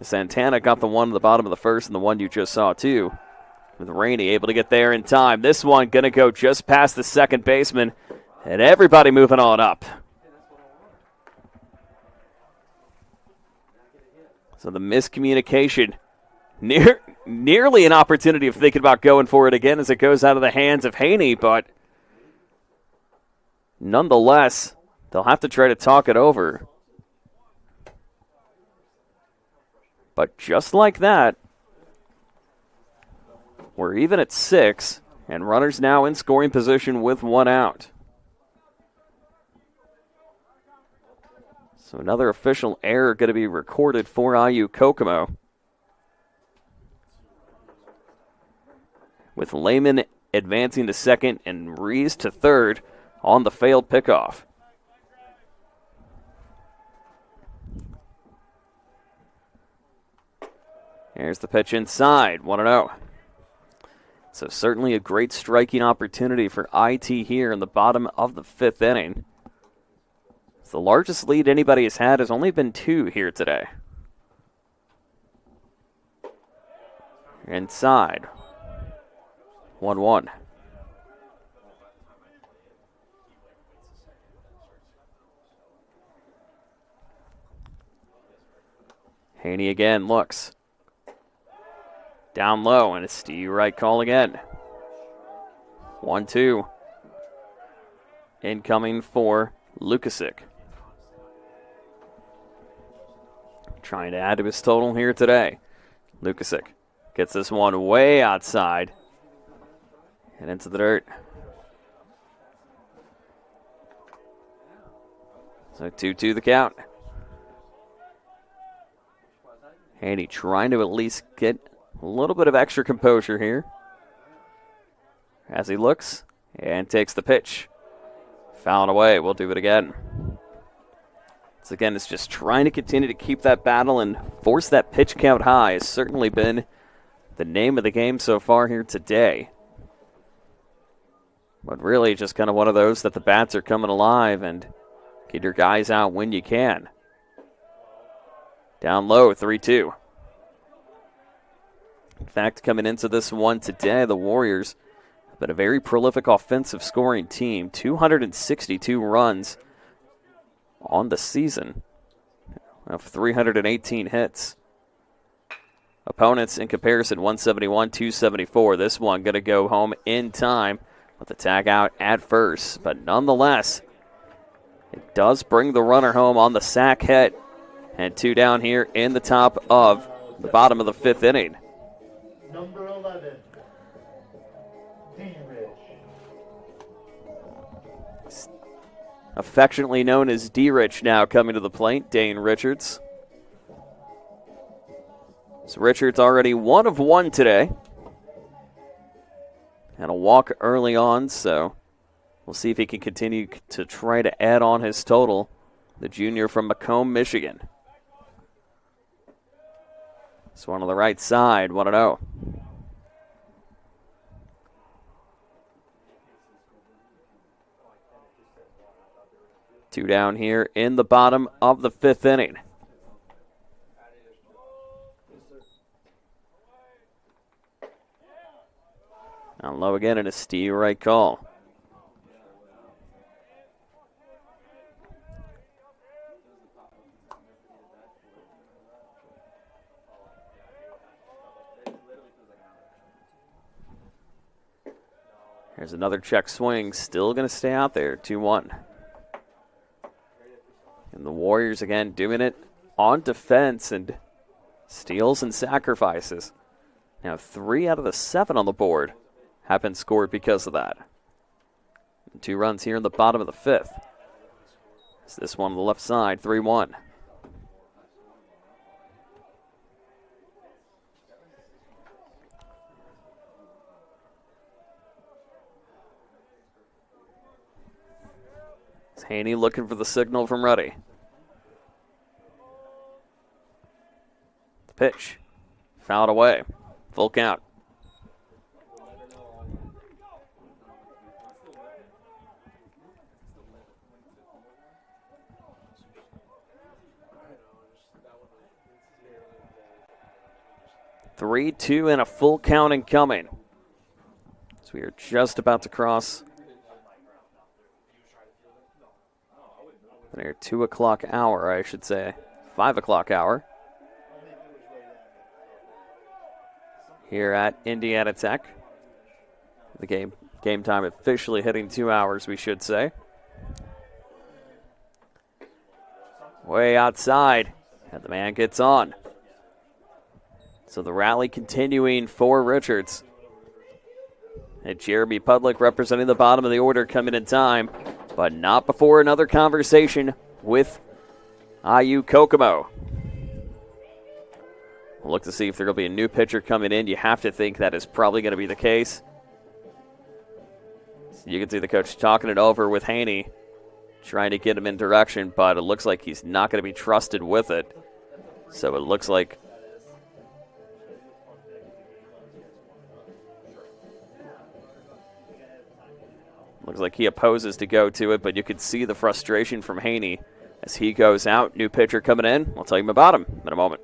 Santana got the one at the bottom of the 1st and the one you just saw too. With Rainey able to get there in time. This one going to go just past the second baseman. And everybody moving on up. So the miscommunication. Nearly an opportunity of thinking about going for it again as it goes out of the hands of Haney. But nonetheless, they'll have to try to talk it over. But just like that, we're even at 6, and runners now in scoring position with 1 out. So another official error going to be recorded for IU-Kokomo. With Lehman advancing to second and Rees to third on the failed pickoff. Here's the pitch inside, 1-0. So certainly a great striking opportunity for IT here in the bottom of the 5th inning. The largest lead anybody has had has only been 2 here today. Inside, 1-1. Haney again looks. Down low, and it's Steve Wright call again. 1-2. Incoming for Lukasic. Trying to add to his total here today. Lukasic gets this one way outside and into the dirt. So 2-2 the count. Haney trying to at least get a little bit of extra composure here as he looks and takes the pitch. Fouled away. We'll do it again. So again, it's just trying to continue to keep that battle and force that pitch count high has certainly been the name of the game so far here today. But really just kind of one of those that the bats are coming alive and get your guys out when you can. Down low, 3-2. In fact, coming into this one today, the Warriors have been a very prolific offensive scoring team. 262 runs on the season. of 318 hits. Opponents in comparison, 171, 274. This one going to go home in time with the tag out at first. But nonetheless, it does bring the runner home on the sac hit. And 2 down here in the top of the bottom of the 5th inning.
Number 11, D-Rich.
Affectionately known as D-Rich now coming to the plate, Dane Richards. So Richards already 1 of 1 today. And a walk early on, so we'll see if he can continue to try to add on his total. The junior from Macomb, Michigan. This one on the right side, 1-0. Two down here in the bottom of the 5th inning. Down low again and a steal right call. Here's another check swing, still going to stay out there, 2-1. And the Warriors again doing it on defense and steals and sacrifices. Now 3 out of the 7 on the board have been scored because of that. And 2 runs here in the bottom of the 5th. It's this one on the left side, 3-1. It's Haney looking for the signal from Ruddy. The pitch. Fouled away. Full count. Three, 2, and a full count incoming. So we are just about to cross their 2 o'clock hour, I should say. 5 o'clock hour. Here at Indiana Tech. The game time officially hitting 2 hours, we should say. Way outside, and the man gets on. So the rally continuing for Richards. And Jeremy Pudlick representing the bottom of the order coming in time, but not before another conversation with IU-Kokomo. We'll look to see if there will be a new pitcher coming in. You have to think that is probably going to be the case. So you can see the coach talking it over with Haney, trying to get him in direction, but it looks like he's not going to be trusted with it. So it looks like he opposes to go to it, but you can see the frustration from Haney as he goes out. New pitcher coming in. We'll tell you about him in a moment.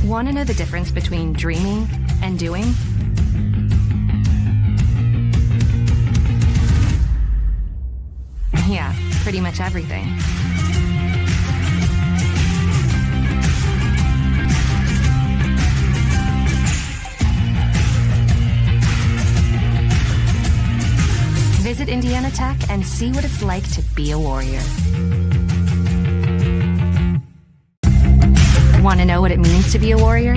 Want to know the difference between dreaming and doing? Yeah, pretty much everything. Visit Indiana Tech and see what it's like to be a Warrior. Want to know what it means to be a Warrior?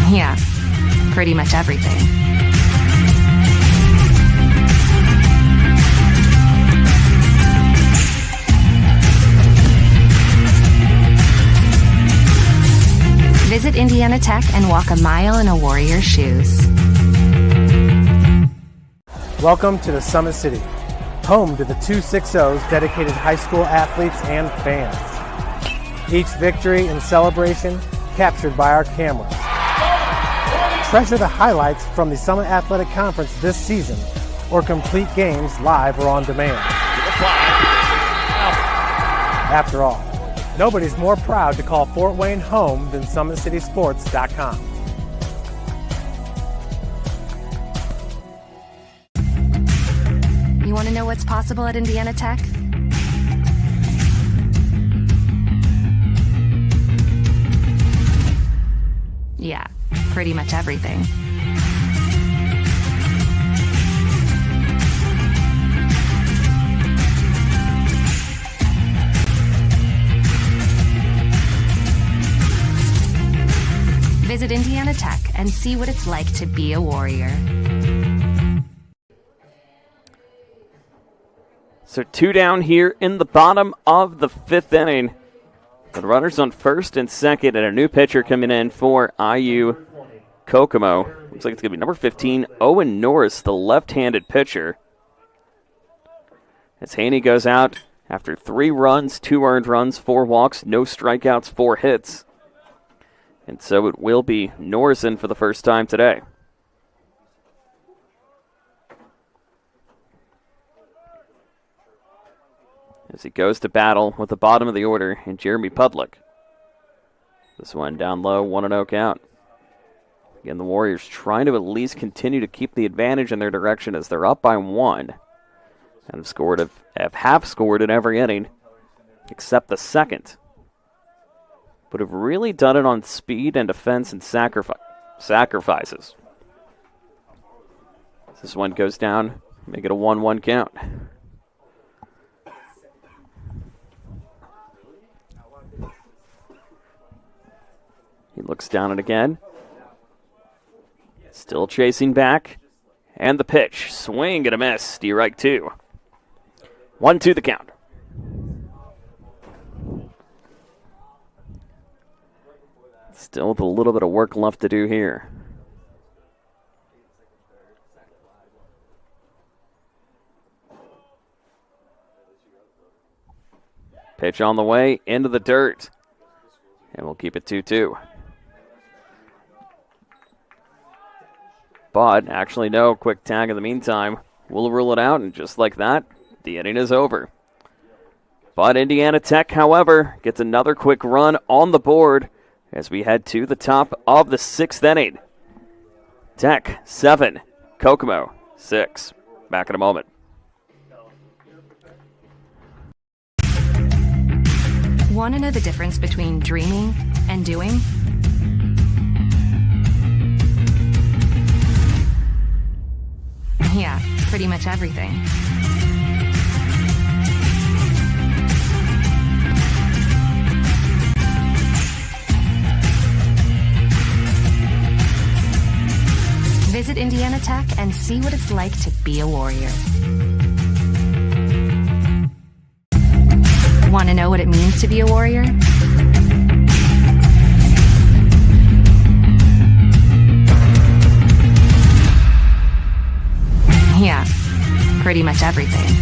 Yeah, pretty much everything. Visit Indiana Tech and walk a mile in a Warrior's shoes.
Welcome to the Summit City, home to the 260's dedicated high school athletes and fans. Each victory and celebration captured by our cameras. Treasure the highlights from the Summit Athletic Conference this season, or complete games live or on demand. After all, Nobody's more proud to call Fort Wayne home than SummitCitySports.com.
You want to know what's possible at Indiana Tech? Yeah, pretty much everything. Visit Indiana Tech and see what it's like to be a Warrior.
So 2 down here in the bottom of the 5th inning. The runners on first and second, and a new pitcher coming in for IU-Kokomo. Looks like it's going to be number 15, Owen Norris, the left-handed pitcher. As Haney goes out after 3 runs, 2 earned runs, 4 walks, no strikeouts, 4 hits. And so it will be Norris in for the first time today. As he goes to battle with the bottom of the order in Jeremy Public. This one down low, 1-0 count. Again, the Warriors trying to at least continue to keep the advantage in their direction as they're up by 1. And have half scored in every inning, except the second. But have really done it on speed and defense and sacrifices. This one goes down, make it a 1-1 count. He looks down it again. Still chasing back. And the pitch. Swing and a miss. Strike 2. 1-2 the count. Still with a little bit of work left to do here. Pitch on the way, into the dirt. And we'll keep it 2-2. But, actually no, quick tag in the meantime. We'll rule it out, and just like that, the inning is over. But Indiana Tech, however, gets another quick run on the board as we head to the top of the 6th inning. Tech 7, Kokomo 6. Back in a moment.
Want to know the difference between dreaming and doing? Yeah, pretty much everything. Visit Indiana Tech and see what it's like to be a Warrior. Want to know what it means to be a Warrior? Yeah, pretty much everything.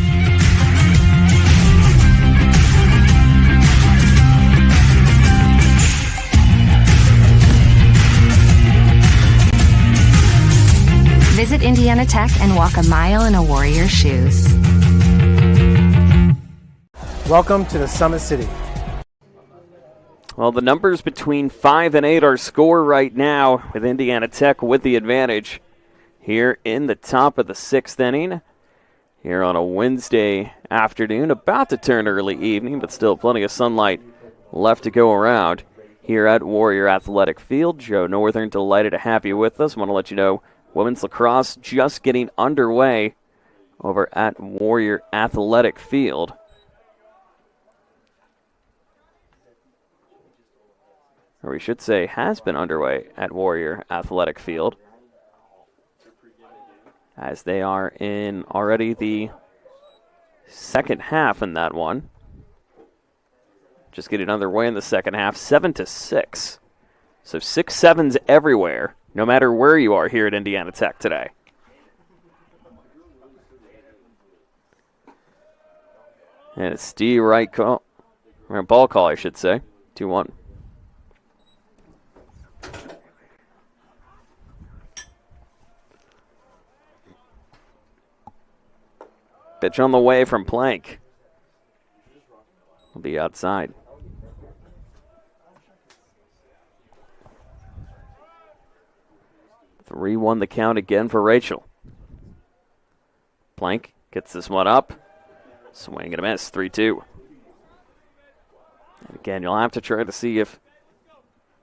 Visit Indiana Tech and walk a mile in a Warrior's shoes.
Welcome to the Summit City.
Well, the numbers between 5 and 8 are score right now, with Indiana Tech with the advantage here in the top of the 6th inning. Here on a Wednesday afternoon, about to turn early evening, but still plenty of sunlight left to go around here at Warrior Athletic Field. Joe Northern, delighted to have you with us. Want to let you know women's lacrosse just getting underway over at Warrior Athletic Field. Or we should say has been underway at Warrior Athletic Field, as they are in already the second half in that one. Just getting underway in the second half, 7-6. So 6-7s everywhere, no matter where you are here at Indiana Tech today. And it's Steve Wright call, or ball call, I should say, 2-1. Pitch on the way from Plank. Will be outside. 3-1 the count again for Rachel. Plank gets this one up. Swing and a miss, 3-2. And again, you'll have to try to see if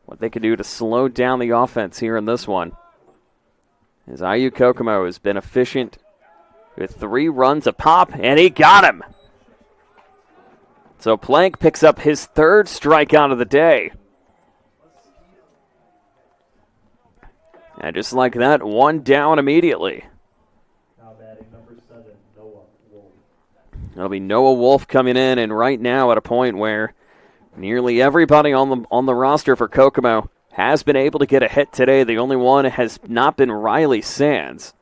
what they can do to slow down the offense here in this one. As IU-Kokomo has been efficient with 3 runs a pop, and he got him. So Plank picks up his 3rd strikeout of the day. And just like that, 1 down immediately.
Now batting number 7, Noah Wolf.
It'll be Noah Wolf coming in, and right now at a point where nearly everybody on the roster for Kokomo has been able to get a hit today. The only one has not been Riley Sands.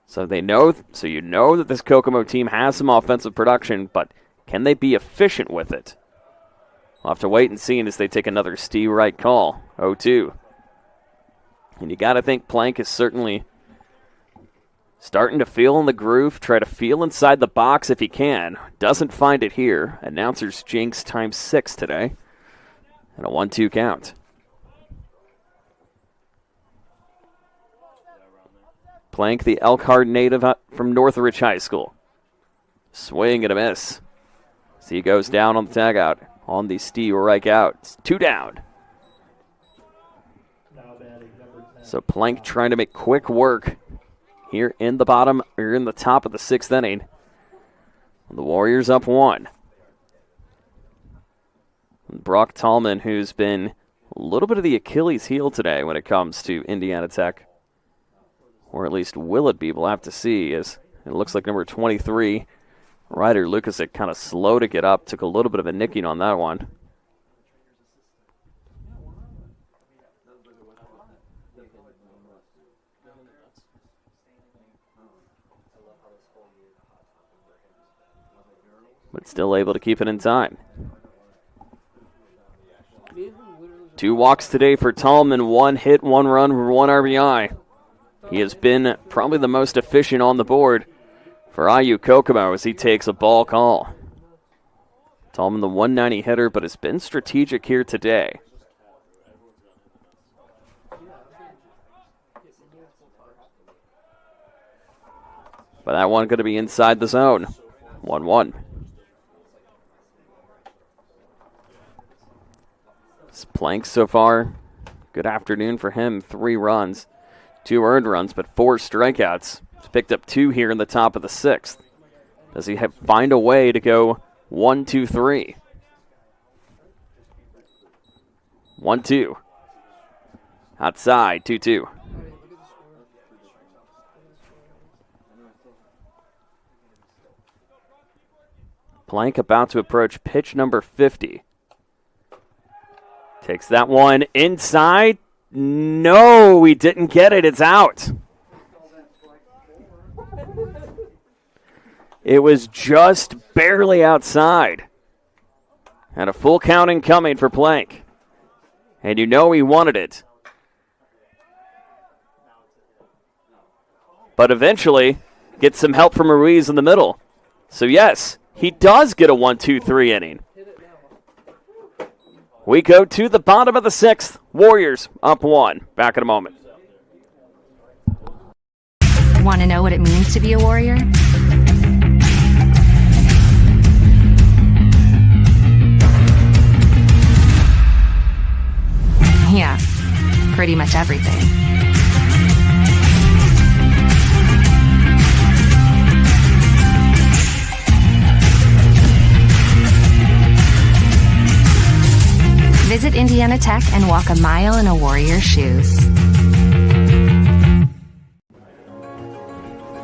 So you know that this Kokomo team has some offensive production, but can they be efficient with it? We'll have to wait and see as they take another Steve Wright call, 0-2. And you got to think Plank is certainly starting to feel in the groove, try to feel inside the box if he can. Doesn't find it here. Announcers jinx times 6 today. And a 1-2 count. Plank, the Elkhart native from Northridge High School. Swing and a miss. So he goes down on the tagout on the Steve Wright out. It's 2 down. So Plank trying to make quick work here in the top of the 6th inning. The Warriors up 1. And Brock Tallman, who's been a little bit of the Achilles heel today when it comes to Indiana Tech. Or at least will it be? We'll have to see. As it looks like number 23, Ryder Lukasic, kind of slow to get up. Took a little bit of a nicking on that one. But still able to keep it in time. 2 walks today for Tallman. 1 hit, 1 run, 1 RBI. He has been probably the most efficient on the board for IU-Kokomo as he takes a ball call. Tallman, the 190 hitter, but has been strategic here today. But that one going to be inside the zone. 1-1. Plank so far, good afternoon for him. 3 runs, 2 earned runs, but 4 strikeouts. He's picked up 2 here in the top of the 6th. Does he find a way to go 1-2-3? 1-2. Outside, 2-2. Plank about to approach pitch number 50. Takes that one inside. No, we didn't get it. It's out. It was just barely outside. And a full count incoming for Plank. And you know he wanted it. But eventually gets some help from Ruiz in the middle. So yes, he does get a 1-2-3 inning. We go to the bottom of the 6th. Warriors up 1. Back in a moment.
Want to know what it means to be a Warrior? Yeah, pretty much everything. Visit Indiana Tech and walk a mile in a Warrior's shoes.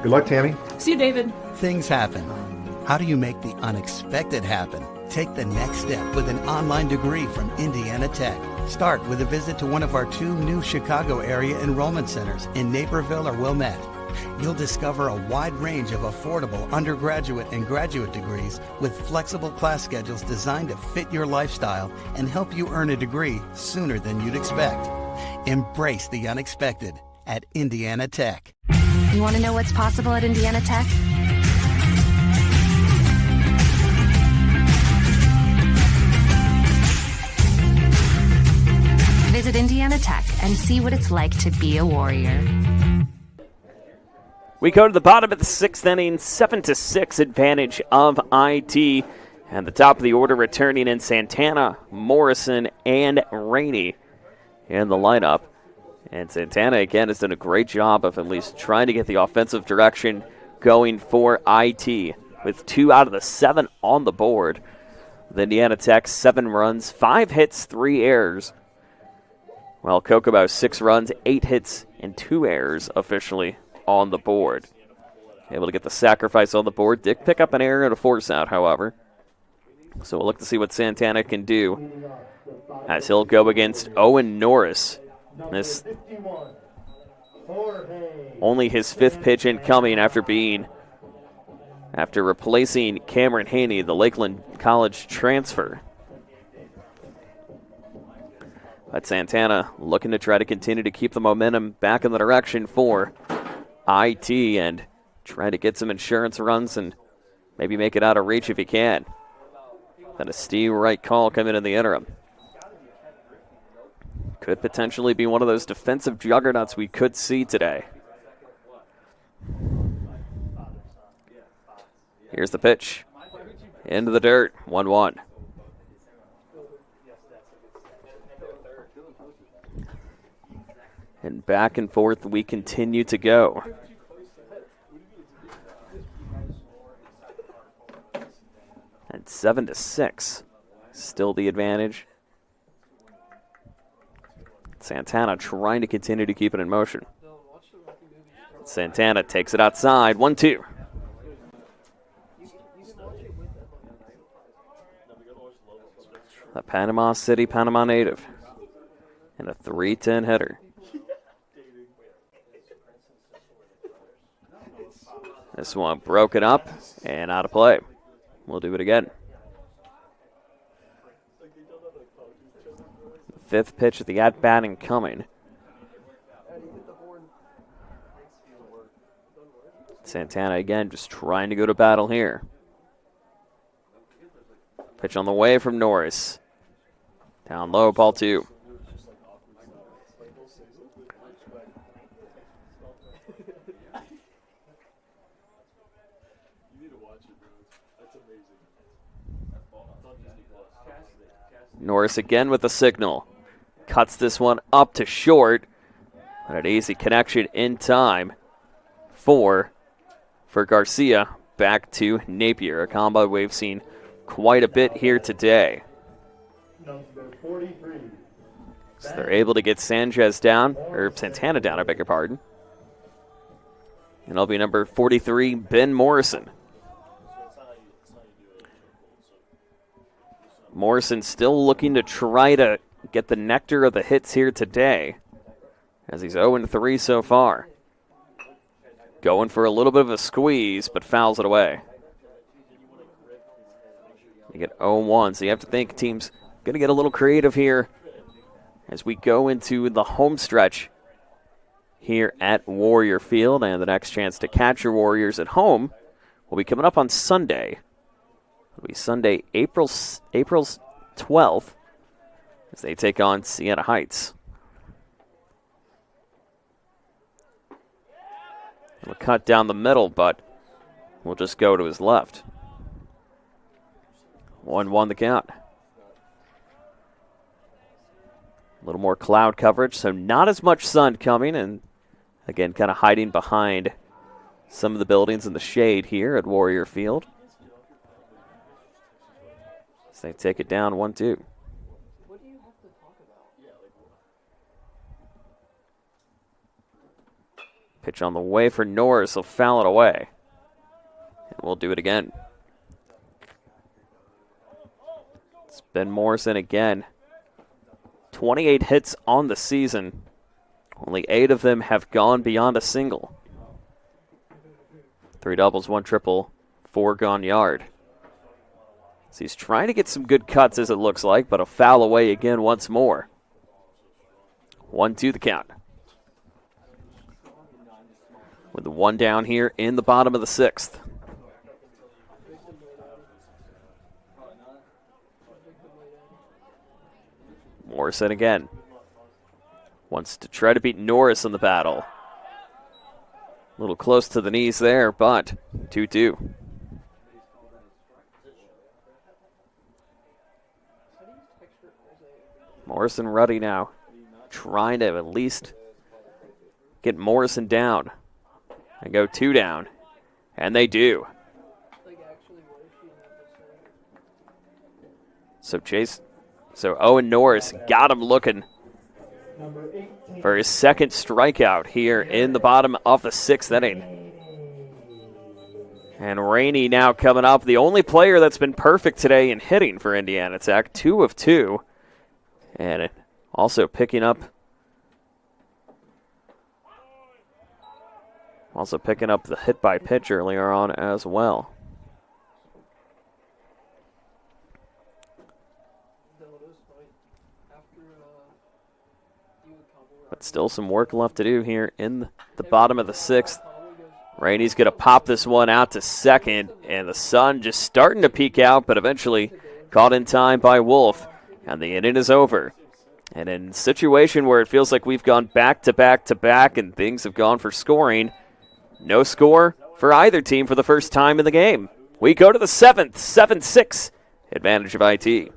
Good luck, Tammy.
See you, David.
Things happen. How do you make the unexpected happen? Take the next step with an online degree from Indiana Tech. Start with a visit to one of our 2 new Chicago area enrollment centers in Naperville or Wilmette. You'll discover a wide range of affordable undergraduate and graduate degrees with flexible class schedules designed to fit your lifestyle and help you earn a degree sooner than you'd expect. Embrace the unexpected at Indiana Tech.
You want to know what's possible at Indiana Tech? Visit Visit Indiana Tech and see what it's like to be a Warrior.
We go to the bottom of the 6th inning, 7-6 advantage of IT. And the top of the order returning in Santana, Morrison, and Rainey in the lineup. And Santana, again, has done a great job of at least trying to get the offensive direction going for IT, with 2 out of the 7 on the board. The Indiana Tech, 7 runs, 5 hits, 3 errors. While Kokomo, 6 runs, 8 hits, and 2 errors officially on the board. Able to get the sacrifice on the board. Did pick up an error and a force out, however. So we'll look to see what Santana can do as he'll go against Owen Norris. This only his 5th pitch incoming after replacing Cameron Haney, the Lakeland College transfer. But Santana looking to try to continue to keep the momentum back in the direction for IT and try to get some insurance runs and maybe make it out of reach if he can. Then a Steve Wright call coming in the interim. Could potentially be one of those defensive juggernauts we could see today. Here's the pitch. Into the dirt, 1-1. And back and forth we continue to go. And 7-6, still the advantage. Santana trying to continue to keep it in motion. Santana takes it outside, 1-2. A Panama City, Panama native. And a 3-10 hitter. This one broken up and out of play. We'll do it again. 5th pitch of the at-bat incoming. Santana again just trying to go to battle here. Pitch on the way from Norris. Down low, ball 2. Norris again with the signal. Cuts this one up to short. And an easy connection in time for Garcia back to Napier. A combo we've seen quite a bit here today.
Number 43.
So they're able to get Santana down, I beg your pardon. And it'll be number 43, Ben Morrison. Morrison still looking to try to get the nectar of the hits here today, as he's 0-3 so far. Going for a little bit of a squeeze, but fouls it away. You get 0-1, so you have to think team's going to get a little creative here as we go into the home stretch here at Warrior Field. And the next chance to catch your Warriors at home will be coming up on Sunday. It'll be Sunday, April 12th, as they take on Siena Heights. We'll cut down the middle, but we'll just go to his left. 1-1 the count. A little more cloud coverage, so not as much sun coming, and again, kind of hiding behind some of the buildings in the shade here at Warrior Field. So they take it down 1-2. Pitch on the way for Norris. He'll foul it away. And we'll do it again. It's Ben Morrison again. 28 hits on the season. Only 8 of them have gone beyond a single. 3 doubles, 1 triple, 4 gone yard. So he's trying to get some good cuts, as it looks like, but a foul away again once more. 1-2 the count. With the 1 down here in the bottom of the 6th. Morrison again. Wants to try to beat Norris in the battle. A little close to the knees there, but 2-2. Morrison Ruddy now trying to at least get Morrison down and go 2 down. And they do. So Owen Norris got him looking for his second strikeout here in the bottom of the 6th inning. And Rainey now coming up, the only player that's been perfect today in hitting for Indiana Tech, 2 of 2. And also picking up the hit by pitch earlier on as well. But still some work left to do here in the bottom of the 6th. Rainey's going to pop this one out to second, and the sun just starting to peek out, but eventually caught in time by Wolf, and the inning is over. And in a situation where it feels like we've gone back to back to back and things have gone for scoring, no score for either team for the first time in the game. We go to the 7th, 7-6, advantage of IT.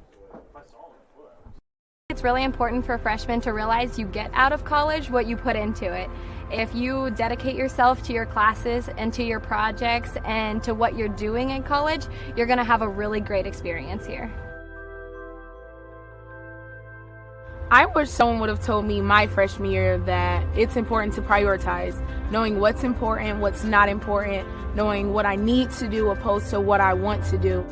It's really important for freshmen to realize you get out of college what you put into it. If you dedicate yourself to your classes and to your projects and to what you're doing in college, you're going to have a really great experience here.
I wish someone would have told me my freshman year that it's important to prioritize, knowing what's important, what's not important, knowing what I need to do opposed to what I want to do.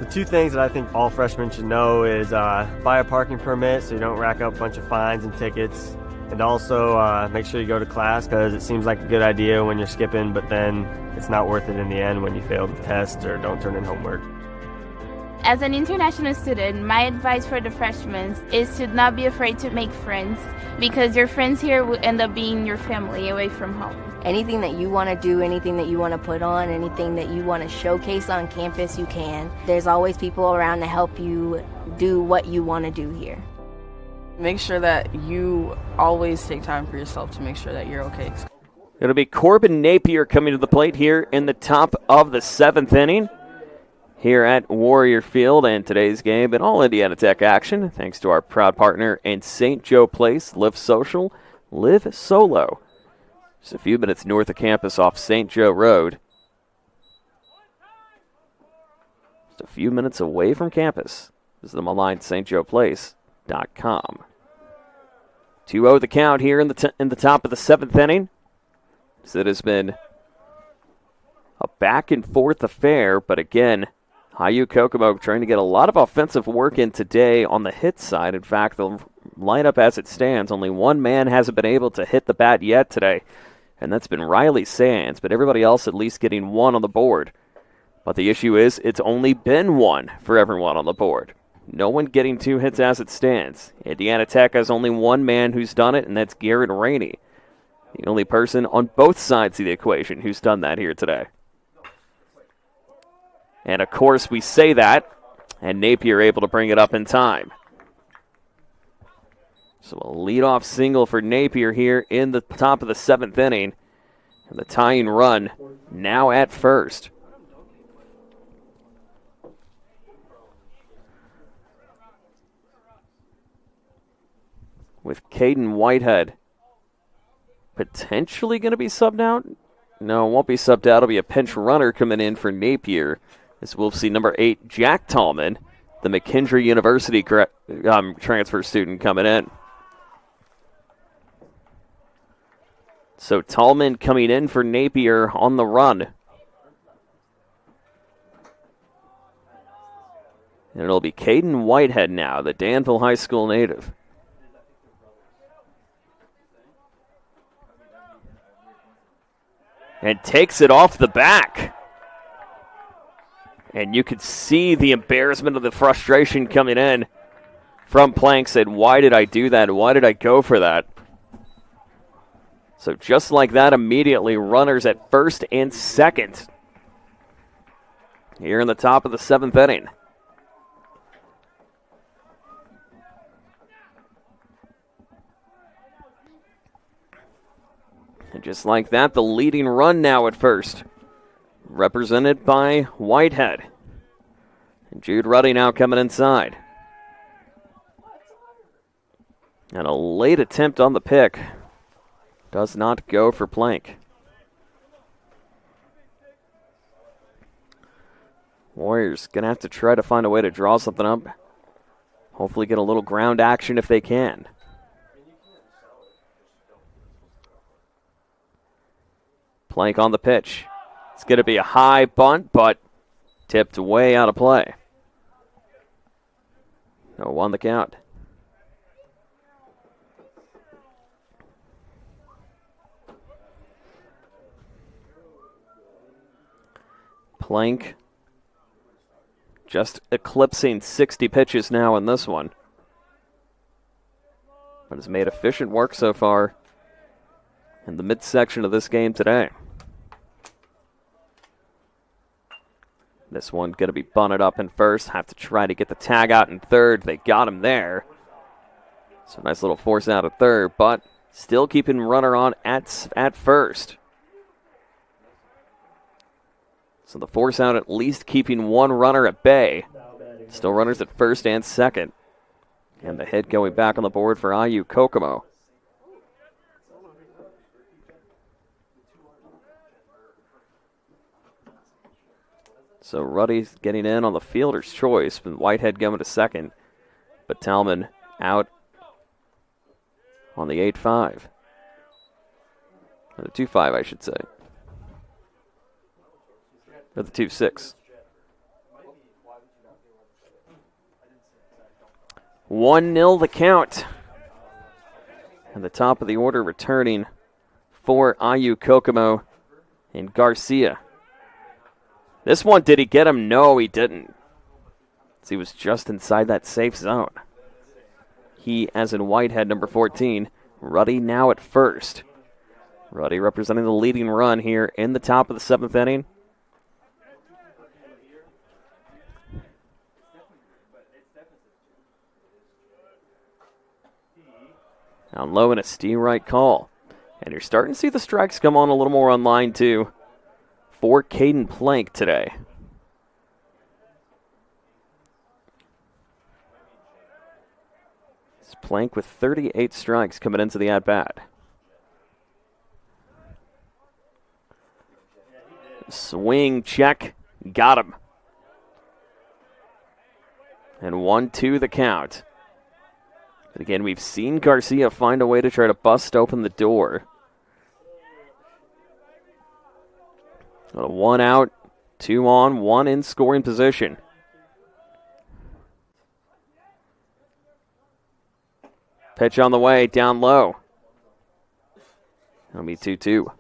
The 2 things that I think all freshmen should know is buy a parking permit so you don't rack up a bunch of fines and tickets. And also make sure you go to class, because it seems like a good idea when you're skipping, but then it's not worth it in the end when you fail the test or don't turn in homework.
As an international student, my advice for the freshmen is to not be afraid to make friends, because your friends here will end up being your family away from home.
Anything that you want to do, anything that you want to put on, anything that you want to showcase on campus, you can. There's always people around to help you do what you want to do here.
Make sure that you always take time for yourself to make sure that you're okay.
It'll be Corbin Napier coming to the plate here in the top of the 7th inning here at Warrior Field, and today's game in all Indiana Tech action, thanks to our proud partner in St. Joe Place, Live Social, Live Solo. Just a few minutes north of campus off St. Joe Road. Just a few minutes away from campus. Visit them online at stjoeplace.com. 2-0 the count here in the top of the 7th inning. So it has been a back-and-forth affair, but again, IU-Kokomo trying to get a lot of offensive work in today on the hit side. In fact, the lineup as it stands, only one man hasn't been able to hit the bat yet today, and that's been Riley Sands, but everybody else at least getting 1 on the board. But the issue is it's only been 1 for everyone on the board. No one getting 2 hits as it stands. Indiana Tech has only 1 man who's done it, and that's Garrett Rainey. The only person on both sides of the equation who's done that here today. And, of course, we say that, and Napier able to bring it up in time. So a leadoff single for Napier here in the top of the 7th inning. And the tying run now at first. With Caden Whitehead potentially going to be subbed out. No, it won't be subbed out. It'll be a pinch runner coming in for Napier. As we'll see number 8, Jack Tallman, the McKendree University transfer student coming in. So Tallman coming in for Napier on the run. And it'll be Caden Whitehead now, the Danville High School native. And takes it off the back. And you could see the embarrassment of the frustration coming in from Plank. Said, why did I do that? Why did I go for that? So just like that, immediately runners at first and second here in the top of the 7th inning. And just like that, the leading run now at first, represented by Whitehead. And Jude Ruddy now coming inside. And a late attempt on the pick does not go for Plank. Warriors going to have to try to find a way to draw something up. Hopefully get a little ground action if they can. Plank on the pitch. It's going to be a high bunt, but tipped way out of play. 0-1 the count. Plank just eclipsing 60 pitches now in this one. But has made efficient work so far in the midsection of this game today. This one going to be bunted up in first. Have to try to get the tag out in third. They got him there. So nice little force out of third, but still keeping runner on at first. So the force out at least keeping one runner at bay. Still runners at first and second. And the hit going back on the board for IU-Kokomo. So Ruddy's getting in on the fielder's choice, with Whitehead going to second. But Talman out on the 8-5. Or the 2-5, I should say. Or the 2-6. 1-0 the count. And the top of the order returning for IU-Kokomo and Garcia. This one, did he get him? No, he didn't. He was just inside that safe zone. He, as in Whitehead, number 14. Ruddy now at first. Ruddy representing the leading run here in the top of the 7th inning. Down low and a steam right call. And you're starting to see the strikes come on a little more on line, too, for Caden Plank today. It's Plank with 38 strikes coming into the at-bat. Swing, check, got him. And 1-2 the count. But again, we've seen Garcia find a way to try to bust open the door. Got a 1 out, 2 on, 1 in scoring position. Pitch on the way, down low. That'll be 2-2.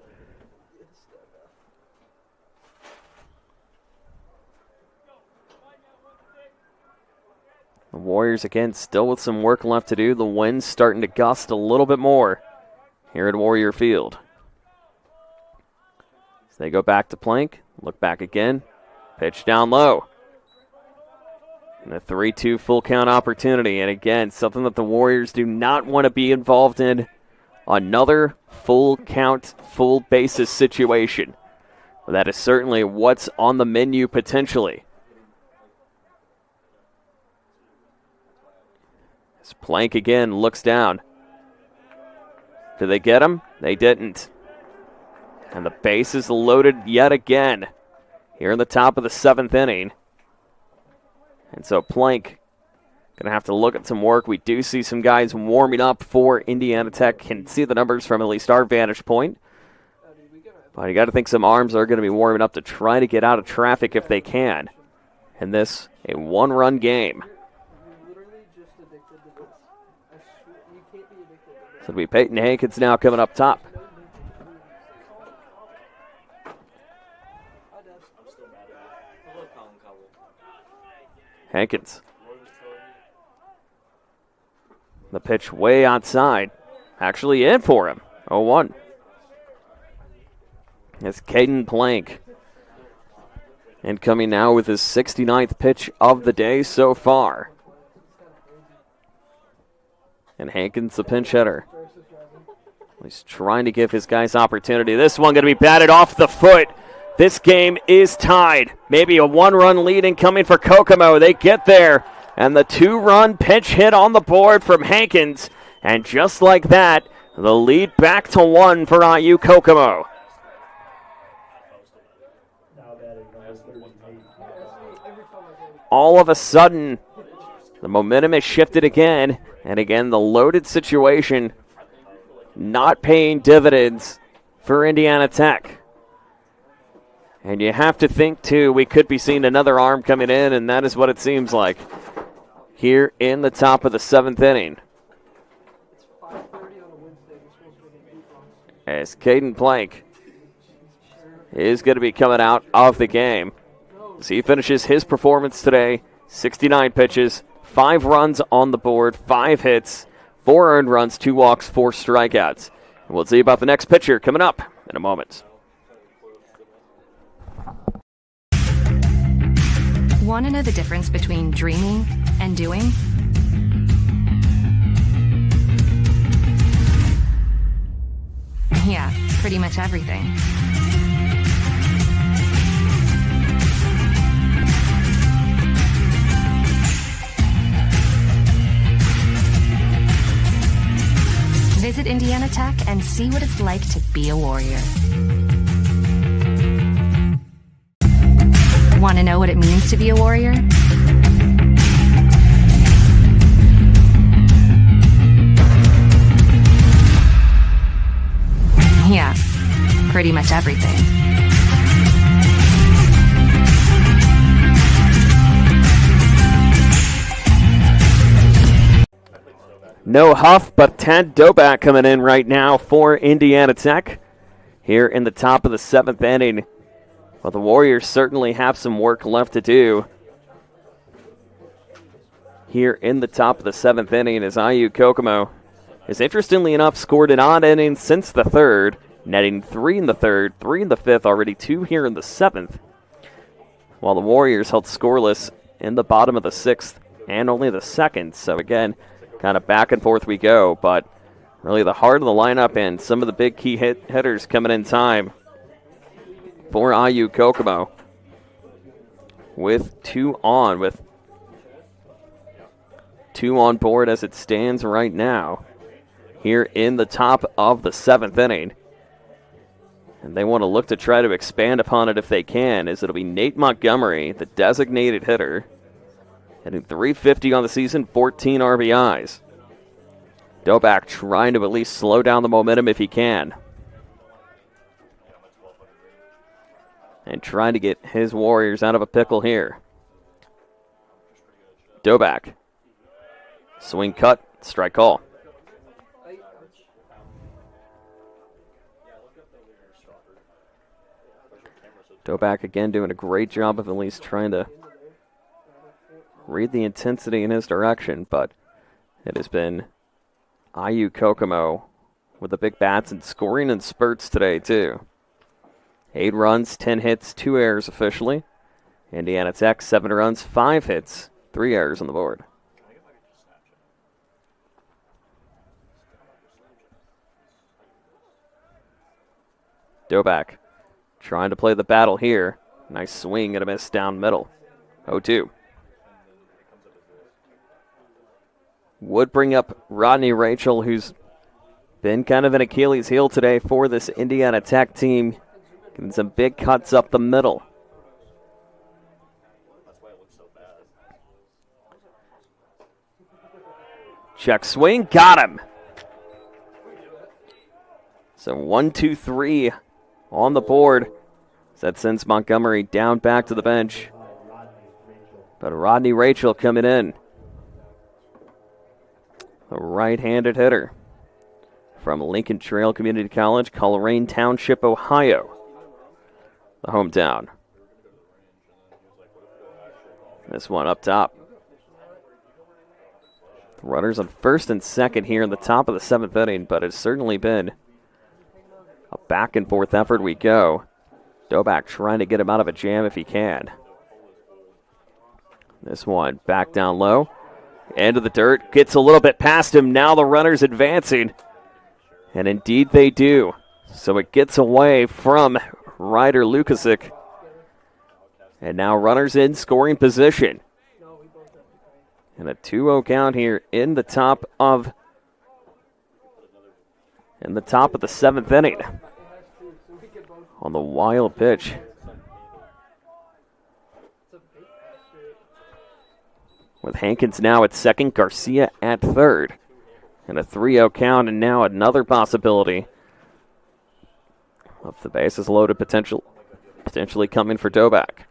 The Warriors, again, still with some work left to do. The wind's starting to gust a little bit more here at Warrior Field. So they go back to Plank. Look back again. Pitch down low. And a 3-2 full count opportunity. And again, something that the Warriors do not want to be involved in. Another full count, full basis situation. Well, that is certainly what's on the menu potentially. As Plank again looks down. Did they get him? They didn't. And the base is loaded yet again here in the top of the 7th inning. And so Plank going to have to look at some work. We do see some guys warming up for Indiana Tech. Can see the numbers from at least our vantage point. But you got to think some arms are going to be warming up to try to get out of traffic if they can. And this, a 1-run game. So it'll be Peyton Hankins now coming up top. Hankins. The pitch way outside. Actually in for him. 0-1. It's Caden Plank. And coming now with his 69th pitch of the day so far. And Hankins, the pinch hitter. He's trying to give his guys opportunity. This one going to be batted off the foot. This game is tied. Maybe a one-run lead incoming for Kokomo. They get there, and the 2-run pinch hit on the board from Hankins. And just like that, the lead back to 1 for IU-Kokomo. All of a sudden, the momentum has shifted again. And again, the loaded situation not paying dividends for Indiana Tech. And you have to think, too, we could be seeing another arm coming in, and that is what it seems like here in the top of the 7th inning. As Caden Plank is going to be coming out of the game. As he finishes his performance today, 69 pitches, 5 runs on the board, 5 hits, 4 earned runs, 2 walks, 4 strikeouts. And we'll see about the next pitcher coming up in a moment.
Want to know the difference between dreaming and doing? Yeah, pretty much everything. Visit Indiana Tech and see what it's like to be a Warrior. Want to know what it means to be a Warrior? Yeah, pretty much everything.
No huff, but Ted Doback coming in right now for Indiana Tech here in the top of the 7th inning. Well, the Warriors certainly have some work left to do here in the top of the 7th inning as IU-Kokomo has, interestingly enough, scored an odd inning since the 3rd, netting 3 in the 3rd, 3 in the 5th, already 2 here in the 7th, while the Warriors held scoreless in the bottom of the 6th and only the 2nd. So, again, kind of back and forth we go, but really the heart of the lineup and some of the big key hitters coming in time for IU-Kokomo with 2 on board as it stands right now here in the top of the 7th inning. And they want to look to try to expand upon it if they can, as it'll be Nate Montgomery, the designated hitter, hitting .350 on the season, 14 RBIs. Doback trying to at least slow down the momentum if he can. And trying to get his Warriors out of a pickle here. Doback. Swing cut, strike call. Doback again doing a great job of at least trying to read the intensity in his direction, but it has been IU-Kokomo with the big bats and scoring in spurts today too. 8 runs, 10 hits, 2 errors officially. Indiana Tech, 7 runs, 5 hits, 3 errors on the board. Doback trying to play the battle here. Nice swing and a miss down middle. 0-2. Would bring up Rodney Rachel, who's been kind of an Achilles heel today for this Indiana Tech team. Getting some big cuts up the middle. Check swing, got him. So 1-2-3 on the board. That sends Montgomery down back to the bench. But Rodney Rachel coming in. A right-handed hitter from Lincoln Trail Community College, Coleraine Township, Ohio. The hometown. This one up top. Runners on first and second here in the top of the 7th inning, but it's certainly been a back-and-forth effort we go. Doback trying to get him out of a jam if he can. This one back down low. Into the dirt. Gets a little bit past him. Now the runner's advancing. And indeed they do. So it gets away from Ryder Lukasic. And now runners in scoring position. And a 2-0 count here in the top of the seventh inning. On the wild pitch. With Hankins now at second, Garcia at third. And a 3-0 count, and now another possibility of the bases loaded potentially coming for Doback.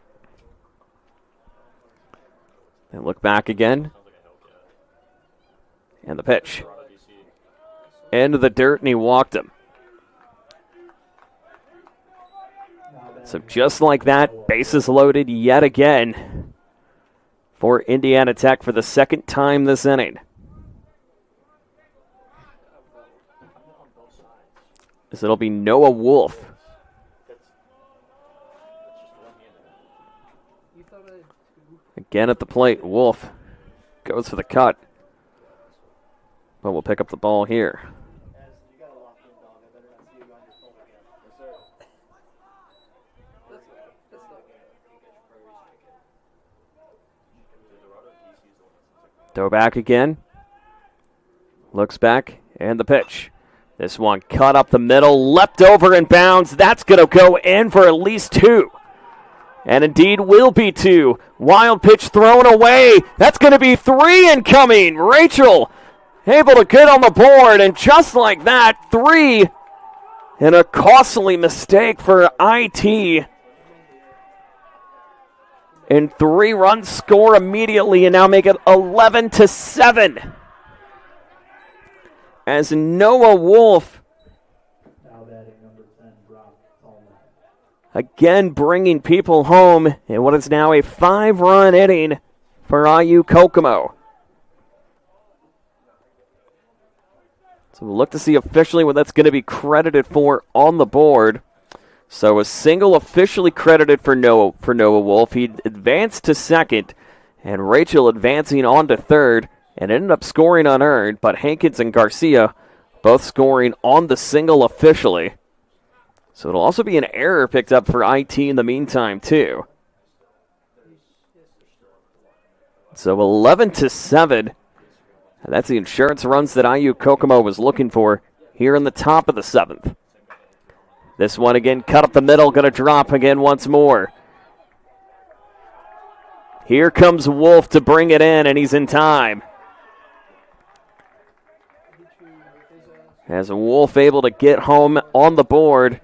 And look back again. And the pitch. Into the dirt, and he walked him. So just like that, bases loaded yet again for Indiana Tech for the second time this inning. As it'll be Noah Wolf. Again at the plate, Wolf goes for the cut. But we'll pick up the ball here. Doback again. Looks back, and the pitch. This one cut up the middle, leapt over and bounds. That's going to go in for at least two. And indeed will be two. Wild pitch thrown away. That's going to be three incoming. Rachel able to get on the board, and just like that, three. And a costly mistake for IT. And 3 runs score immediately and now make it 11-7. As Noah Wolf again bringing people home in what is now a 5-run inning for IU-Kokomo. So we'll look to see officially what that's going to be credited for on the board. So a single officially credited for Noah Wolf. He advanced to second, and Rachel advancing on to third, and ended up scoring unearned, but Hankins and Garcia both scoring on the single officially. So it'll also be an error picked up for IT in the meantime, too. So 11-7. And that's the insurance runs that IU-Kokomo was looking for here in the top of the 7th. This one again cut up the middle, going to drop again once more. Here comes Wolf to bring it in, and he's in time. As Wolf able to get home on the board,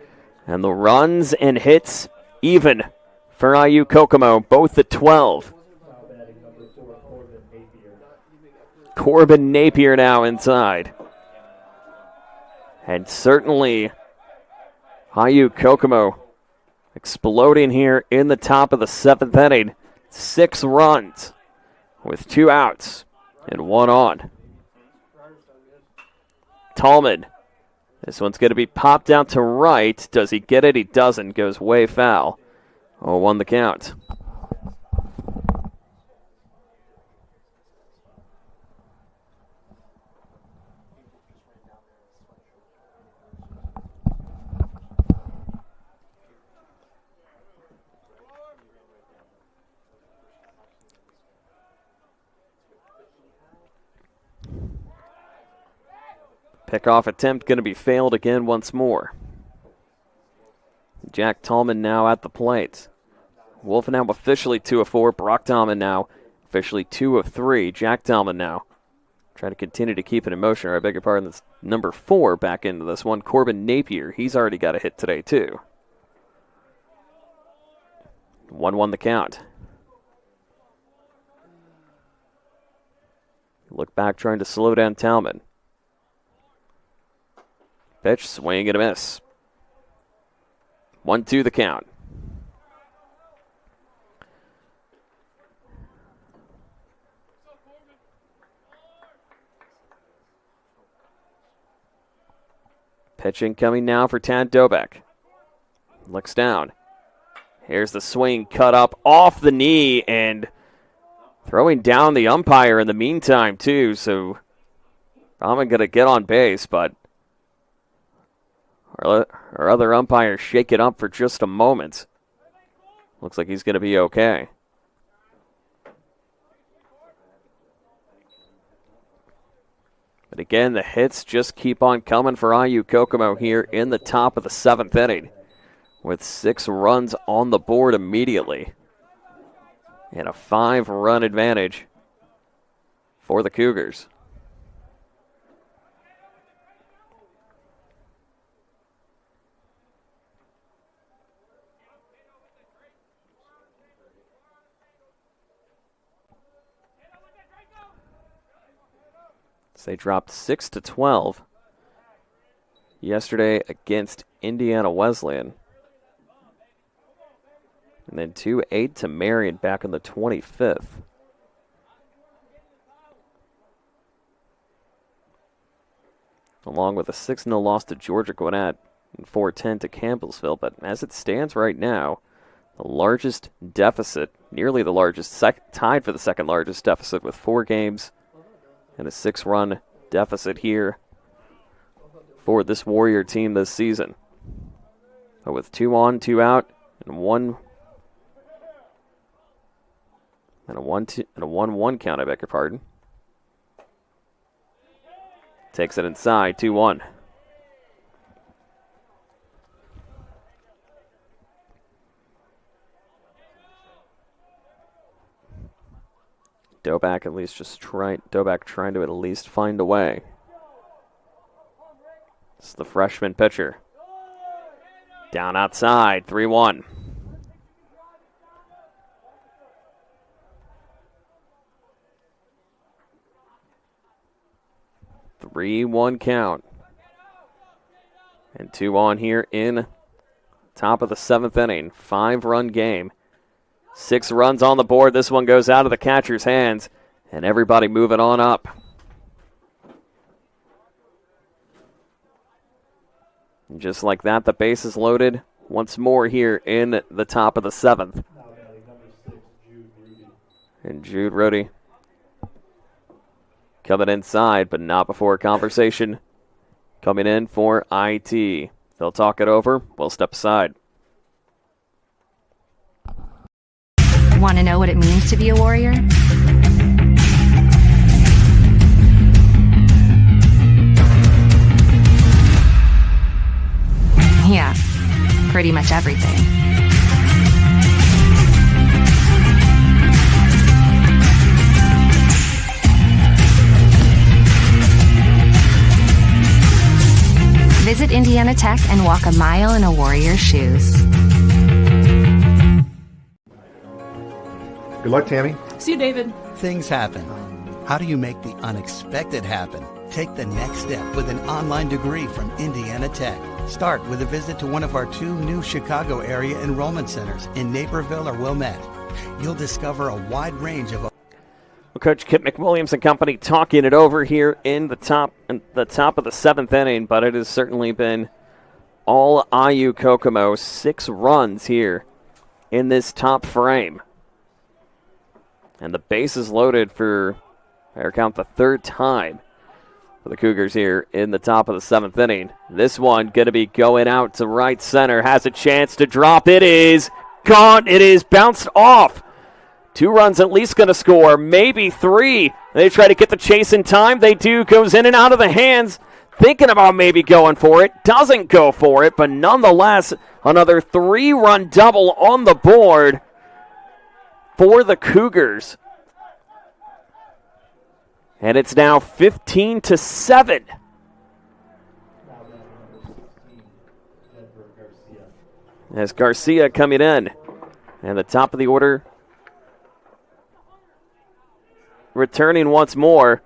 and the runs and hits even for IU-Kokomo, both at 12. Corbin Napier now inside. And certainly IU-Kokomo exploding here in the top of the 7th inning. 6 runs with 2 outs and 1 on. Tallman. This one's going to be popped out to right. Does he get it? He doesn't. Goes way foul. 0-1 the count. Pickoff attempt going to be failed again once more. Jack Tallman now at the plate. Wolf now officially 2 of 4. Brock Tallman now officially 2 of 3. Jack Tallman now trying to continue to keep it in motion. Or I beg your pardon, that's number 4 back into this one. Corbin Napier, he's already got a hit today too. 1-1 the count. Look back trying to slow down Tallman. Pitch, swing and a miss. 1-2 the count. Pitching coming now for Tad Doback. Looks down. Here's the swing, cut up off the knee, and throwing down the umpire in the meantime, too. So I'm going to get on base, but Our other umpire shake it up for just a moment. Looks like he's going to be okay. But again, the hits just keep on coming for IU-Kokomo here in the top of the 7th inning, with 6 runs on the board immediately and a 5-run advantage for the Cougars. They dropped 6-12 yesterday against Indiana Wesleyan. And then 2-8 to Marion back on the 25th. Along with a 6-0 loss to Georgia Gwinnett and 4-10 to Campbellsville. But as it stands right now, the largest deficit, nearly the largest, tied for the second largest deficit with 4 games and a 6-run deficit here for this Warrior team this season. But with 2 on, 2 out, and a 1-1 count, I beg your pardon. Takes it inside, 2-1. Doback trying to at least find a way. It's the freshman pitcher. Down outside, 3-1. Three-one count. And 2 on here in top of the 7th inning. 5-run game. 6 runs on the board. This one goes out of the catcher's hands, and everybody moving on up. And just like that, the base is loaded once more here in the top of the 7th. And Jude Rohde coming inside, but not before a conversation coming in for IT. They'll talk it over. We'll step aside.
Want to know what it means to be a warrior? Yeah, pretty much everything. Visit Indiana Tech and walk a mile in a warrior's shoes.
Good luck, Tammy.
See you, David.
Things happen. How do you make the unexpected happen? Take the next step with an online degree from Indiana Tech. Start with a visit to one of our 2 new Chicago area enrollment centers in Naperville or Wilmette. You'll discover a wide range of
Coach Kip McWilliams and company talking it over here in the top of the 7th inning, but it has certainly been all IU-Kokomo. 6 runs here in this top frame. And the base is loaded for, I count, the 3rd time for the Cougars here in the top of the 7th inning. This one going to be going out to right center. Has a chance to drop. It is gone. It is bounced off. 2 runs at least going to score, maybe 3. They try to get the chase in time. They do. Goes in and out of the hands. Thinking about maybe going for it. Doesn't go for it, but nonetheless, another 3-run double on the board for the Cougars. And it's now 15-7. As Garcia coming in. And the top of the order returning once more.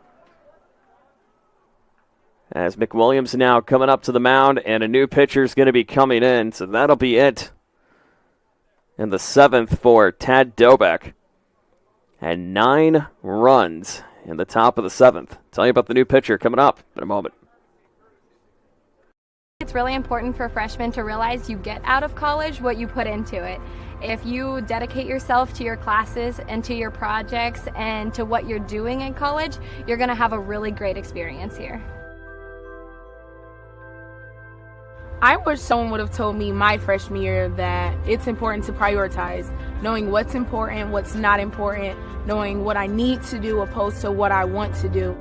As McWilliams now coming up to the mound, and a new pitcher is going to be coming in. So that'll be it in the 7th for Tad Dobeck. And 9 runs in the top of the 7th. Tell you about the new pitcher coming up in a moment.
It's really important for freshmen to realize you get out of college what you put into it. If you dedicate yourself to your classes and to your projects and to what you're doing in college, you're going to have a really great experience here.
I wish someone would have told me my freshman year that it's important to prioritize, knowing what's important, what's not important, knowing what I need to do opposed to what I want to do.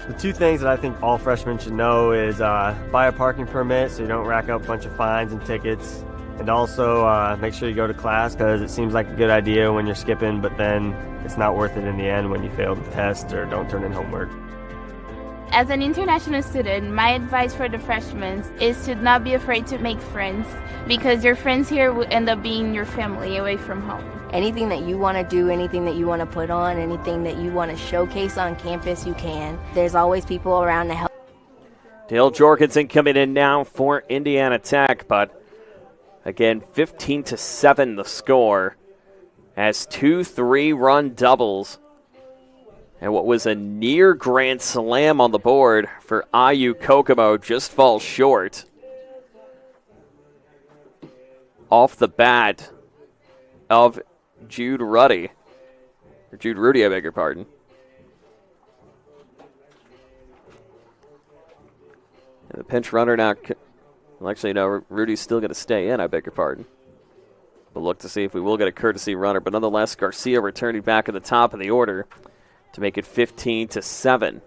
The two things that I think all freshmen should know is buy a parking permit so you don't rack up a bunch of fines and tickets. And also make sure you go to class, because it seems like a good idea when you're skipping, but then it's not worth it in the end when you fail the test or don't turn in homework.
As an international student, my advice for the freshmen is to not be afraid to make friends, because your friends here will end up being your family away from home.
Anything that you want to do, anything that you want to put on, anything that you want to showcase on campus, you can. There's always people around to help.
Dale Jorgensen coming in now for Indiana Tech, but again, 15-7 the score as 2 3-run doubles. And what was a near grand slam on the board for IU-Kokomo just falls short. Off the bat of Jude Rudy, I beg your pardon. And the pinch runner now, well, actually, no, Rudy's still going to stay in, I beg your pardon. We'll look to see if we will get a courtesy runner, but nonetheless, Garcia returning back at the top of the order to make it 15-7.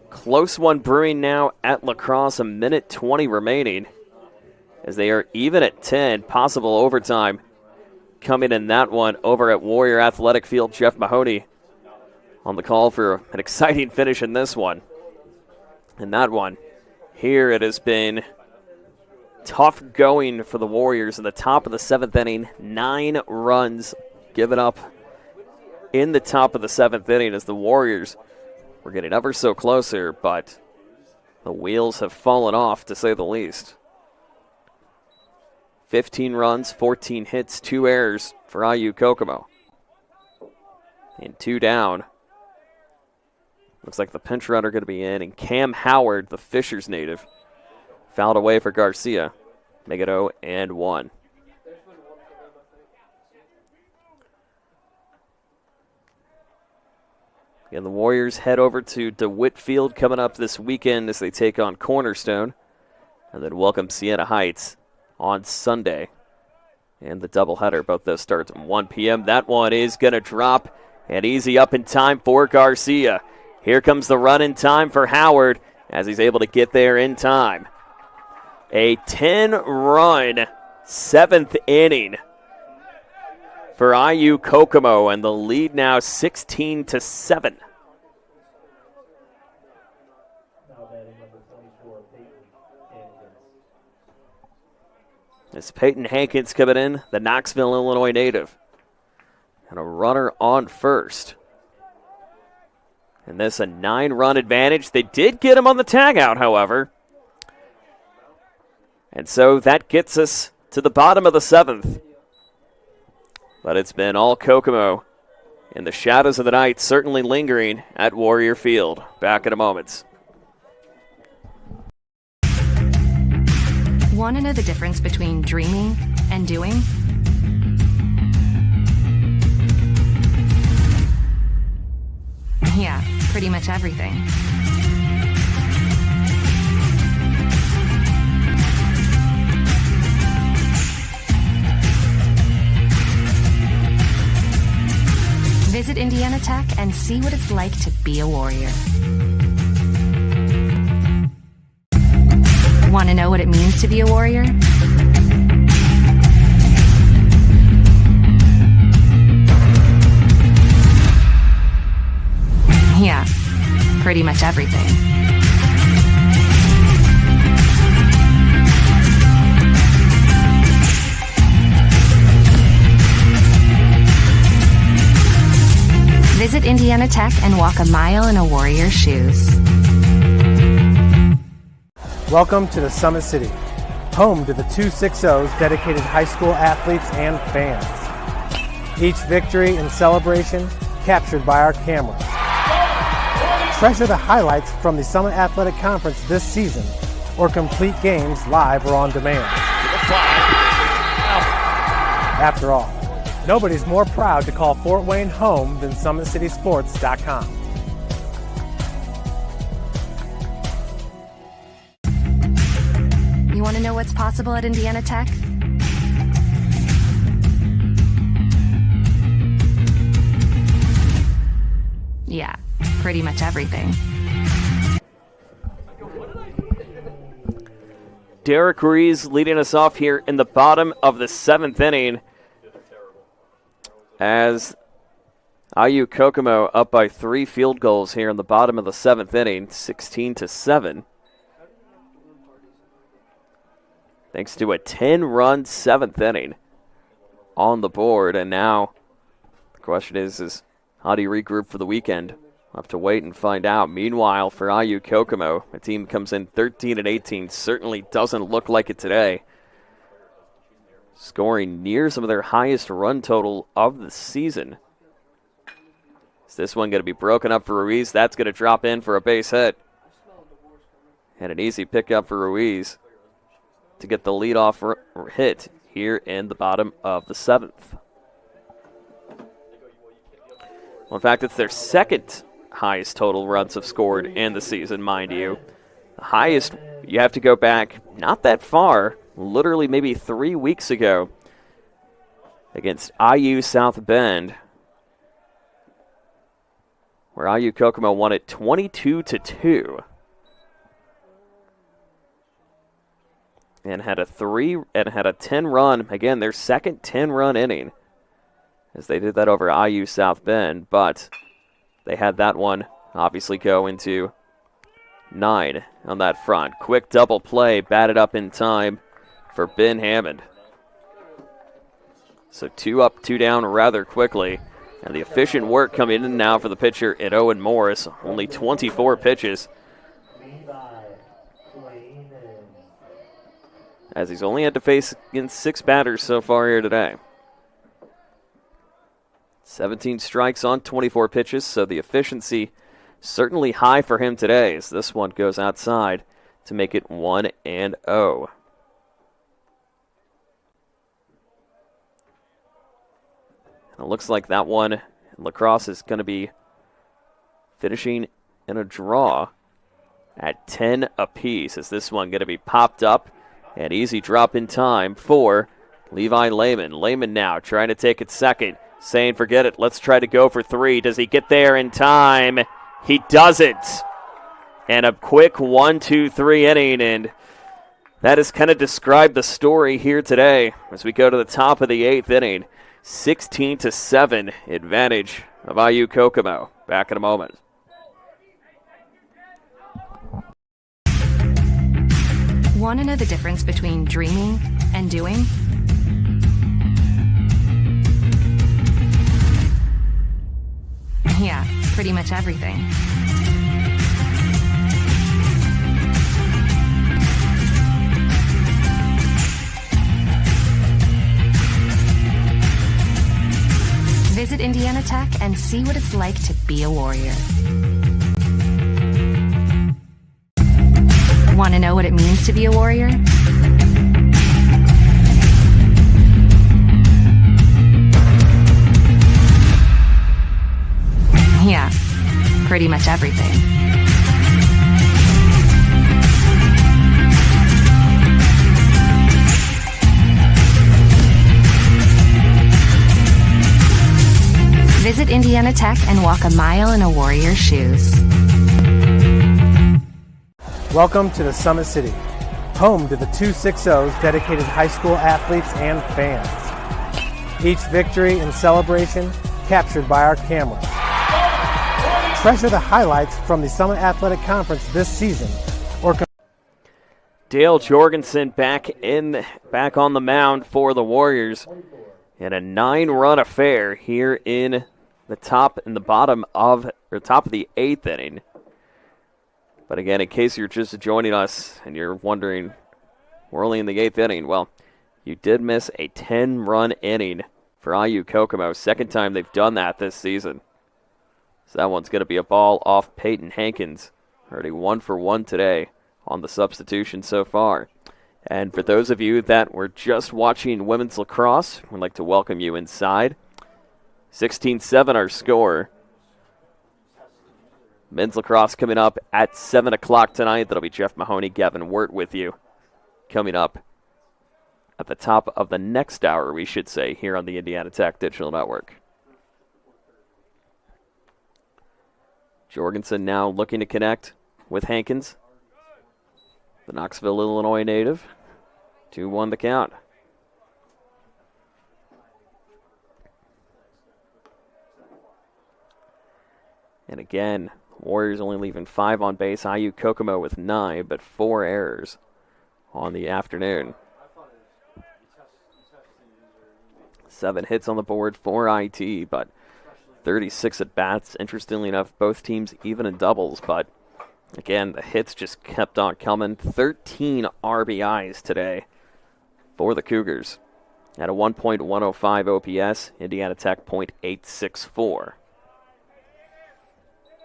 Close one brewing now at La Crosse, a minute 20 remaining, as they are even at 10, possible overtime coming in that one over at Warrior Athletic Field. Jeff Mahoney on the call for an exciting finish in this one. And that one, here it has been tough going for the Warriors in the top of the 7th inning. 9 runs given up in the top of the 7th inning as the Warriors were getting ever so closer, but the wheels have fallen off, to say the least. 15 runs, 14 hits, 2 errors for IU-Kokomo. And 2 down. Looks like the pinch runner going to be in, and Cam Howard, the Fishers native, fouled away for Garcia. Make it 0-1. And the Warriors head over to DeWitt Field coming up this weekend as they take on Cornerstone, and then welcome Siena Heights on Sunday. And the doubleheader, both those starts at 1 p.m. That one is going to drop, and easy up in time for Garcia. Here comes the run in time for Howard as he's able to get there in time. A 10-run 7th inning for IU-Kokomo, and the lead now 16-7. As Peyton Hankins coming in, the Knoxville, Illinois native. And a runner on first. And this a 9-run advantage. They did get him on the tagout, however. And so that gets us to the bottom of the 7th. But it's been all Kokomo in the shadows of the night, certainly lingering at Warrior Field. Back in a moment.
Want to know the difference between dreaming and doing? Yeah, pretty much everything. Visit Indiana Tech and see what it's like to be a Warrior. Want to know what it means to be a Warrior? Yeah, pretty much everything. Visit Indiana Tech and walk a mile in a Warrior's shoes.
Welcome to the Summit City, home to the 260's dedicated high school athletes and fans. Each victory and celebration captured by our cameras. Treasure the highlights from the Summit Athletic Conference this season, or complete games live or on demand. After all, Nobody's more proud to call Fort Wayne home than SummitCitySports.com.
You want to know what's possible at Indiana Tech? Yeah, pretty much everything.
Derek Ruiz leading us off here in the bottom of the 7th inning as IU-Kokomo up by 3 field goals here in the bottom of the 7th inning, 16-7. Thanks to a 10-run 7th inning on the board. And now the question is how do you regroup for the weekend? We'll have to wait and find out. Meanwhile, for IU-Kokomo, a team comes in 13-18. Certainly doesn't look like it today. Scoring near some of their highest run total of the season. Is this one going to be broken up for Ruiz? That's going to drop in for a base hit. And an easy pickup for Ruiz to get the leadoff hit here in the bottom of the 7th. Well, in fact, it's their second highest total runs have scored in the season, mind you. The highest, you have to go back not that far, literally maybe 3 weeks ago against IU South Bend, where IU-Kokomo won it 22-2. And had a 10-run, again, their second 10-run inning, as they did that over IU South Bend, but they had that one obviously go into 9 on that front. Quick double play, batted up in time for Ben Hammond. So 2 up, 2 down rather quickly, and the efficient work coming in now for the pitcher at Owen Morris. Only 24 pitches, as he's only had to face against 6 batters so far here today. 17 strikes on 24 pitches, so the efficiency certainly high for him today, as this one goes outside to make it 1-0. And it looks like that one, Lacrosse, is going to be finishing in a draw at 10 apiece. Is this one going to be popped up? An easy drop in time for Levi Lehman. Lehman now trying to take it second, saying forget it, let's try to go for 3. Does he get there in time? He doesn't. And a quick 1-2-3 inning, and that has kind of described the story here today as we go to the top of the 8th inning. 16-7 advantage of IU-Kokomo. Back in a moment.
Want to know the difference between dreaming and doing? Yeah, pretty much everything. Visit Indiana Tech and see what it's like to be a Warrior. Want to know what it means to be a Warrior? Yeah, pretty much everything. Visit Indiana Tech and walk a mile in a Warrior's shoes.
Welcome to the Summit City, home to the 260's dedicated high school athletes and fans. Each victory and celebration captured by our cameras. Treasure the highlights from the Summit Athletic Conference this season.
Dale Jorgensen back on the mound for the Warriors in a 9-run affair here in the top and the bottom of the 8th inning. But again, in case you're just joining us and you're wondering, we're only in the 8th inning. Well, you did miss a 10-run inning for IU-Kokomo. Second time they've done that this season. So that one's going to be a ball off Peyton Hankins. Already 1 for 1 today on the substitution so far. And for those of you that were just watching women's lacrosse, we'd like to welcome you inside. 16-7 our score. Men's lacrosse coming up at 7 o'clock tonight. That'll be Jeff Mahoney, Gavin Wirt with you. Coming up at the top of the next hour, we should say, here on the Indiana Tech Digital Network. Jorgensen now looking to connect with Hankins, the Knoxville, Illinois native. 2-1 the count. And again, Warriors only leaving 5 on base. IU-Kokomo with 9, but 4 errors on the afternoon. 7 hits on the board for IT, but 36 at-bats. Interestingly enough, both teams even in doubles, but again, the hits just kept on coming. 13 RBIs today for the Cougars. At a 1.105 OPS, Indiana Tech .864.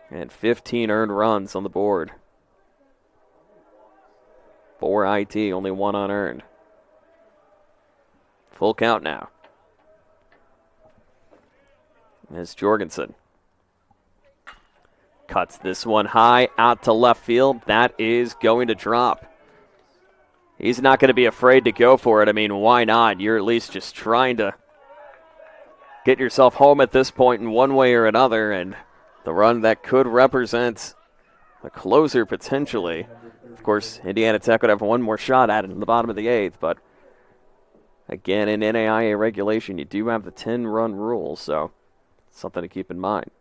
And 15 earned runs on the board. For IT, only 1 unearned. Full count now. As Jorgensen cuts this one high out to left field. That is going to drop. He's not going to be afraid to go for it. I mean, why not? You're at least just trying to get yourself home at this point in one way or another, and the run that could represent a closer potentially. Of course, Indiana Tech would have one more shot at it in the bottom of the 8th, but again, in NAIA regulation, you do have the 10-run rule, so something to keep in mind.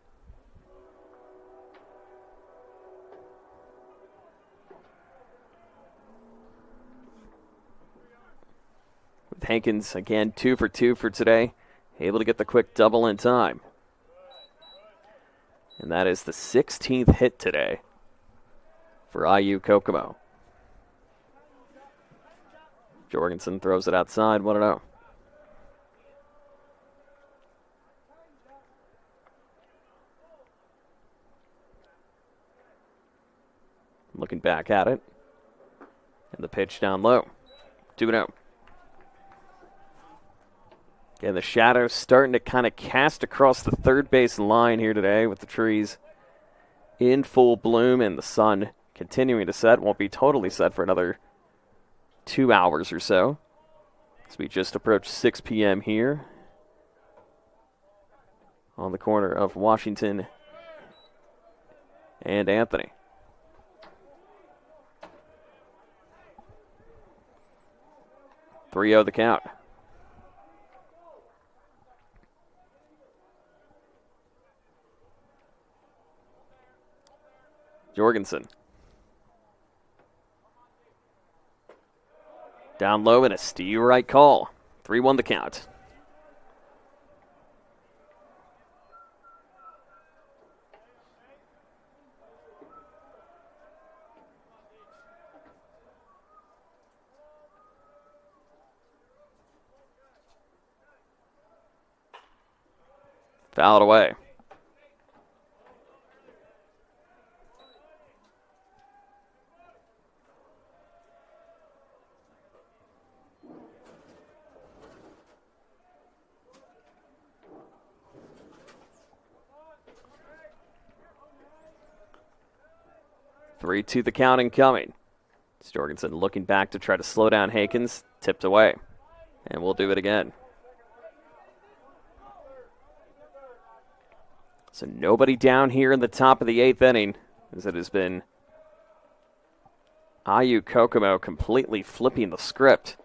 With Hankins, again, 2 for 2 for today, able to get the quick double in time. And that is the 16th hit today for IU-Kokomo. Jorgensen throws it outside, 1-0. Looking back at it. And the pitch down low. 2-0. Again, the shadows starting to kind of cast across the third base line here today with the trees in full bloom and the sun continuing to set. Won't be totally set for another 2 hours or so, as we just approach 6 p.m. here on the corner of Washington and Anthony. .3-0 the count. Jorgensen. Down low and a steal right call. 3-1 the count. Fouled away. Three to the count and coming. Jorgensen looking back to try to slow down Hankins. Tipped away. And we'll do it again. So nobody down here in the top of the 8th inning, as it has been IU-Kokomo completely flipping the script.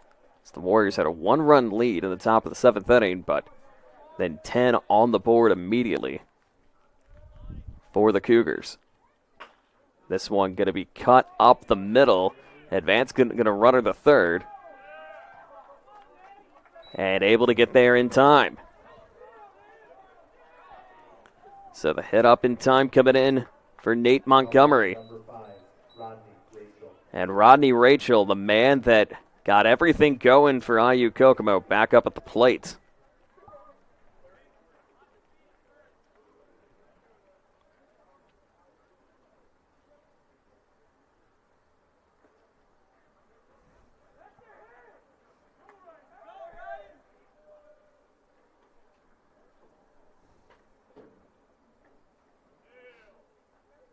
As the Warriors had a 1-run lead in the top of the 7th inning, but then 10 on the board immediately for the Cougars. This one going to be cut up the middle. Advance going to run her the third. And able to get there in time. So the hit up in time coming in for Nate Montgomery. And Rodney Rachel, the man that got everything going for IU-Kokomo, back up at the plate.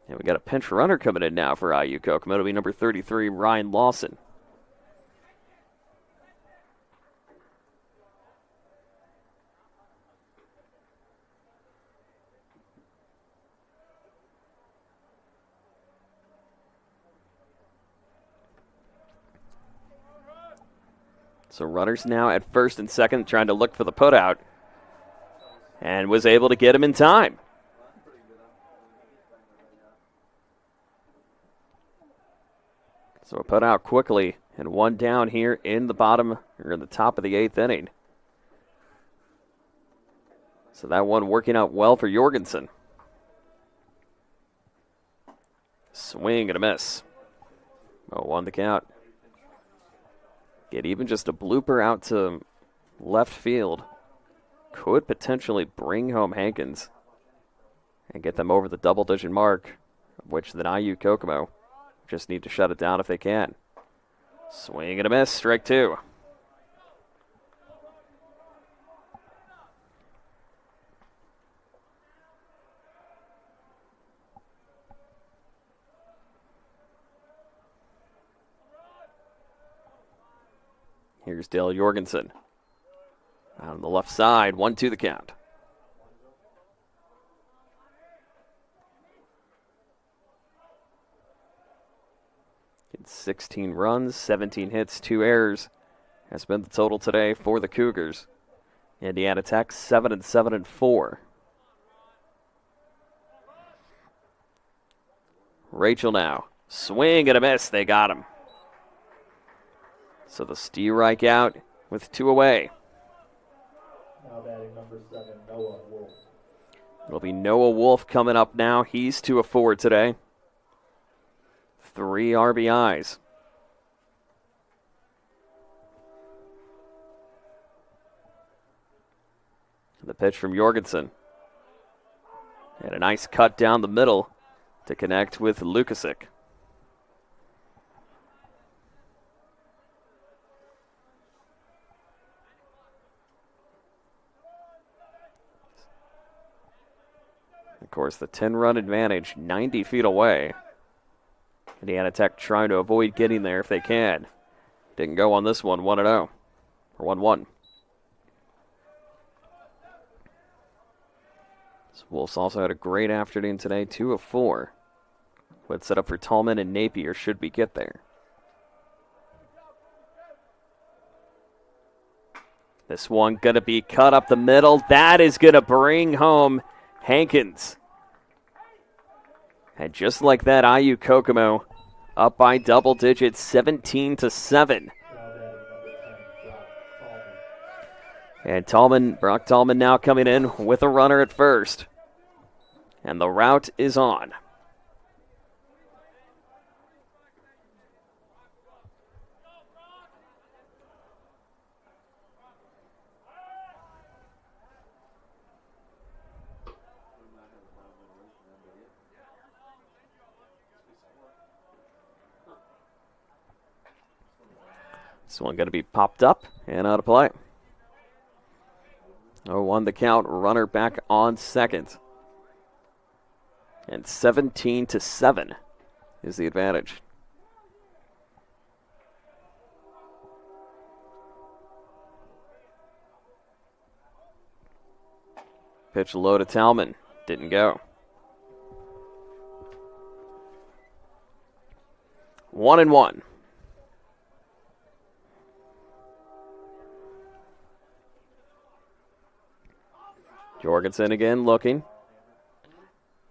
And we got a pinch runner coming in now for IU-Kokomo. It'll be number 33, Ryan Lawson. So runners now at first and second, trying to look for the putout. And was able to get him in time. So a putout quickly, and one down here in the bottom, or in the top of the 8th inning. So that one working out well for Jorgensen. Swing and a miss. 0-1 the count. Get even just a blooper out to left field. Could potentially bring home Hankins and get them over the double-digit mark, of which the IU-Kokomo just need to shut it down if they can. Swing and a miss, strike 2. Here's Dale Jorgensen. Out on the left side, 1-2 the count. Gets 16 runs, 17 hits, 2 errors. Has been the total today for the Cougars. Indiana Tech 7-7-4. Rachel now. Swing and a miss. They got him. So the strike out with 2 away.
Now batting number 7, Noah Wolf.
It'll be Noah Wolf coming up now. He's 2 of 4 today. 3 RBIs. The pitch from Jorgensen. And a nice cut down the middle to connect with Lukasic. Of course, the 10-run advantage, 90 feet away. Indiana Tech trying to avoid getting there if they can. Didn't go on this one, 1-0, or 1-1. So Wolves also had a great afternoon today, 2 of 4. What's set up for Tallman and Napier should we get there. This one going to be cut up the middle. That is going to bring home Hankins. And just like that, IU-Kokomo up by double digits, 17-7. And Brock Tallman now coming in with a runner at first. And the route is on. This one going to be popped up and out of play. 0-1 the count, runner back on second. And 17-7 is the advantage. Pitch low to Talman. Didn't go. 1-1. Jorgensen again looking.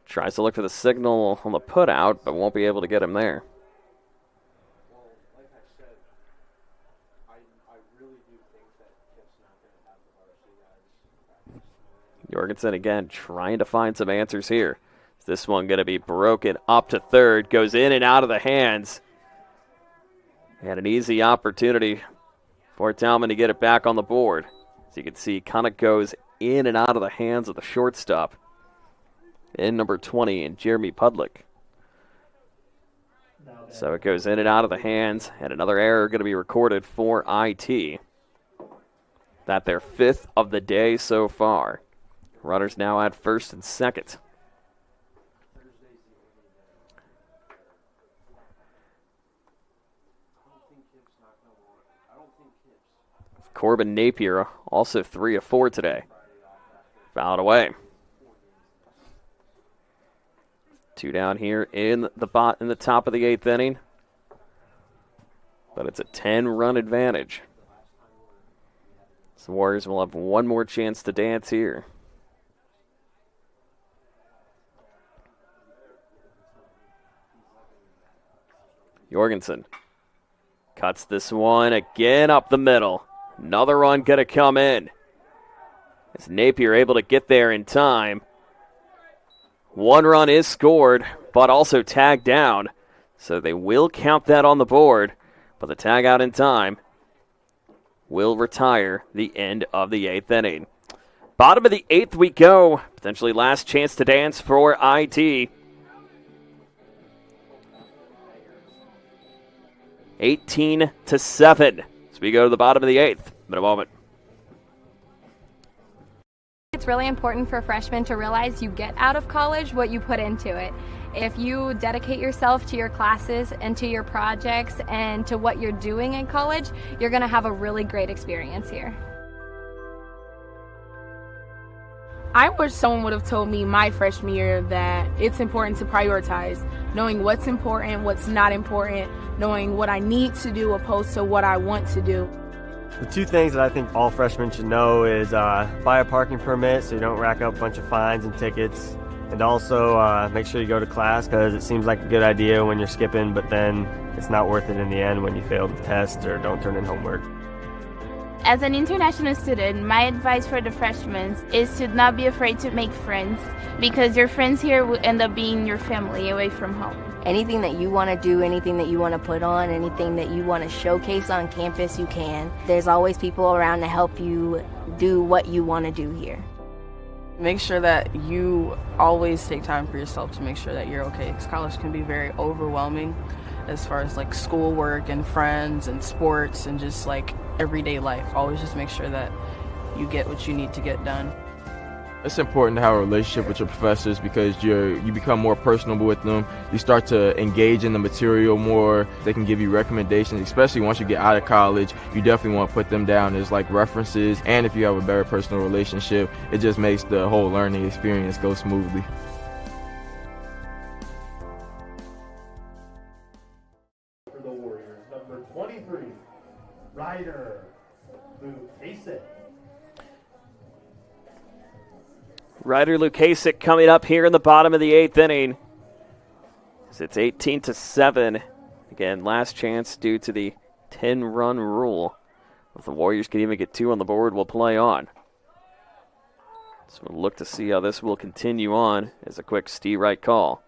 Tries to look for the signal on the putout, but won't be able to get him there. Jorgensen again trying to find some answers here. This one going to be broken up to third. Goes in and out of the hands. And an easy opportunity for Talman to get it back on the board. As you can see, kind of goes in and out of the hands of the shortstop. In number 20, and Jeremy Pudlick. So it goes in and out of the hands, and another error going to be recorded for IT. That their 5th of the day so far. Runners now at first and second. Corbin Napier, also 3 of 4 today. Fouled away. 2 down here in the top of the 8th inning. But it's a 10-run advantage. So the Warriors will have one more chance to dance here. Jorgensen cuts this one again up the middle. Another run going to come in. Is Napier able to get there in time? 1 run is scored, but also tagged down. So they will count that on the board, but the tag out in time will retire the end of the 8th inning. Bottom of the 8th we go. Potentially last chance to dance for IT. 18-7. So we go to the bottom of the 8th in a moment.
It's really important for freshmen to realize you get out of college what you put into it. If you dedicate yourself to your classes and to your projects and to what you're doing in college, you're going to have a really great experience here.
I wish someone would have told me my freshman year that it's important to prioritize, knowing what's important, what's not important, knowing what I need to do opposed to what I want to do.
The 2 things that I think all freshmen should know is buy a parking permit so you don't rack up a bunch of fines and tickets. And also make sure you go to class, because it seems like a good idea when you're skipping, but then it's not worth it in the end when you fail the test or don't turn in homework.
As an international student, my advice for the freshmen is to not be afraid to make friends, because your friends here will end up being your family away from home.
Anything that you want to do, anything that you want to put on, anything that you want to showcase on campus, you can. There's always people around to help you do what you want to do here.
Make sure that you always take time for yourself to make sure that you're okay, because college can be very overwhelming as far as like schoolwork and friends and sports and just like everyday life. Always just make sure that you get what you need to get done.
It's important to have a relationship with your professors, because you become more personable with them. You start to engage in the material more. They can give you recommendations, especially once you get out of college. You definitely want to put them down as like references. And if you have a better personal relationship, it just makes the whole learning experience go smoothly.
For the Warriors, number 23, Ryder Lukasic.
Ryder Lukasic coming up here in the bottom of the 8th inning. It's 18-7. Again, last chance due to the 10-run rule. If the Warriors can even get 2 on the board, we'll play on. So we'll look to see how this will continue on as a quick Steve Wright call.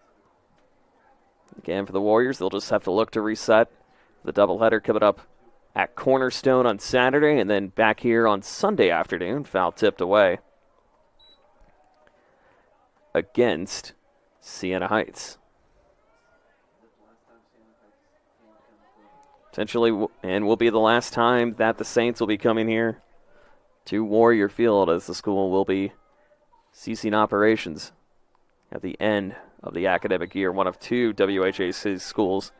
Again, for the Warriors, they'll just have to look to reset. The doubleheader coming up at Cornerstone on Saturday, and then back here on Sunday afternoon, foul tipped away against Siena Heights. Potentially, and will be the last time that the Saints will be coming here to Warrior Field, as the school will be ceasing operations at the end of the academic year. One of 2 WHAC schools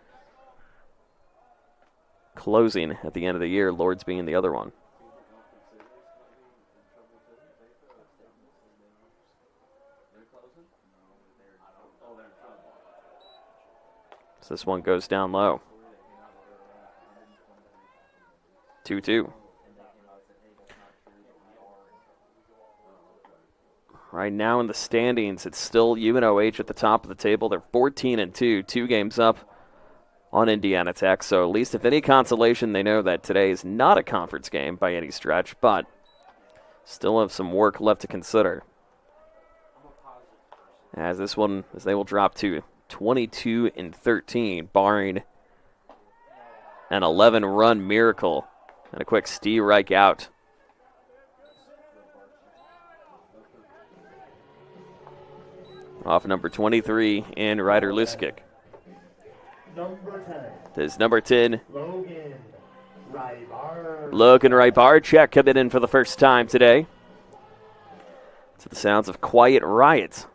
closing at the end of the year, Lords being the other one. So this one goes down low. 2-2. Right now in the standings, it's still UNOH at the top of the table. They're 14-2, 2 games up on Indiana Tech. So at least if any consolation, they know that today is not a conference game by any stretch, but still have some work left to consider. As they will drop to 22-13, barring an 11-run miracle and a quick Steve Reich out. Off number 23 in Ryder Luskic.
Number 10.
This number 10,
Logan Rybar.
Logan Rybarczyk coming in for the first time today. To the sounds of Quiet Riot.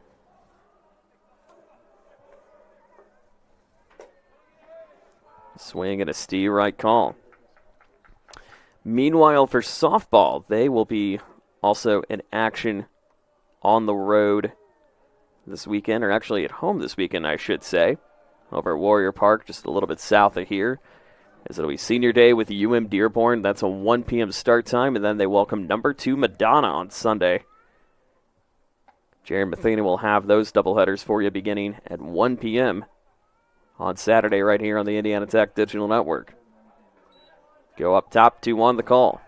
Swing and a Steve Wright call. Meanwhile, for softball, they will be also in action on the road this weekend, or actually at home this weekend, I should say, over at Warrior Park, just a little bit south of here, as it'll be senior day with Dearborn. That's a 1 p.m. start time, and then they welcome number 2 Madonna on Sunday. Jared Matheny will have those doubleheaders for you beginning at 1 p.m. on Saturday right here on the Indiana Tech Digital Network. Go up top, 2-1 the call.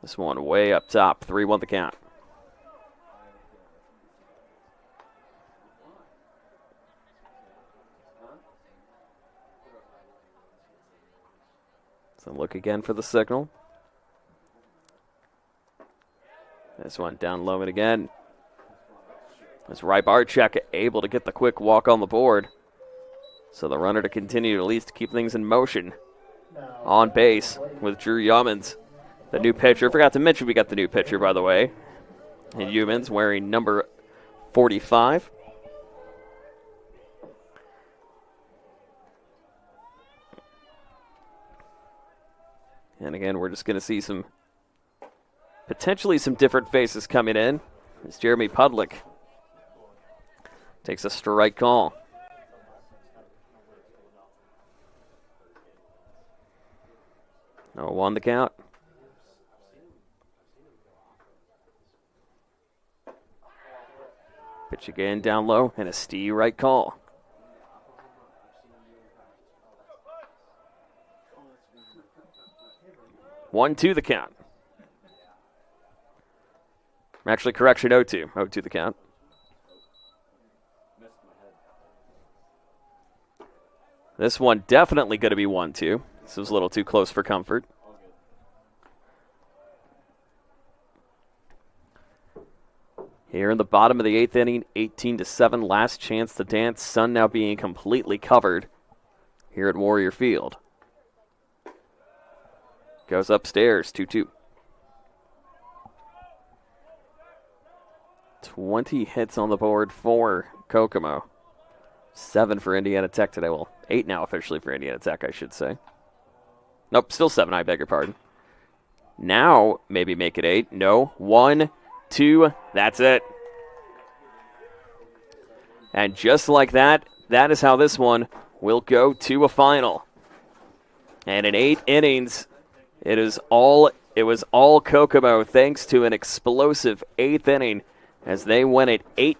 This one way up top, 3-1 the count. So look again for the signal. This one down low and again. As Rybarczyk able to get the quick walk on the board. So the runner to continue to at least keep things in motion on base with Drew Youmans, the new pitcher. Forgot to mention we got the new pitcher, by the way. And Youmans wearing number 45. And again, we're just going to see potentially some different faces coming in. As Jeremy Pudlick takes a strike call. Oh, 1 the count. Pitch again down low, and a Steve right call. One, 2 the count. Actually, correction, 0-2. 0-2 the count. This one definitely going to be 1-2. This was a little too close for comfort. Here in the bottom of the 8th inning, 18-7, last chance to dance. Sun now being completely covered here at Warrior Field. Goes upstairs, 2-2. 20 hits on the board for Kokomo. 7 for Indiana Tech today. Well, 8 now officially for Indiana Tech, I should say. Nope, still 7, I beg your pardon. Now, maybe make it 8. No, 1, 2, that's it. And just like that, that is how this one will go to a final. And in 8 innings, it was all Kokomo thanks to an explosive 8th inning as they win it 18.